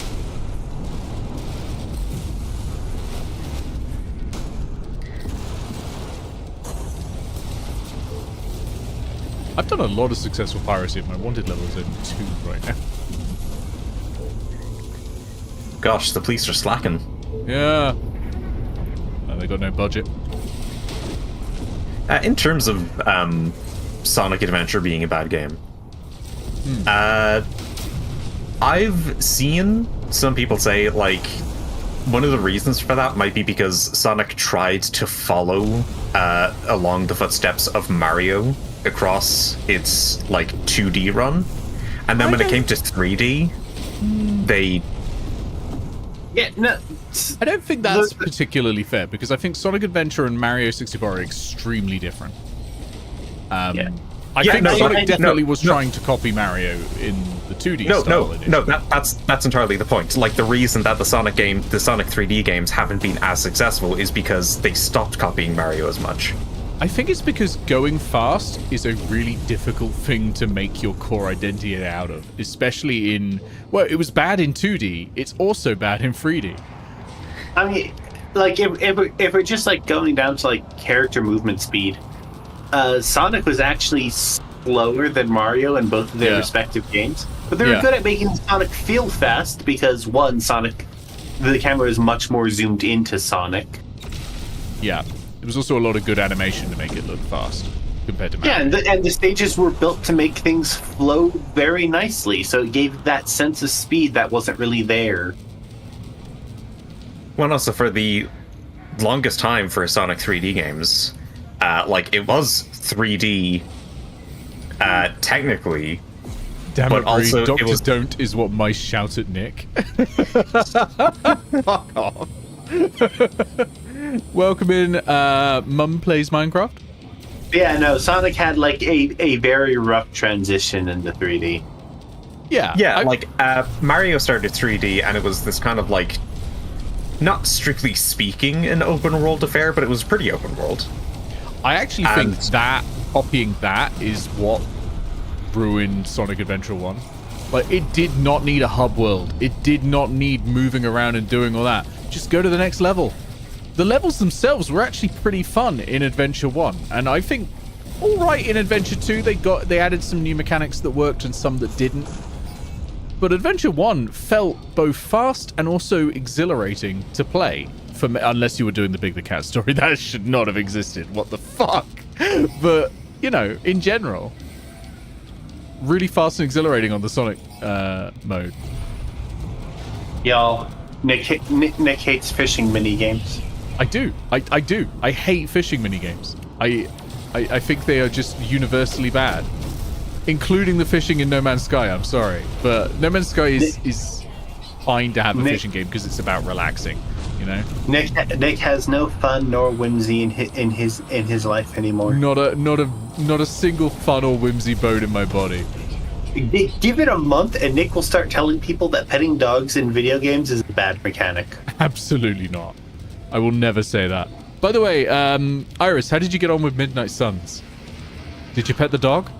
I've done a lot of successful piracy, and my wanted level is only 2 right now. Gosh, the police are slacking. Yeah. They got no budget. In terms of Sonic Adventure being a bad game, I've seen some people say, like, one of the reasons for that might be because Sonic tried to follow along the footsteps of Mario across its, like, 2D run. And then when it came to 3D, they... Yeah, no... I don't think that's particularly fair, because I think Sonic Adventure and Mario 64 are extremely different. I think Sonic definitely was trying to copy Mario in the 2D style edition. No, that's entirely the point. Like, the reason that the Sonic 3D games haven't been as successful is because they stopped copying Mario as much. I think it's because going fast is a really difficult thing to make your core identity out of, especially in... Well, it was bad in 2D, it's also bad in 3D. I mean, like, if we're just, like, going down to, like, character movement speed, Sonic was actually slower than Mario in both of their respective games. But they were good at making Sonic feel fast, because, one, the camera is much more zoomed into Sonic. Yeah. There was also a lot of good animation to make it look fast, compared to Mario. Yeah, and the stages were built to make things flow very nicely, so it gave that sense of speed that wasn't really there. Well, also for the longest time for Sonic 3D games, like it was 3D technically. Damn but it, also Doctor it was Don't is what mice shout at Nick. Fuck off. Welcome in, Mum Plays Minecraft. Yeah, no, Sonic had like a very rough transition into 3D. Yeah. like Mario started 3D, and it was this kind of like, not strictly speaking an open world affair, but it was pretty open world. I actually think that copying that is what ruined Sonic Adventure 1. Like, it did not need a hub world. It did not need moving around and doing all that. Just go to the next level. The levels themselves were actually pretty fun in Adventure 1, and I think all right in Adventure 2 they added some new mechanics that worked and some that didn't. But Adventure 1 felt both fast and also exhilarating to play. For me, unless you were doing the Big the Cat story, that should not have existed. What the fuck? But, you know, in general, really fast and exhilarating on the Sonic mode. Y'all, Nick hates fishing mini games. I do. I do. I hate fishing minigames. I think they are just universally bad. Including the fishing in No Man's Sky, I'm sorry. But No Man's Sky is fine to have a fishing game because it's about relaxing, you know? Nick has no fun nor whimsy in his life anymore. Not a single fun or whimsy bone in my body. Give it a month and Nick will start telling people that petting dogs in video games is a bad mechanic. Absolutely not. I will never say that. By the way, Iris, how did you get on with Midnight Suns? Did you pet the dog?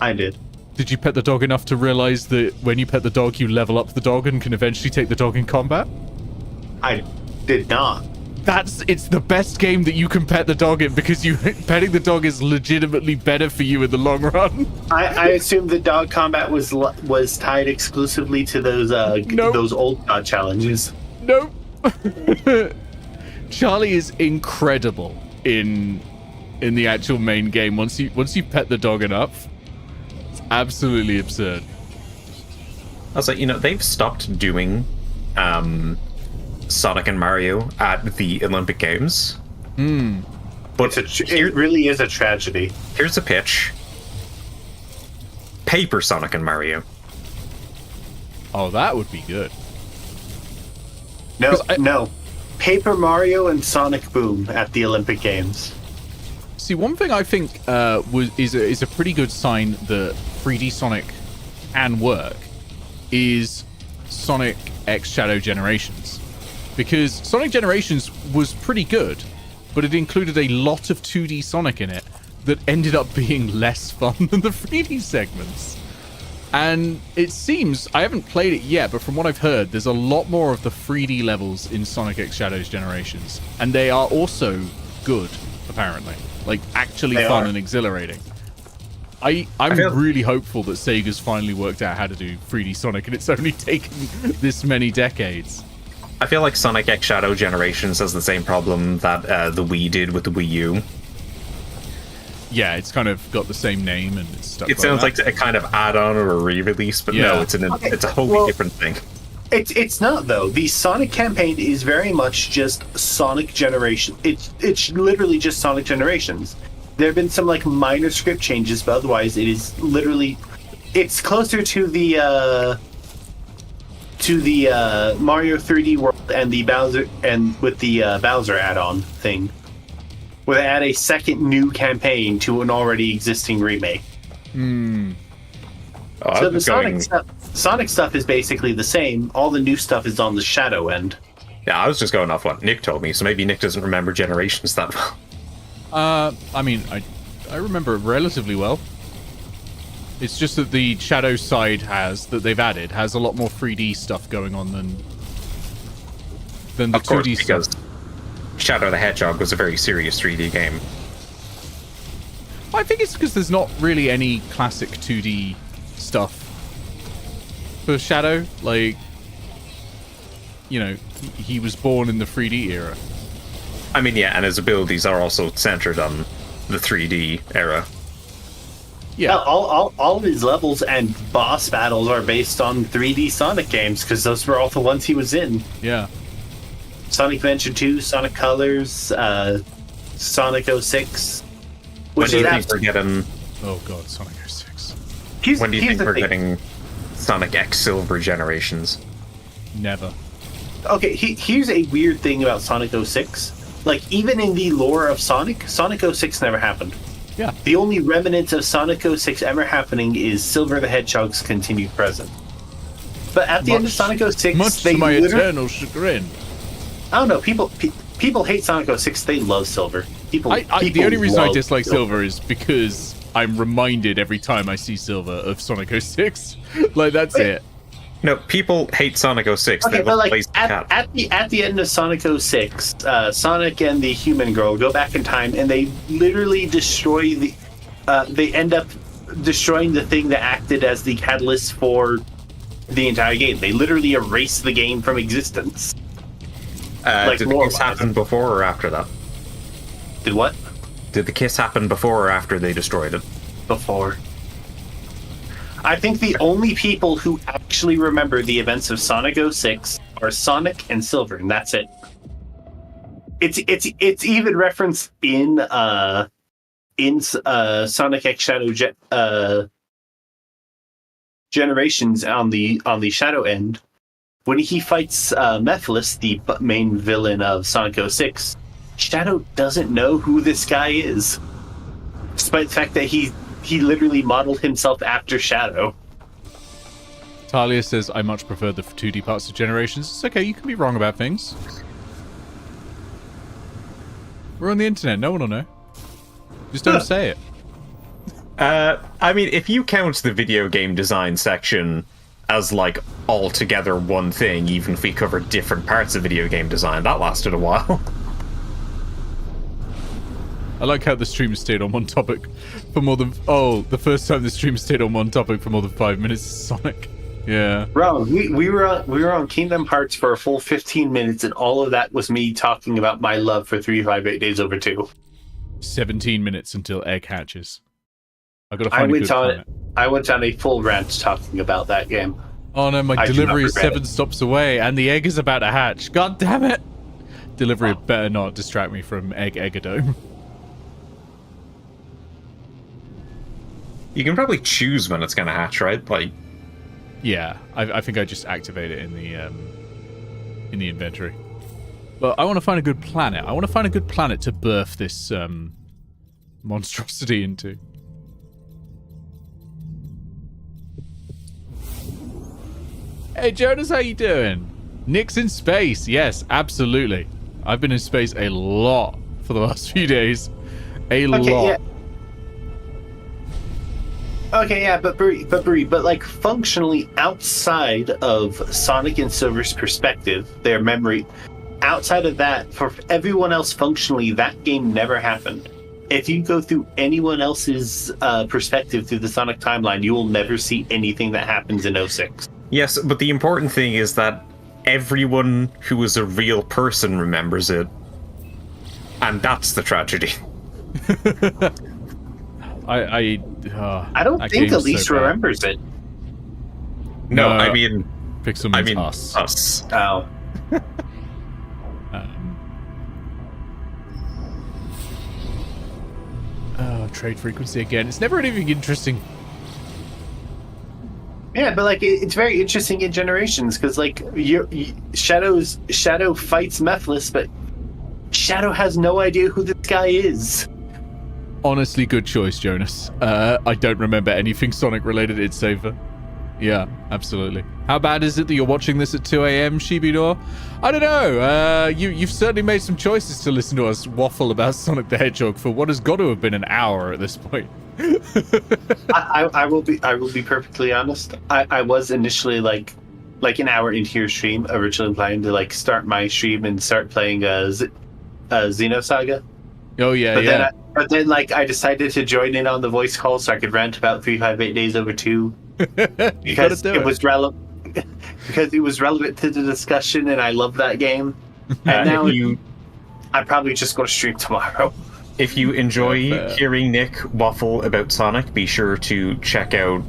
I did. Did you pet the dog enough to realize that when you pet the dog, you level up the dog and can eventually take the dog in combat? I did not. It's the best game that you can pet the dog in because petting the dog is legitimately better for you in the long run. I assumed the dog combat was tied exclusively to those old dog challenges. Nope. Charlie is incredible in the actual main game. Once you pet the dog enough, it's absolutely absurd. I was like, they've stopped doing Sonic and Mario at the Olympic Games. But it really is a tragedy. Here's a pitch. Paper Sonic and Mario. Oh, that would be good. No. Paper Mario and Sonic Boom at the Olympic Games. See, one thing I think is a pretty good sign that 3D Sonic can work is Sonic X Shadow Generations. Because Sonic Generations was pretty good, but it included a lot of 2D Sonic in it that ended up being less fun than the 3D segments. And it seems, I haven't played it yet, but from what I've heard, there's a lot more of the 3D levels in Sonic X Shadows Generations. And they are also good, apparently. Like, actually fun and exhilarating. I'm really hopeful that Sega's finally worked out how to do 3D Sonic, and it's only taken this many decades. I feel like Sonic X Shadow Generations has the same problem that the Wii did with the Wii U. Yeah, it's kind of got the same name and it's stuck. It sounds like a kind of add-on or a re-release, but no, it's a wholly different thing. It's not though. The Sonic campaign is very much just Sonic Generation. It's literally just Sonic Generations. There have been some like minor script changes, but otherwise it is literally. It's closer to the Mario 3D World and the Bowser with the Bowser add-on thing, where they add a second new campaign to an already existing remake. So the Sonic stuff is basically the same. All the new stuff is on the Shadow end. Yeah, I was just going off what Nick told me, so maybe Nick doesn't remember Generations that well. I mean, I remember it relatively well. It's just that the Shadow side that they've added has a lot more 3D stuff going on than the 2D because stuff. Shadow the Hedgehog was a very serious 3D game. I think it's because there's not really any classic 2D stuff for Shadow. Like, he was born in the 3D era. I mean, yeah, and his abilities are also centered on the 3D era. Yeah, all of his levels and boss battles are based on 3D Sonic games because those were all the ones he was in. Yeah. Sonic Adventure 2, Sonic Colors, Sonic 06. When do you think we're getting? Oh god, Sonic 06. When do you think we're getting Sonic X Silver generations? Never. Okay, here's a weird thing about Sonic 06. Like, even in the lore of Sonic 06 never happened. Yeah. The only remnants of Sonic 06 ever happening is Silver the Hedgehog's continued present. But at the end of Sonic 06, much they to my literally... eternal chagrin. I don't know, people hate Sonic 06, they love Silver. People the only reason I love dislike Silver is because I'm reminded every time I see Silver of Sonic 06. Like, that's it. No, people hate Sonic 06. Okay, they but love like at the end of Sonic 06, Sonic and the human girl go back in time, and they literally destroy the. They end up destroying the thing that acted as the catalyst for the entire game. They literally erase the game from existence. Did the kiss happen before or after that? Did what? Did the kiss happen before or after they destroyed it? Before. I think the only people who actually remember the events of Sonic 06 are Sonic and Silver, and that's it. It's even referenced in Sonic X Shadow Generations on the Shadow End. When he fights Mephiles, the main villain of Sonic 06, Shadow doesn't know who this guy is, despite the fact that he literally modeled himself after Shadow. Talia says, I much prefer the 2D parts of Generations. It's okay, you can be wrong about things. We're on the internet, no one will know. Just don't say it. I mean, if you count the video game design section as, like, altogether one thing, even if we covered different parts of video game design, that lasted a while. I like how the stream stayed on one topic for more than... Oh, the first time the stream stayed on one topic for more than 5 minutes is Sonic. Yeah. Bro, we were on Kingdom Hearts for a full 15 minutes, and all of that was me talking about my love for 358 Days Over 2. 17 minutes until egg hatches. I gotta find a good planet. I went on a full rant talking about that game. Oh no, my delivery is 7 stops away, and the egg is about to hatch. God damn it! Delivery better not distract me from Eggadome. You can probably choose when it's gonna hatch, right? Like, yeah, I think I just activate it in the inventory. But I want to find a good planet. I want to find a good planet to birth this monstrosity into. Hey Jonas, how you doing? Nick's in space. Yes, absolutely. I've been in space a lot for the last few days. A lot. Yeah. Okay, yeah, but like functionally outside of Sonic and Silver's perspective, their memory, outside of that, for everyone else functionally, that game never happened. If you go through anyone else's perspective through the Sonic timeline, you will never see anything that happens in 06. yes, but the important thing is that everyone who is a real person remembers it. And that's the tragedy. I don't think Elise so remembers it. No, I mean... Pixel means us. Us. Oh. Trade frequency again. It's never anything interesting. Yeah, but like it's very interesting in Generations because like Shadow fights Mephiles, but Shadow has no idea who this guy is. Honestly, good choice, Jonas. I don't remember anything Sonic related. It's safer. Yeah, absolutely. How bad is it that you're watching this at 2 a.m., Shibidor? I don't know. You've certainly made some choices to listen to us waffle about Sonic the Hedgehog for what has got to have been an hour at this point. I will be perfectly honest. I was initially like an hour into your stream, originally planning to like start my stream and start playing Xenosaga. Oh yeah, But then like I decided to join in on the voice call so I could rant about 358 Days Over 2 because it was relevant. Because it was relevant to the discussion, and I love that game. And now I'm probably just going to stream tomorrow. If you enjoy hearing Nick waffle about Sonic, be sure to check out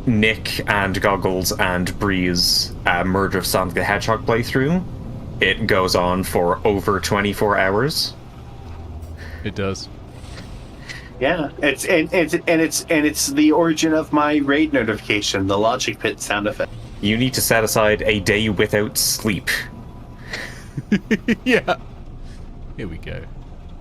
Nick and Goggles and Bree's Murder of Sonic the Hedgehog playthrough. it goes on for over 24 hours. It does. Yeah, it's the origin of my raid notification, the logic pit sound effect. You need to set aside a day without sleep. Yeah. Here we go.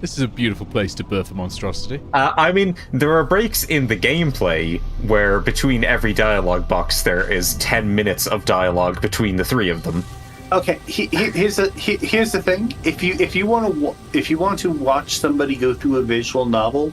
This is a beautiful place to birth a monstrosity. I mean, there are breaks in the gameplay where between every dialogue box there is 10 minutes of dialogue between the three of them. Okay, here's the thing. If you want to watch somebody go through a visual novel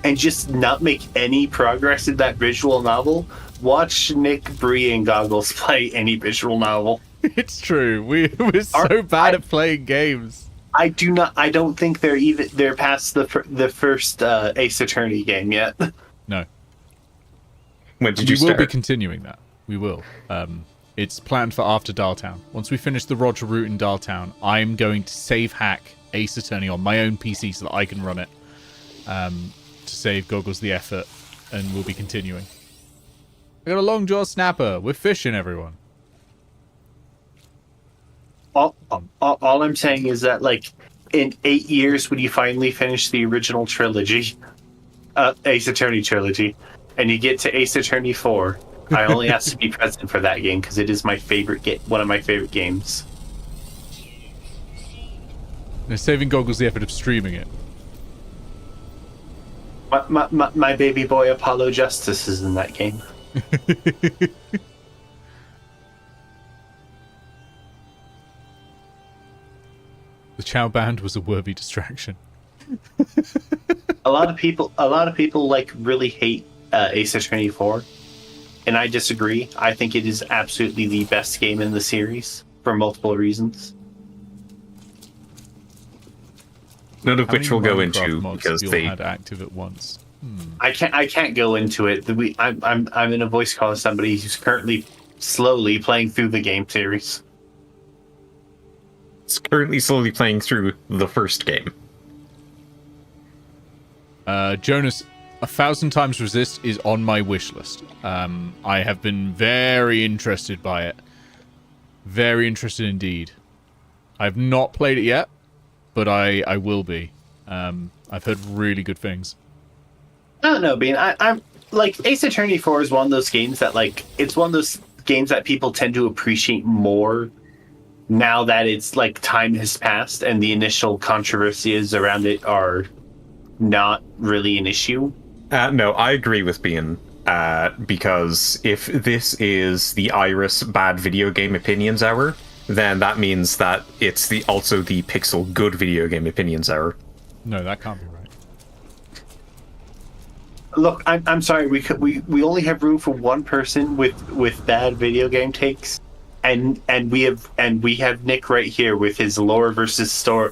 and just not make any progress in that visual novel, watch Nick, Bree, and Goggles play any visual novel. It's true. We're so bad at playing games. I don't think they're past the first Ace Attorney game yet. No. When did you We will start? be continuing that. We will. It's planned for after Daltown. Once we finish the Roger route in Daltown, I'm going to save hack Ace Attorney on my own PC so that I can run it. To save Goggles the effort, and we'll be continuing. I got a long jaw snapper. We're fishing, everyone. All I'm saying is that, like, in 8 years, when you finally finish the original trilogy, Ace Attorney trilogy, and you get to Ace Attorney 4, I only ask to be present for that game because it is my favorite one of my favorite games. They're saving Goggles the effort of streaming it. My baby boy Apollo Justice is in that game. The Chow Band was a worthy distraction. A lot of people like really hate Ace Attorney 4, and I disagree. I think it is absolutely the best game in the series for multiple reasons. None of How which many we'll go Minecraft into mods because have you all they. had active at once. I can't go into it. I'm in a voice call with somebody who's currently slowly playing through the game series. It's currently slowly playing through the first game. Jonas, 1,000 times resist is on my wish list. I have been very interested by it. Very interested indeed. I've not played it yet, but I will be. I've heard really good things. I don't know, Bean. I'm like, Ace Attorney 4 is one of those games that, like, it's one of those games that people tend to appreciate more now that it's like time has passed and the initial controversies around it are not really an issue. No, I agree with Bean. Because if this is the Iris Bad Video Game Opinions Hour, then that means that it's also the Pixel Good Video Game Opinions Hour. No, that can't be right. Look, I'm sorry. We only have room for one person with bad video game takes, and we have Nick right here with his lore versus story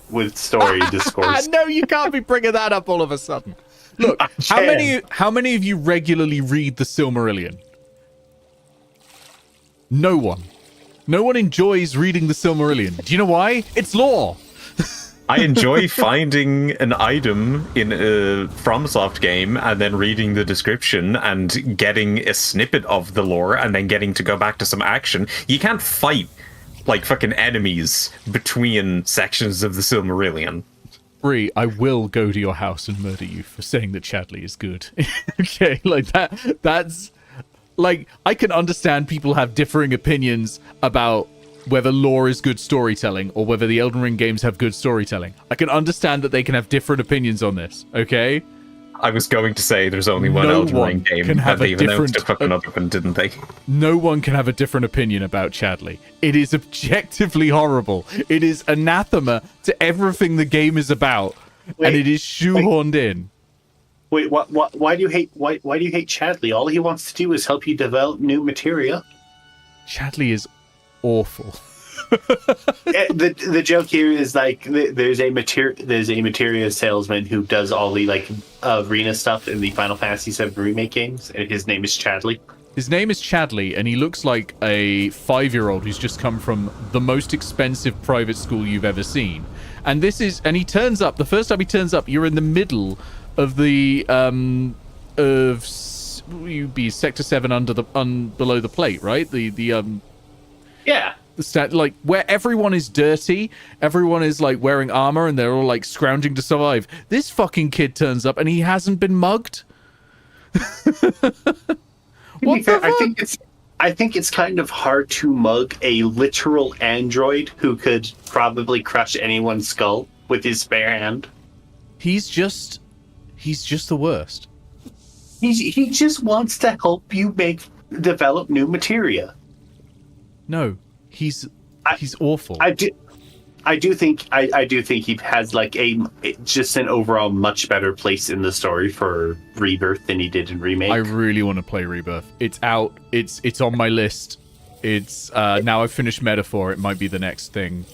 discourse. No, you can't be bringing that up all of a sudden. Look, how many of you regularly read the Silmarillion? No one. No one enjoys reading the Silmarillion. Do you know why? It's lore. I enjoy finding an item in a FromSoft game and then reading the description and getting a snippet of the lore and then getting to go back to some action. You can't fight like fucking enemies between sections of the Silmarillion. Bree, I will go to your house and murder you for saying that Chadley is good. Okay, like that's like, I can understand people have differing opinions about whether lore is good storytelling or whether the Elden Ring games have good storytelling. I can understand that they can have different opinions on this, okay? I was going to say there's only one Elden Ring game, can have and they've a announced different a fucking other one, didn't they? No one can have a different opinion about Chadley. It is objectively horrible. It is anathema to everything the game is about, and it is shoehorned in. Wait, what? Why do you hate? Why do you hate Chadley? All he wants to do is help you develop new materia. Chadley is awful. The joke here is like there's a materia salesman who does all the like arena stuff in the Final Fantasy VII remake games, and his name is Chadley. His name is Chadley, and he looks like a 5-year-old who's just come from the most expensive private school you've ever seen. And he turns up. The first time he turns up, you're in the middle of the you'd be Sector 7 below the plate, right? Yeah. Like, where everyone is dirty, everyone is, like, wearing armor, and they're all, like, scrounging to survive. This fucking kid turns up, and he hasn't been mugged? What the fuck? I think it's kind of hard to mug a literal android who could probably crush anyone's skull with his spare hand. He's just the worst. He just wants to help you develop new materia. No, he's awful. I do think he has like just an overall much better place in the story for Rebirth than he did in Remake. I really want to play Rebirth. It's out. It's on my list. It's now I've finished Metaphor. It might be the next thing.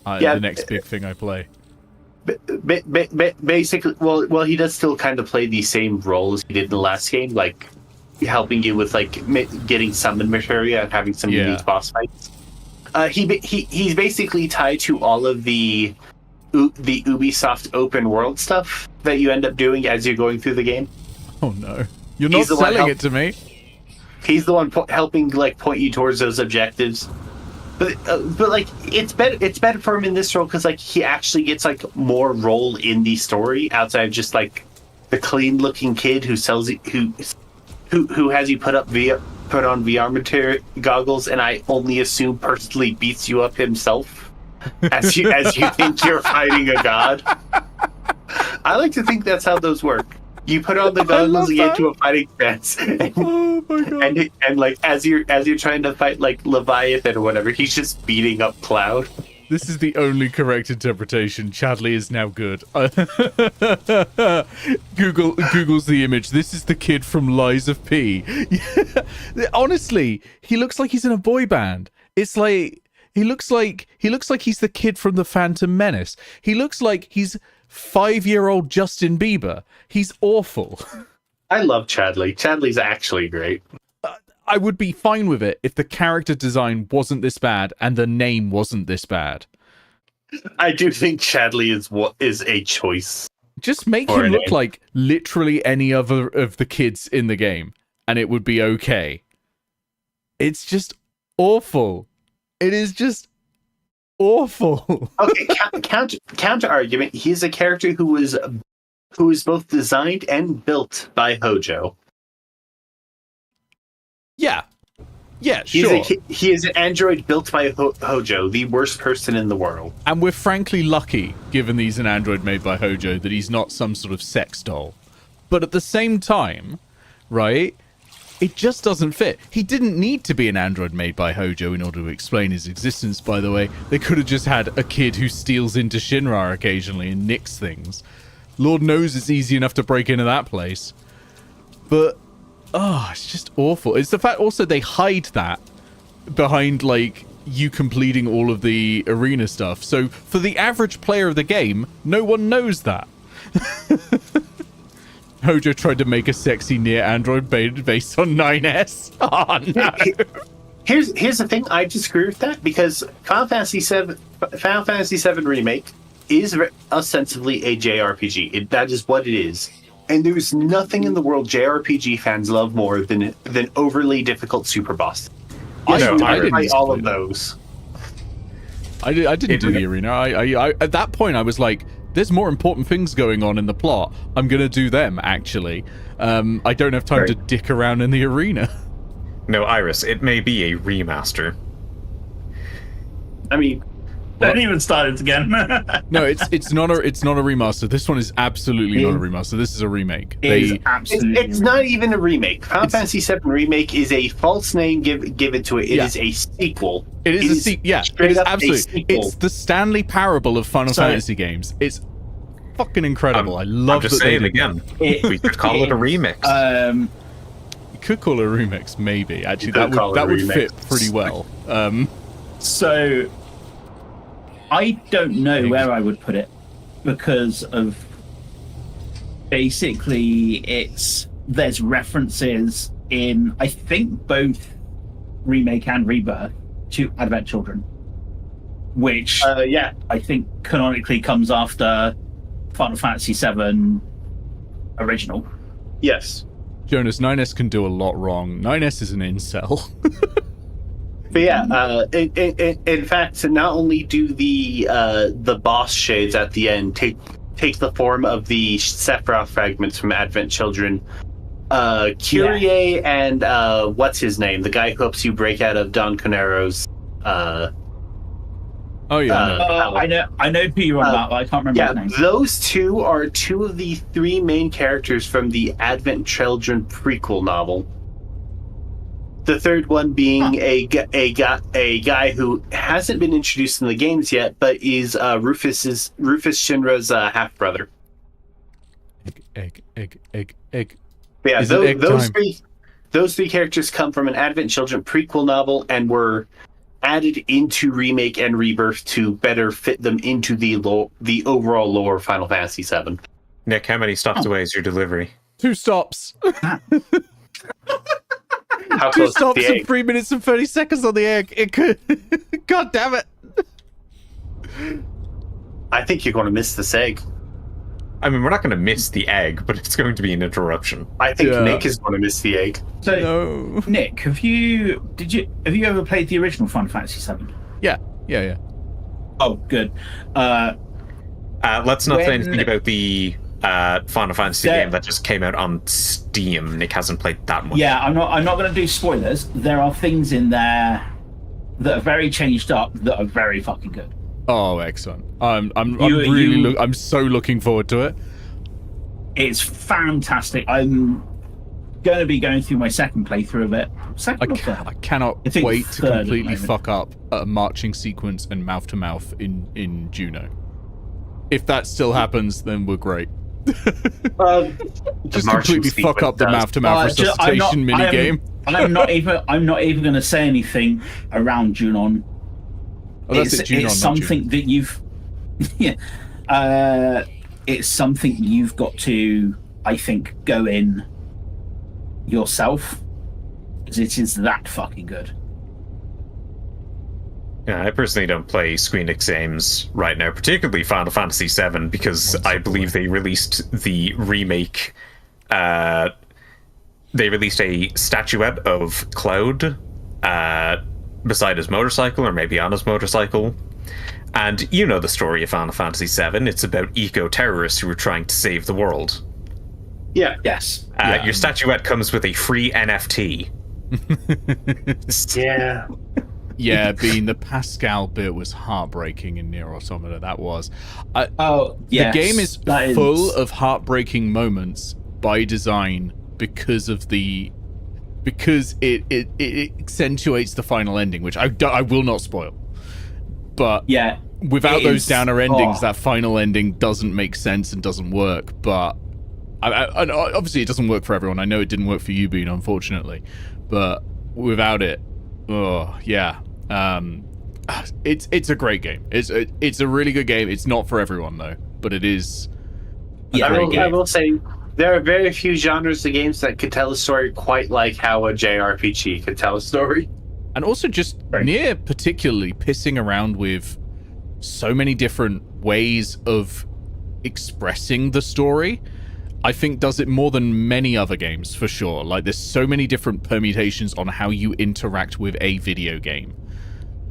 The next big thing I play. Basically, well, he does still kind of play the same role as he did in the last game, like helping you with like getting summon materia and having some unique boss fights. He's basically tied to all of the Ubisoft open world stuff that you end up doing as you're going through the game. Oh no, you're not selling it to me. He's the one helping like point you towards those objectives. But like it's better for him in this role because like he actually gets like more role in the story outside of just like the clean looking kid who sells who has you put on VR material goggles, and I only assume personally beats you up himself as you think you're fighting a god. I like to think that's how those work. You put on the goggles and get to a fighting stance. Oh my god! And like as you're trying to fight like Leviathan or whatever, he's just beating up Cloud. This is the only correct interpretation. Chadley is now good. Google's the image. This is the kid from Lies of P. Honestly, he looks like he's in a boy band. It's like he looks like he's the kid from the Phantom Menace. He looks like he's 5-year-old Justin Bieber. He's awful. I love Chadley. Chadley's actually great. I would be fine with it if the character design wasn't this bad and the name wasn't this bad. I do think Chadley is a choice. Just make him look like literally any other of the kids in the game, and it would be okay. It's just awful. It is just awful. Okay, counter argument. He's a character who was both designed and built by Hojo. Yeah, sure. He is an android built by Hojo, the worst person in the world. And we're frankly lucky, given he's an android made by Hojo, that he's not some sort of sex doll. But at the same time, right, it just doesn't fit. He didn't need to be an android made by Hojo in order to explain his existence, by the way. They could have just had a kid who steals into Shinra occasionally and nicks things. Lord knows it's easy enough to break into that place. But it's just awful. It's the fact also they hide that behind, like, you completing all of the arena stuff. So for the average player of the game, no one knows that. Hojo tried to make a sexy near android based on 9S. Oh, no. Here's the thing. I disagree with that because Final Fantasy VII Remake is ostensibly a JRPG. That is what it is. And there's nothing in the world JRPG fans love more than overly difficult super bosses. I didn't play all of those. I didn't do the arena. I at that point I was like, there's more important things going on in the plot. I'm gonna do them actually. I don't have time to dick around in the arena. No, Iris, it may be a remaster. I mean, don't even start it again. No, it's not a remaster. This one is absolutely not a remaster. This is a remake. It's not even a remake. Final Fantasy VII Remake is a false name given to it. It is a sequel. It is a sequel. Yeah, it is absolutely. It's the Stanley Parable of Final Fantasy games. It's fucking incredible. I love. I'm just saying again. We could call it a remix. You could call it a remix, maybe. Actually, that would fit pretty well. So, I don't know where I would put it because of basically there's references in I think both Remake and Rebirth to Advent Children, which I think canonically comes after Final Fantasy VII Original. Yes. Jonas, 9S can do a lot wrong. 9S is an incel. But yeah, in fact, not only do the boss shades at the end take the form of the Sephiroth fragments from Advent Children, Kyrie and what's his name, the guy who helps you break out of Don Conero's. Oh yeah, I know who you're on about, but I can't remember his name. Those two are two of the three main characters from the Advent Children prequel novel. The third one being a guy who hasn't been introduced in the games yet, but is Rufus Shinra's half brother. Egg. But yeah, Is it egg those three characters come from an Advent Children prequel novel and were added into Remake and Rebirth to better fit them into the overall lore of Final Fantasy VII. Nick, how many stops away is your delivery? 2 stops. How 2 close is stops the and egg? 3 minutes and 30 seconds on the egg. It could. God damn it. I think you're going to miss this egg. I mean, we're not going to miss the egg, but it's going to be an interruption. I think Yeah. Nick is going to miss the egg. So, No. Nick, have you ever played the original Final Fantasy VII? Yeah. Oh, good. Let's not say anything about the Final Fantasy There- game that just came out on Steam. Nick hasn't played that much. Yeah, I'm not going to do spoilers. There are things in there that are very changed up that are very fucking good. Oh, excellent. I'm so looking forward to it. It's fantastic. I'm going to be going through my second playthrough of it. Second or third? I cannot I think wait to third at the completely moment. fuck up a marching sequence and mouth to mouth in Juno. If that still happens, then we're great. Just completely fuck up the mouth to mouth resuscitation minigame. I'm not even going to say anything around Junon. Oh, that's it, Junon, it's not something Juno. that you've it's something you've got to, I think, go in yourself, because it is that fucking good. Yeah, I personally don't play Square Enix games right now, particularly Final Fantasy VII, because I believe they released the remake. They released a statuette of Cloud beside his motorcycle, or maybe on his motorcycle. And you know the story of Final Fantasy VII. It's about eco-terrorists who are trying to save the world. Yeah. Yes. Your statuette comes with a free NFT. Yeah. Yeah, being the Pascal bit was heartbreaking in Nier Automata. That was. Oh, yes. The game is that full of heartbreaking moments by design because it accentuates the final ending, which I will not spoil. But Yeah. without it those is- downer endings, oh. that final ending doesn't make sense and doesn't work. But I obviously it doesn't work for everyone. I know it didn't work for you, Bean, unfortunately. But without it, oh yeah, it's a great game. It's a really good game. It's not for everyone though, but it is. Yeah, I will say there are very few genres of games that could tell a story quite like how a JRPG could tell a story. And also just Right. Nier particularly pissing around with so many different ways of expressing the story, I think does it more than many other games for sure. Like there's so many different permutations on how you interact with a video game.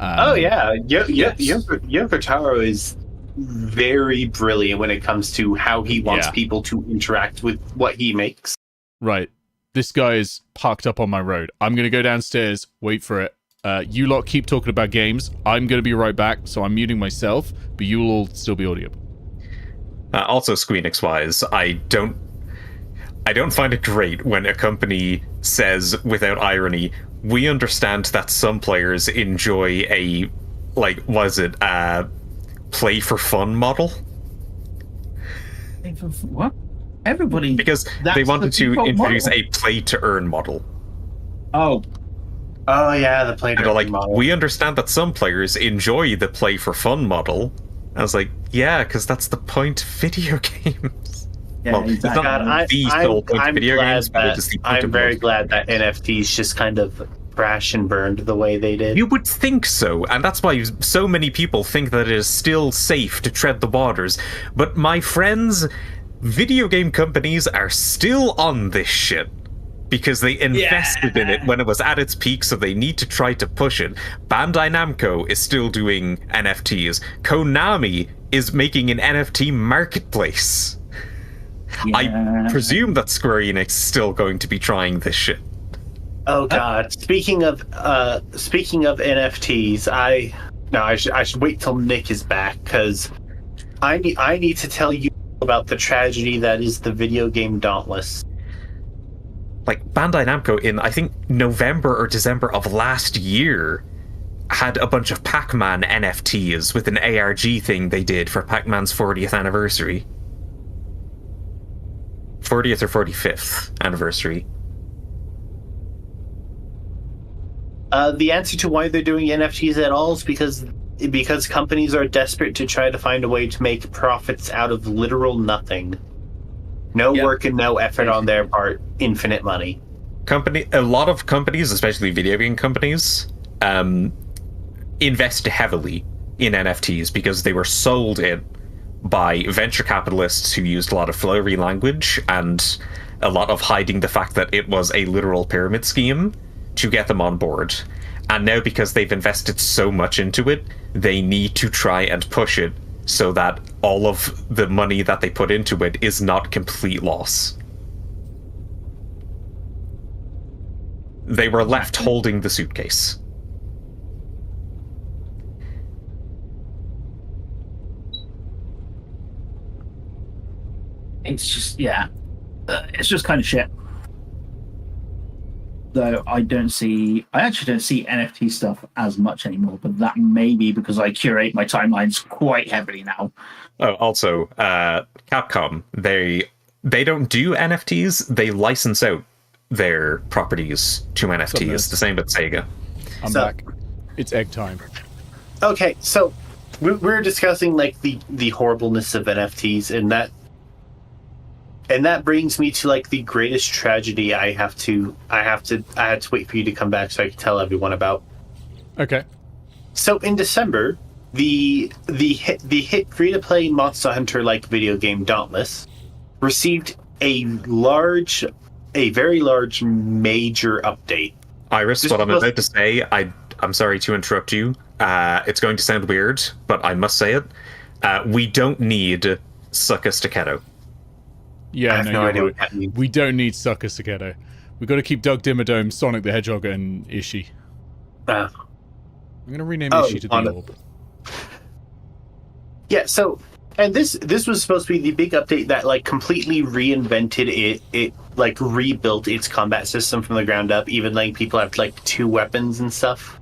Oh yeah, yes. Yoko Taro is very brilliant when it comes to how he wants Yeah. people to interact with what he makes. Right. This guy is parked up on my road. I'm going to go downstairs, wait for it. You lot keep talking about games. I'm going to be right back, so I'm muting myself, but you will all still be audible. Also, Square Enix wise, I don't find it great when a company says, without irony, we understand that some players enjoy a, play for fun model. What? Everybody. Because That's they wanted the to default introduce model. a play to earn model. Oh, Oh yeah, the play And they're like, model. we understand that some players enjoy the play for fun model. I was like, yeah, because that's the point of video games. yeah, Well, it's exactly. not God, the sole point of video games, but it is the point I'm of very most. glad that NFTs just kind of crash and burned the way they did. You would think so, and that's why so many people think that it is still safe to tread the waters. But my friends, video game companies are still on this shit. because they invested in it when it was at its peak, so they need to try to push it. Bandai Namco is still doing NFTs. Konami is making an NFT marketplace. Yeah. I presume that Square Enix is still going to be trying this shit. Oh God! Speaking of NFTs, I should wait till Nick is back, because I need to tell you about the tragedy that is the video game Dauntless. Like, Bandai Namco in, I think, November or December of last year had a bunch of Pac-Man NFTs with an ARG thing they did for Pac-Man's 40th anniversary. 40th or 45th anniversary. The answer to why they're doing NFTs at all is because companies are desperate to try to find a way to make profits out of literal nothing. No work and no effort on their part, infinite money. A lot of companies, especially video game companies, invest heavily in NFTs because they were sold in by venture capitalists who used a lot of flowery language and a lot of hiding the fact that it was a literal pyramid scheme to get them on board. And now, because they've invested so much into it, they need to try and push it so that all of the money that they put into it is not complete loss. They were left holding the suitcase. It's just, it's just kind of shit. Though I actually don't see NFT stuff as much anymore, but that may be because I curate my timelines quite heavily now. Oh, also, Capcom, they don't do NFTs, they license out their properties to NFTs, the same with Sega. I'm back. It's egg time. Okay, so we're discussing like the horribleness of NFTs, and that brings me to like the greatest tragedy I had to wait for you to come back so I could tell everyone about. Okay. So in December, the hit free-to-play Monster Hunter-like video game Dauntless received a very large major update. Iris, what I'm about to say, I'm sorry to interrupt you. It's going to sound weird, but I must say it. We don't need Sucka Staccato. Yeah, I have no idea right. what that means. We don't need Sucker Staccato. We've got to keep Doug Dimmadome, Sonic the Hedgehog, and Ishii. I'm going to rename Ishii to the Orb. Yeah, so, and this was supposed to be the big update that like completely reinvented it like rebuilt its combat system from the ground up, even letting people have like 2 weapons and stuff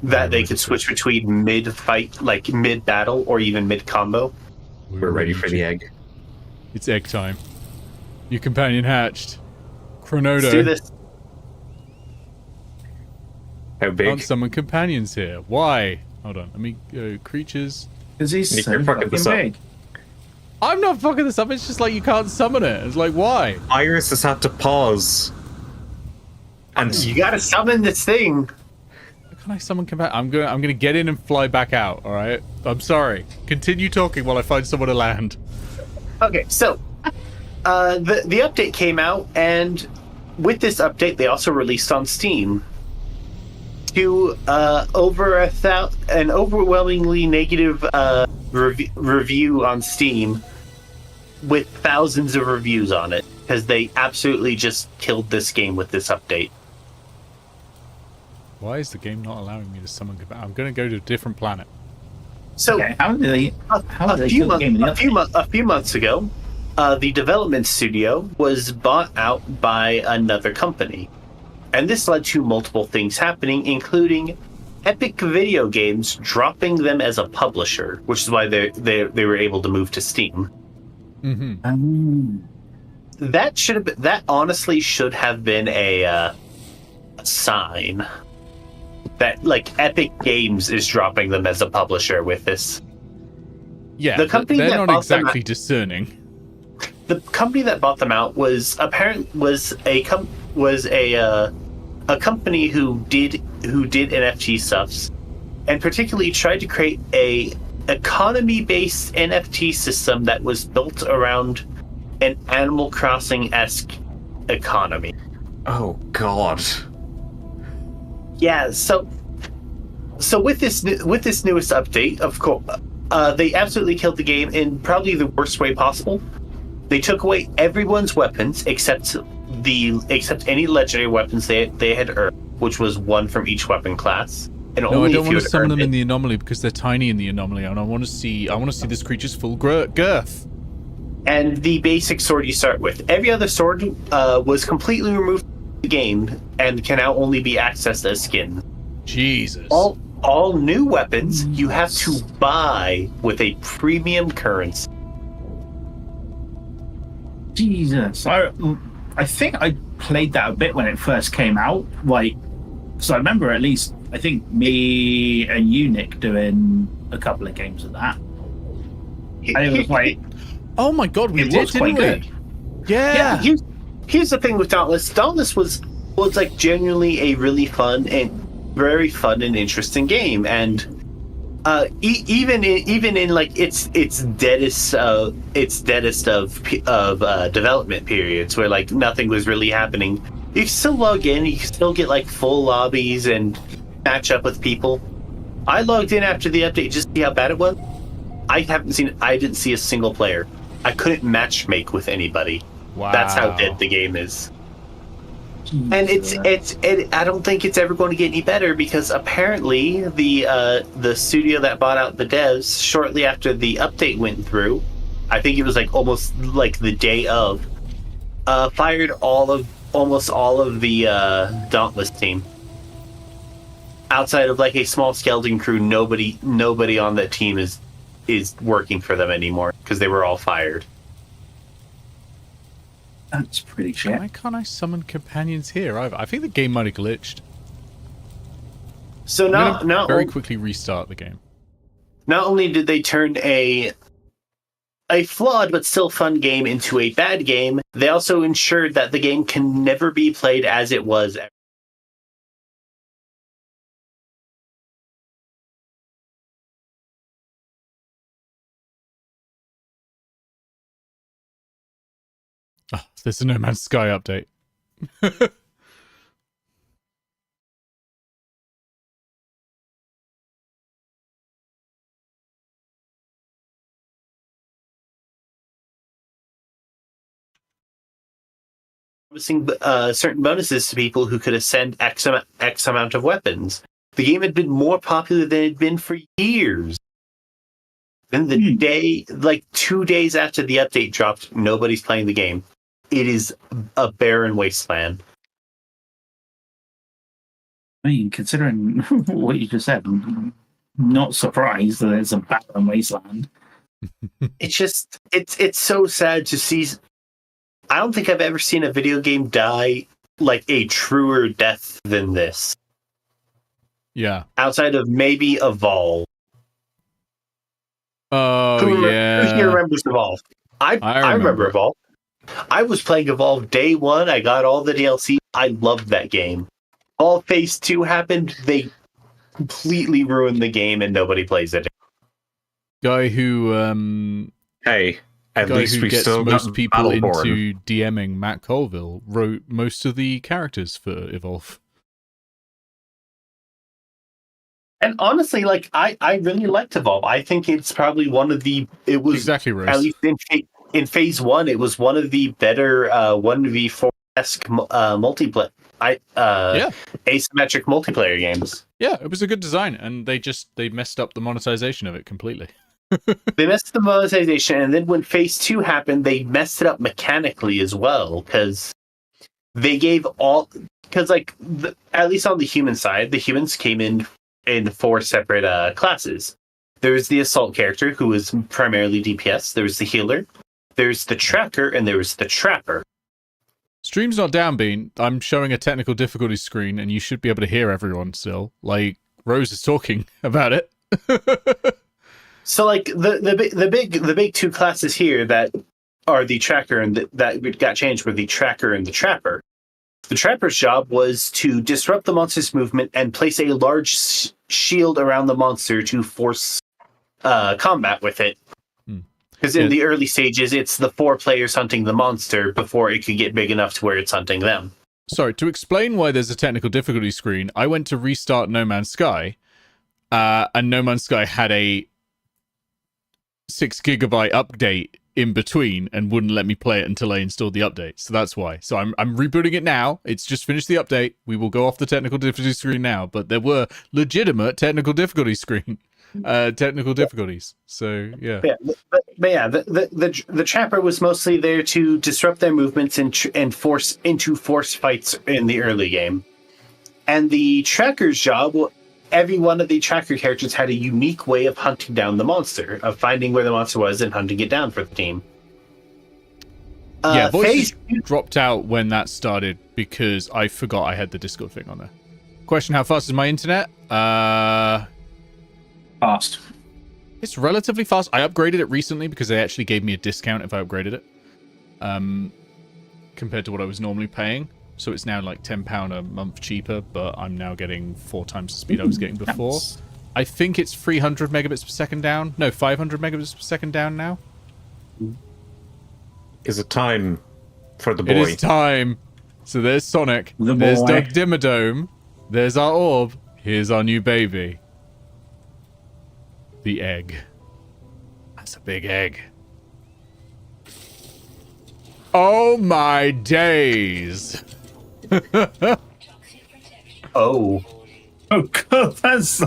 that they could switch between mid-fight, like mid-battle, or even mid-combo. We're ready for the egg. It's egg time. Your companion hatched. Chronodo. Let's do this. How big? Can't summon companions here. Why? Hold on. Let me go. Creatures. Because he's Nick, so you're fucking fucking this up. big. I'm not fucking this up. It's just like you can't summon it. It's like, why? Iris has had to pause. And You gotta summon this thing. How can I summon companion? I'm gonna get in and fly back out. All right. I'm sorry. Continue talking while I find someone to land. Okay, so the update came out, and with this update, they also released on Steam to an overwhelmingly negative review on Steam, with thousands of reviews on it, because they absolutely just killed this game with this update. Why is the game not allowing me to summon companions? I'm gonna go to a different planet. So Okay, how do they a few months ago, the development studio was bought out by another company, and this led to multiple things happening, including Epic Video Games dropping them as a publisher, which is why they were able to move to Steam. Mm-hmm. That honestly should have been a sign that like Epic Games is dropping them as a publisher with this. Yeah, The company they're that not bought them exactly discerning. The company that bought them out was a company who did NFT stuffs, and particularly tried to create a economy-based NFT system that was built around an Animal Crossing-esque economy. Oh God. Yeah, so with this newest update, of course, they absolutely killed the game in probably the worst way possible. They took away everyone's weapons except any legendary weapons they had earned, which was one from each weapon class. And No, only I don't if you want to had summon earned them it. in the anomaly because they're tiny in the anomaly, and I want to see this creature's full girth. And the basic sword you start with. Every other sword was completely removed from the game and can now only be accessed as skins. Jesus. All new weapons you have to buy with a premium currency. Jesus. I think I played that a bit when it first came out. Like, so I remember at least, I think me and you, Nick, doing a couple of games of that. And it was like, oh my God, we it did, was quite didn't we? good. Yeah. Here's the thing with Dauntless. Dauntless was like genuinely a really fun and very fun and interesting game, and even in like its deadest of development periods where like nothing was really happening, you can still log in, you can still get like full lobbies and match up with people. I logged in after the update just to see how bad it was. I didn't see a single player. I couldn't matchmake with anybody. Wow. That's how dead the game is. And I don't think it's ever going to get any better because apparently the studio that bought out the devs shortly after the update went through, I think it was like almost like the day of, fired almost all of the Dauntless team. Outside of like a small skeleton crew, nobody on that team is working for them anymore because they were all fired. That's pretty shit. Why can't I summon companions here? I think the game might have glitched. So now very quickly restart the game. Not only did they turn a flawed but still fun game into a bad game, they also ensured that the game can never be played as it was. Oh, there's a No Man's Sky update. Promising certain bonuses to people who could ascend X amount of weapons. The game had been more popular than it had been for years. Then the day, like 2 days after the update dropped, nobody's playing the game. It is a barren wasteland. I mean, considering what you just said, I'm not surprised that it's a barren wasteland. It's just, it's so sad to see. I don't think I've ever seen a video game die like a truer death than this. Yeah. Outside of maybe Evolve. Oh, Who yeah. here remembers Evolve? I remember Evolve. I was playing Evolve day one. I got all the DLC. I loved that game. All Phase 2 happened. They completely ruined the game and nobody plays it. Guy who Hey, at guy least who we've gets still most got people Battleborn. into DMing Matt Colville wrote most of the characters for Evolve. And honestly, like I really liked Evolve. I think it's probably one of the. It was Exactly, Rose. at least in Phase 1. It was one of the better 1v4-esque multiplayer. Asymmetric multiplayer games. Yeah, it was a good design, and they messed up the monetization of it completely. They messed the monetization, and then when Phase 2 happened, they messed it up mechanically as well, because they gave at least on the human side, the humans came in 4 separate classes. There was the assault character, who was primarily DPS. There was the healer. There's the tracker, and there was the trapper. Stream's not down, Bean. I'm showing a technical difficulty screen, and you should be able to hear everyone still. Like, Rose is talking about it. So, like, the big 2 classes here that are the tracker and that got changed were the tracker and the trapper. The trapper's job was to disrupt the monster's movement and place a large shield around the monster to force combat with it. Because in the early stages, it's the 4 players hunting the monster before it could get big enough to where it's hunting them. sorry, to explain why there's a technical difficulty screen, I went to restart No Man's Sky, and No Man's Sky had a 6 gigabyte update in between and wouldn't let me play it until I installed the update. So that's why. So I'm rebooting it now. It's just finished the update. We will go off the technical difficulty screen now, but there were legitimate technical difficulty technical difficulties. So yeah. The trapper was mostly there to disrupt their movements and force fights in the early game. And the tracker's job, every one of the tracker characters had a unique way of hunting down the monster, of finding where the monster was and hunting it down for the team. Voices dropped out when that started because I forgot I had the Discord thing on there. Question, how fast is my internet? Fast. It's relatively fast. I upgraded it recently because they actually gave me a discount if I upgraded it. Compared to what I was normally paying. So it's now like £10 a month cheaper, but I'm now getting 4 times the speed I was getting before. Nice. I think it's 300 megabits per second down. No, 500 megabits per second down now. Is it time for the boy? It is time. So there's Sonic. The there's boy. Doug Dimmadome. There's our orb. Here's our new baby. The egg. That's a big egg. Oh my days. Oh. Oh god, that's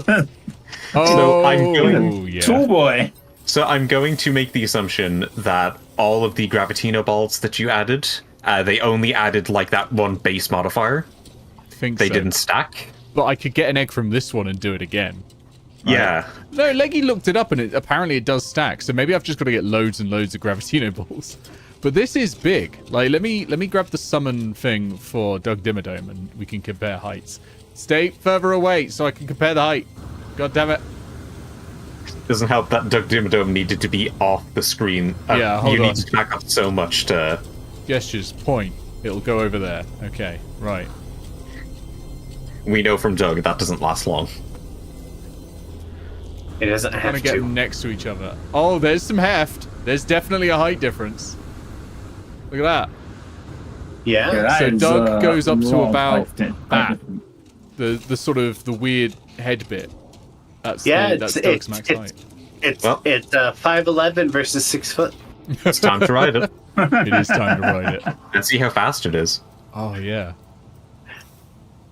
Oh, I'm going- yeah. Tall boy. So I'm going to make the assumption that all of the Gravitino balls that you added, they only added like that one base modifier. I think They so. didn't stack. But I could get an egg from this one and do it again. Yeah. No, Leggy looked it up and apparently it does stack. So maybe I've just got to get loads and loads of Gravitino balls. But this is big. Like, let me grab the summon thing for Doug Dimmadome and we can compare heights. Stay further away so I can compare the height. God damn it. Doesn't help that Doug Dimmadome needed to be off the screen. Yeah, hold you on. need to back up so much to... Gestures, point. It'll go over there. Okay, right. We know from Doug that doesn't last long. It doesn't I'm have gonna get to. them next to each other. Oh, there's some heft. There's definitely a height difference. Look at that. Yeah. that So is, Doug goes up to lot of about height that. difference. The sort of the weird head bit. That's Yeah, that's it's Doug's max height. it's Well. 5'11" versus 6 foot. It's time to ride it. It is time to ride it. And see how fast it is. Oh yeah.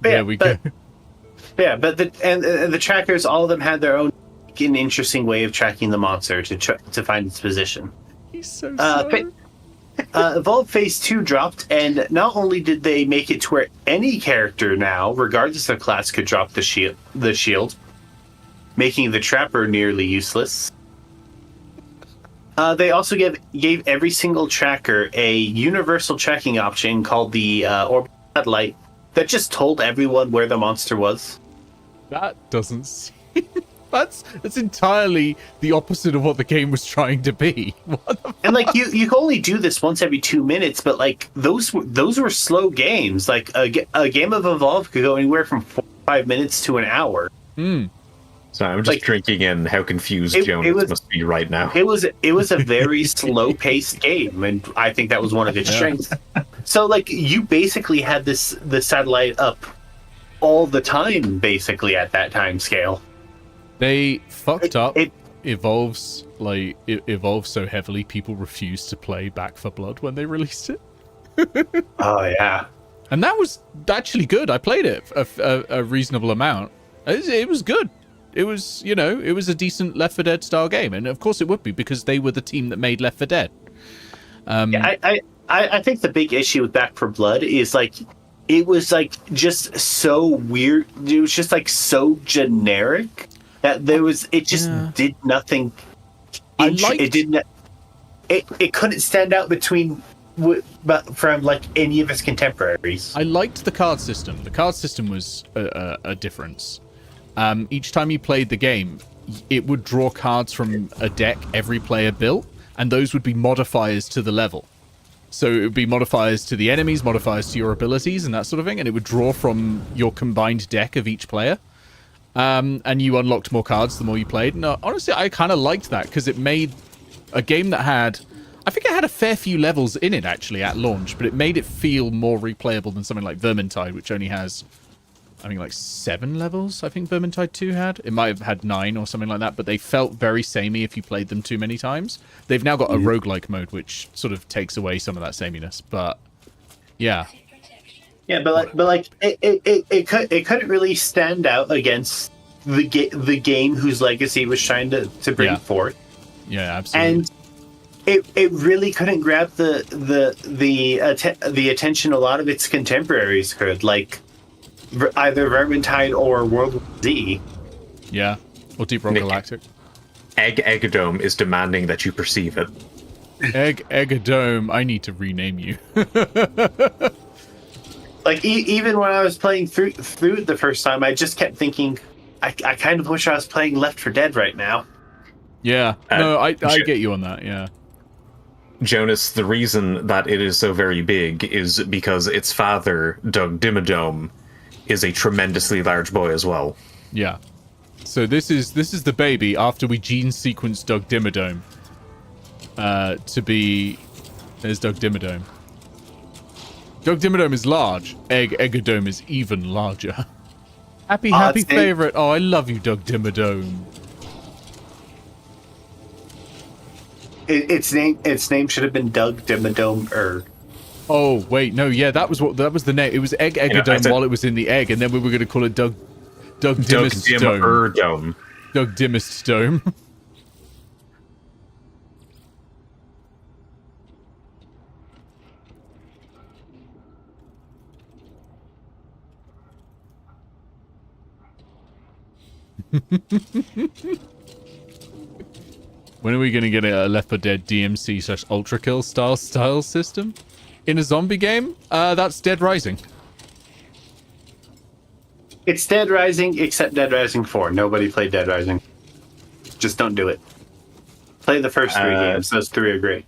But There we go. But the trackers, all of them had their own an interesting way of tracking the monster to find its position. He's so Uh, slow. Evolve Phase 2 dropped, and not only did they make it to where any character now, regardless of class, could drop the shield, making the trapper nearly useless. They also gave every single tracker a universal tracking option called the orbital satellite that just told everyone where the monster was. That doesn't seem... That's entirely the opposite of what the game was trying to be. What the And like you can only do this once every 2 minutes, but like those were slow games. Like a game of Evolve could go anywhere from 5 minutes to an hour. So I'm just Like, drinking in how confused it Jonas was- must be right now. It was a very slow paced game, and I think that was one of its strengths. So like you basically had the satellite up all the time, basically at that time scale. They fucked up. It Evolves so heavily, people refused to play Back for Blood when they released it. oh yeah. And that was actually good. I played it a reasonable amount. It was good. It was, it was a decent Left 4 Dead style game. And of course it would be because they were the team that made Left 4 Dead. I think the big issue with Back for Blood is like it was like just so weird. It was just like so generic that it just did nothing. It couldn't stand out from like any of its contemporaries. I liked the card system. The card system was a difference. Each time you played the game, it would draw cards from a deck every player built, and those would be modifiers to the level. So it would be modifiers to the enemies, modifiers to your abilities, and that sort of thing, and it would draw from your combined deck of each player. And you unlocked more cards the more you played. And honestly, I kind of liked that, because it made a game that had I think it had a fair few levels in it, actually, at launch, but it made it feel more replayable than something like Vermintide, which only has, I think, like 7 levels, I think Vermintide 2 had. It might have had 9 or something like that, but they felt very samey if you played them too many times. They've now got a roguelike mode, which sort of takes away some of that sameness, but yeah. Yeah, but it couldn't really stand out against the game whose legacy was trying to bring forth. Yeah, absolutely. And it really couldn't grab the attention a lot of its contemporaries could, like either Vermintide or World War Z. Yeah, or Deep Rock Galactic. Eggadome is demanding that you perceive it. Eggadome, I need to rename you. Like even when I was playing through it the first time, I just kept thinking, I kind of wish I was playing Left 4 Dead right now. Yeah, no, I get you on that. Yeah, Jonas, the reason that it is so very big is because its father, Doug Dimmadome, is a tremendously large boy as well. Yeah. So this is the baby after we gene sequenced Doug Dimmadome to be. There's Doug Dimmadome. Doug Dimmadome is large. Eggadome is even larger. Happy favorite. Oh, I love you, Doug Dimmadome. Its name should have been Doug Dimmadome. Oh wait, no, yeah, that was the name. It was Eggadome while it was in the egg, and then we were going to call it Doug Dimmest Dome. Doug Dimmest Dome. When are we going to get a Left 4 Dead DMC / Ultra Kill style system in a zombie game? That's Dead Rising. It's Dead Rising, except Dead Rising 4. Nobody played Dead Rising. Just don't do it. Play the first 3 games. Those 3 are great.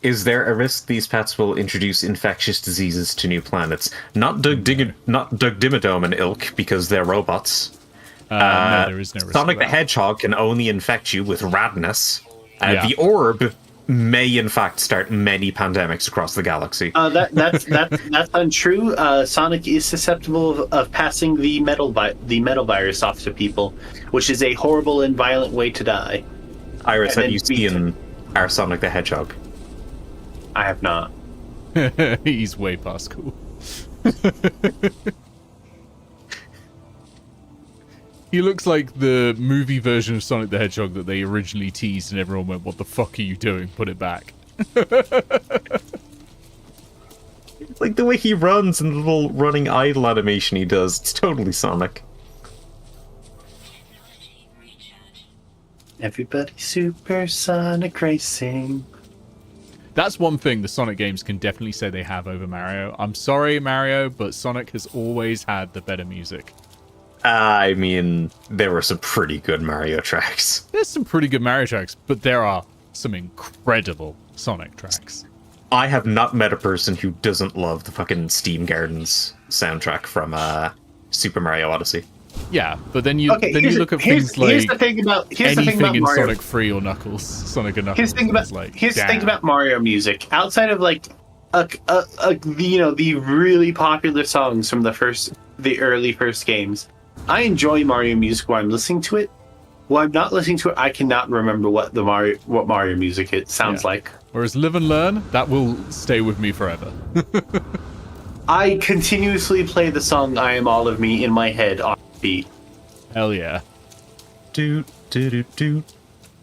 Is there a risk these pets will introduce infectious diseases to new planets? Not Doug Dimmadome and ilk, because they're robots. No, there is no risk. Sonic the Hedgehog can only infect you with radness. Yeah. The orb may, in fact, start many pandemics across the galaxy. That's untrue. Sonic is susceptible of passing the metal virus off to people, which is a horrible and violent way to die. Iris, have you seen our Sonic the Hedgehog? I have not. He's way past cool. He looks like the movie version of Sonic the Hedgehog that they originally teased and everyone went, what the fuck are you doing? Put it back. Like the way he runs and the little running idle animation he does. It's totally Sonic. Everybody supersonic racing. That's one thing the Sonic games can definitely say they have over Mario. I'm sorry, Mario, but Sonic has always had the better music. I mean, there were some pretty good Mario tracks. There's some pretty good Mario tracks, but there are some incredible Sonic tracks. I have not met a person who doesn't love the fucking Steam Gardens soundtrack from Super Mario Odyssey. Yeah, but then you look at things like here's the thing about in Mario. Sonic 3 or Knuckles, Sonic and Knuckles. Here's the thing about Mario music. Outside of like the really popular songs from the early first games, I enjoy Mario music while I'm listening to it. While I'm not listening to it, I cannot remember what Mario music it sounds like. Whereas Live and Learn, that will stay with me forever. I continuously play the song "I Am All of Me" in my head on repeat. Hell yeah. Do do do do.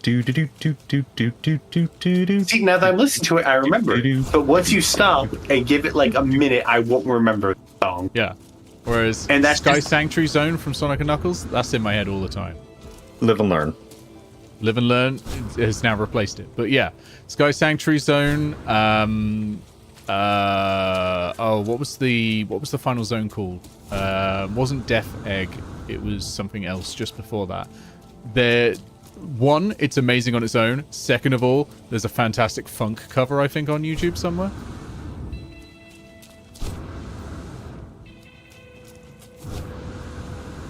Do, do, do, do, do, do, do, do, do, do. See, now that I'm listening to it, I remember it. But once you stop and give it like a minute, I won't remember the song. Yeah. Whereas that's Sky Sanctuary Zone from Sonic and Knuckles, that's in my head all the time. Live and Learn. Live and Learn has now replaced it. But yeah, Sky Sanctuary Zone. What was the final zone called? Wasn't Death Egg. It was something else just before that. One, it's amazing on its own. Second of all, there's a fantastic funk cover, I think, on YouTube somewhere.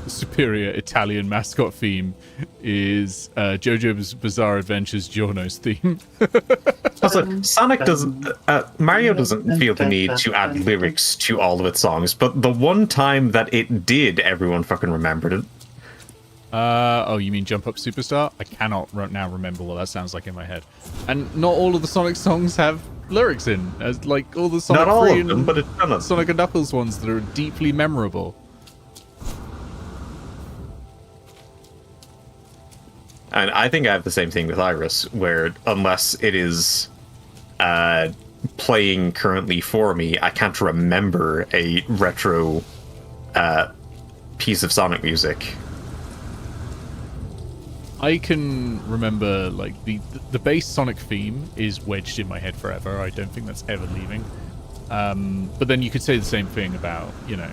superior Italian mascot theme is JoJo's Bizarre Adventures Giorno's theme. Also, Sonic doesn't. Mario doesn't feel the need to add lyrics to all of its songs, but the one time that it did, everyone fucking remembered it. Oh, you mean Jump Up Superstar? I cannot now remember what that sounds like in my head. And not all of the Sonic songs have lyrics in, as like all the Sonic Not all 3 of them, but a ton of Sonic and Knuckles ones that are deeply memorable. And I think I have the same thing with Iris, where unless it is playing currently for me, I can't remember a retro piece of Sonic music. I can remember, like, the base Sonic theme is wedged in my head forever. I don't think that's ever leaving. But then you could say the same thing about, you know...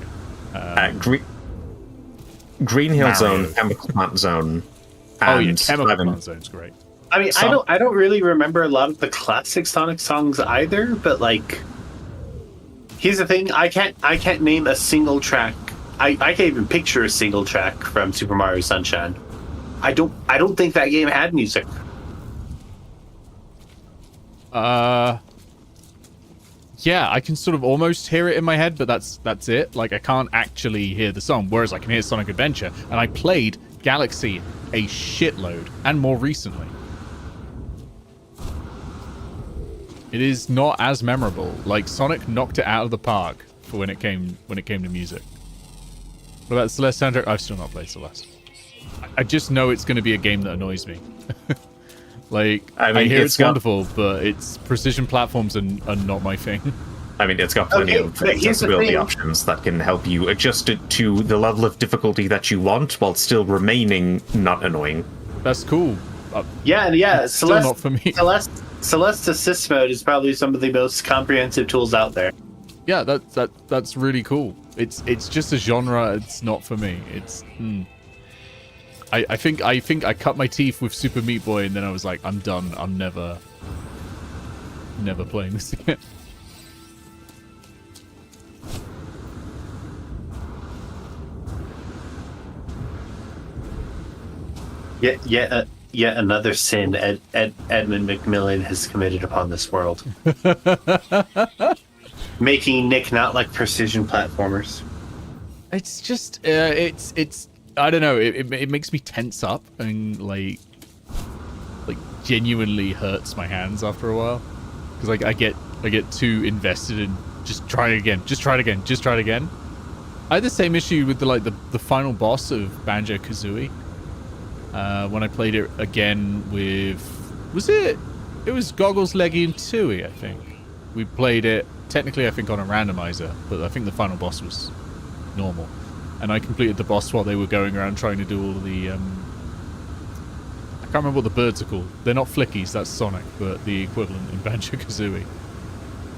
Green Hill Mario. Zone, Chemical Plant Zone, Oh, yeah, and Chemical 11. Plant Zone's great. I mean, So- I don't really remember a lot of the classic Sonic songs either, but like, here's the thing: I can't name a single track. I can't even picture a single track from Super Mario Sunshine. I don't think that game had music. Yeah, I can sort of almost hear it in my head, but that's it. Like, I can't actually hear the song, whereas I can hear Sonic Adventure, and I played Galaxy a shitload, and more recently. It is not as memorable. Like, Sonic knocked it out of the park for when it came to music. What about Celeste soundtrack? I've still not played Celeste. I just know it's going to be a game that annoys me. Like, I I mean, hear it's it's got- wonderful, but it's precision platforms are not my thing. I mean, it's got plenty Okay, of but here's the accessibility thing. options that can help you adjust it to the level of difficulty that you want while still remaining not annoying. That's cool. Yeah. Still Celeste, not for me. Celeste Assist Mode is probably some of the most comprehensive tools out there. Yeah, that's really cool. It's just a genre. It's not for me. It's. I think I cut my teeth with Super Meat Boy, and then I was like, I'm done. I'm never playing this again. Yet another sin Edmund Macmillan has committed upon this world. Making Nick not like precision platformers. It's just it's I don't know. It makes me tense up and like genuinely hurts my hands after a while because like I get too invested in just try it again. I had the same issue with the final boss of Banjo-Kazooie. When I played it again with... It was Goggles, Leggy, and Tui, I think. We played it, technically, I think, on a randomizer, but I think the final boss was normal. And I completed the boss while they were going around trying to do all of the... I can't remember what the birds are called. They're not Flickies, that's Sonic, but the equivalent in Banjo-Kazooie.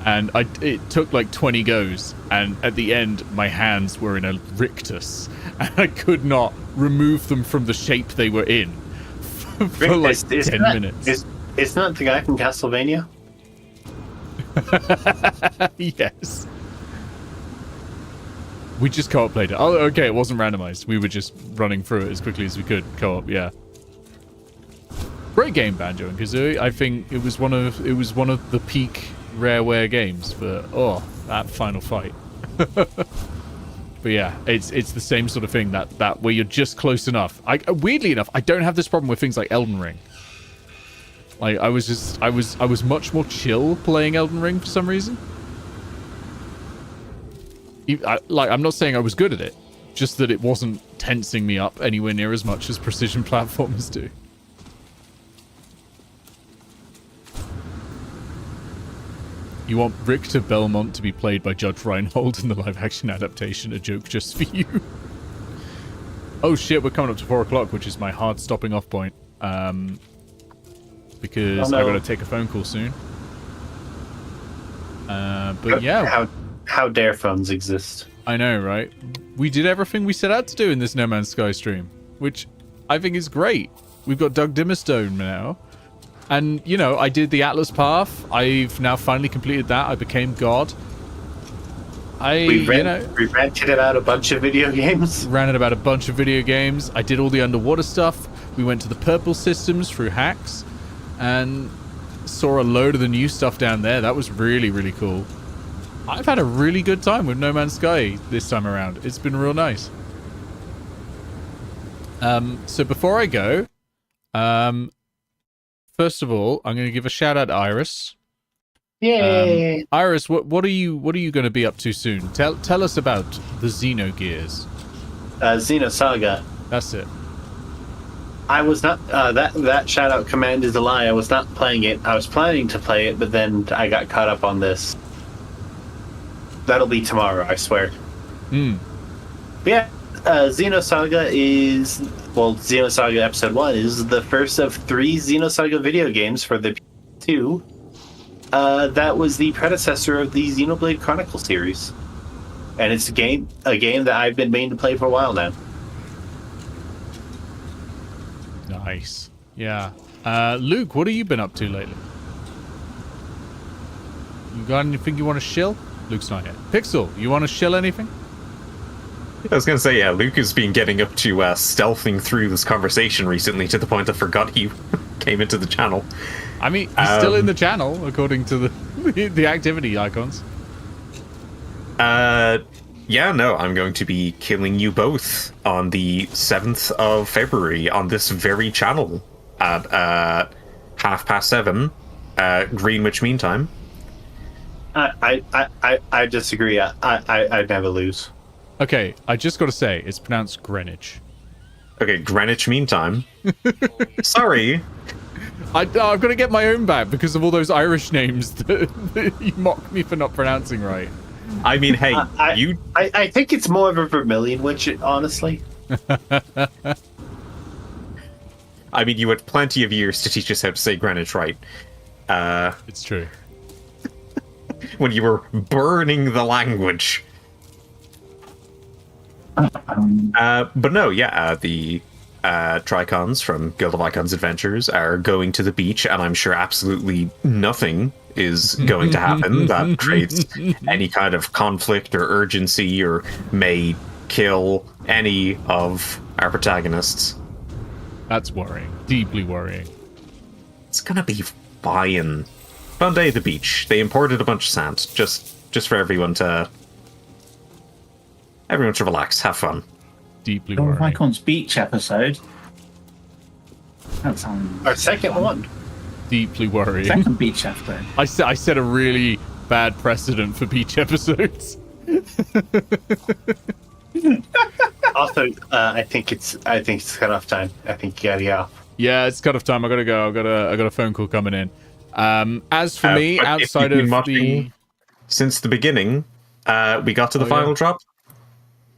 And it took like 20 goes, and at the end, my hands were in a rictus, and I could not remove them from the shape they were in for like 10 minutes. It's not the guy from Castlevania? Yes. We just co-op played it. Oh, okay, it wasn't randomized. We were just running through it as quickly as we could. Co-op, yeah. Great game, Banjo and Kazooie. I think it was one of the peak Rareware games, but that final fight. But yeah, it's the same sort of thing that where you're just close enough. Weirdly enough, I don't have this problem with things like Elden Ring. Like I was much more chill playing Elden Ring for some reason. I'm not saying I was good at it, just that it wasn't tensing me up anywhere near as much as precision platformers do. You want Richter Belmont to be played by Judge Reinhold in the live-action adaptation, a joke just for you. Oh shit, we're coming up to 4 o'clock, which is my hard stopping off point. Because I gotta take a phone call soon. But yeah. How dare phones exist? I know, right? We did everything we set out to do in this No Man's Sky stream, which I think is great. We've got Doug Dimmerstone now. And, you know, I did the Atlas Path. I've now finally completed that. I became God. We rented about a bunch of video games. Ran about a bunch of video games. I did all the underwater stuff. We went to the purple systems through hacks and saw a load of the new stuff down there. That was really, really cool. I've had a really good time with No Man's Sky this time around. It's been real nice. So before I go, first of all, I'm going to give a shout out to Iris. Yay! Iris, what are you going to be up to soon? Tell us about the Xenogears. Xenosaga. That's it. I was not that shout out command is a lie. I was not playing it. I was planning to play it, but then I got caught up on this. That'll be tomorrow, I swear. But yeah, Xenosaga Xenosaga Episode 1 is the first of 3 Xenosaga video games for the PS2. That was the predecessor of the Xenoblade Chronicles series. And it's a game that I've been meaning to play for a while now. Nice. Yeah. Luke, what have you been up to lately? You got anything you want to shill? Luke's not here. Pixel, you want to shill anything? I was going to say, yeah, Luke has been getting up to stealthing through this conversation recently to the point I forgot he came into the channel. I mean, he's still in the channel, according to the activity icons. Yeah, no, I'm going to be killing you both on the 7th of February on this very channel at 7:30 Greenwich Mean Time. I disagree. I'd never lose. Okay, I just got to say, it's pronounced Greenwich. Okay, Greenwich Mean Time. Sorry. I'm going to get my own back because of all those Irish names that you mock me for not pronouncing right. I mean, hey, I think it's more of a Vermilion witch, honestly. I mean, you had plenty of years to teach us how to say Greenwich right. It's true. When you were burning the language. But no, yeah, the Tricons from Guild of Icons Adventures are going to the beach, and I'm sure absolutely nothing is going to happen that creates any kind of conflict or urgency or may kill any of our protagonists. That's worrying. Deeply worrying. It's gonna be fine. Fun day at the beach. They imported a bunch of sand just for everyone to relax, have fun. Deeply Lord worrying. Icon's beach episode. That sounds Our second one. Deeply worrying. second beach episode. I set a really bad precedent for beach episodes. Also, I think it's cutoff time. I think you gotta get off. Yeah, it's cut off time. I gotta go. I got a phone call coming in. As for me, but outside if you've of been the watching since the beginning, we got to the final drop.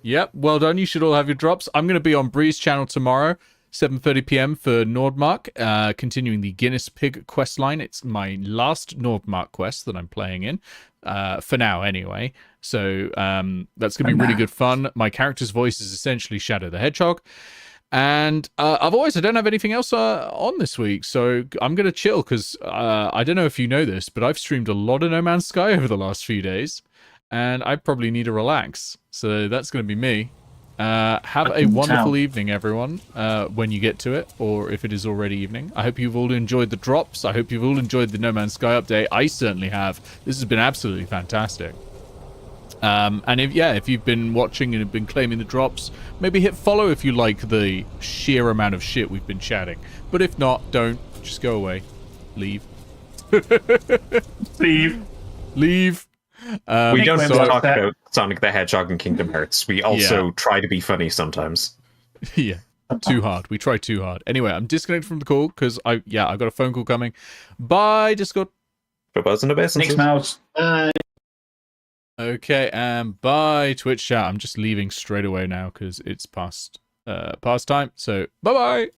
Yep, well done. You should all have your drops. I'm going to be on Bree's channel tomorrow, 7:30 p.m. for Nordmark, continuing the Guinness Pig quest line. It's my last Nordmark quest that I'm playing in, for now anyway. So that's going to be really good fun. My character's voice is essentially Shadow the Hedgehog. And otherwise, I don't have anything else on this week, so I'm going to chill because I don't know if you know this, but I've streamed a lot of No Man's Sky over the last few days, and I probably need to relax. So that's going to be me. Have a wonderful evening, everyone, when you get to it, or if it is already evening. I hope you've all enjoyed the drops. I hope you've all enjoyed the No Man's Sky update. I certainly have. This has been absolutely fantastic. And if you've been watching and have been claiming the drops, maybe hit follow if you like the sheer amount of shit we've been chatting. But if not, don't. Just go away. Leave. Leave. We don't just talk about Sonic the Hedgehog and Kingdom Hearts. We also try to be funny sometimes. Yeah. Too hard. We try too hard. Anyway, I'm disconnected from the call because I've got a phone call coming. Bye, Discord. Bye-bye, and Thanks, Mouse. Okay, and bye, Twitch chat. I'm just leaving straight away now because it's past time. So, bye-bye.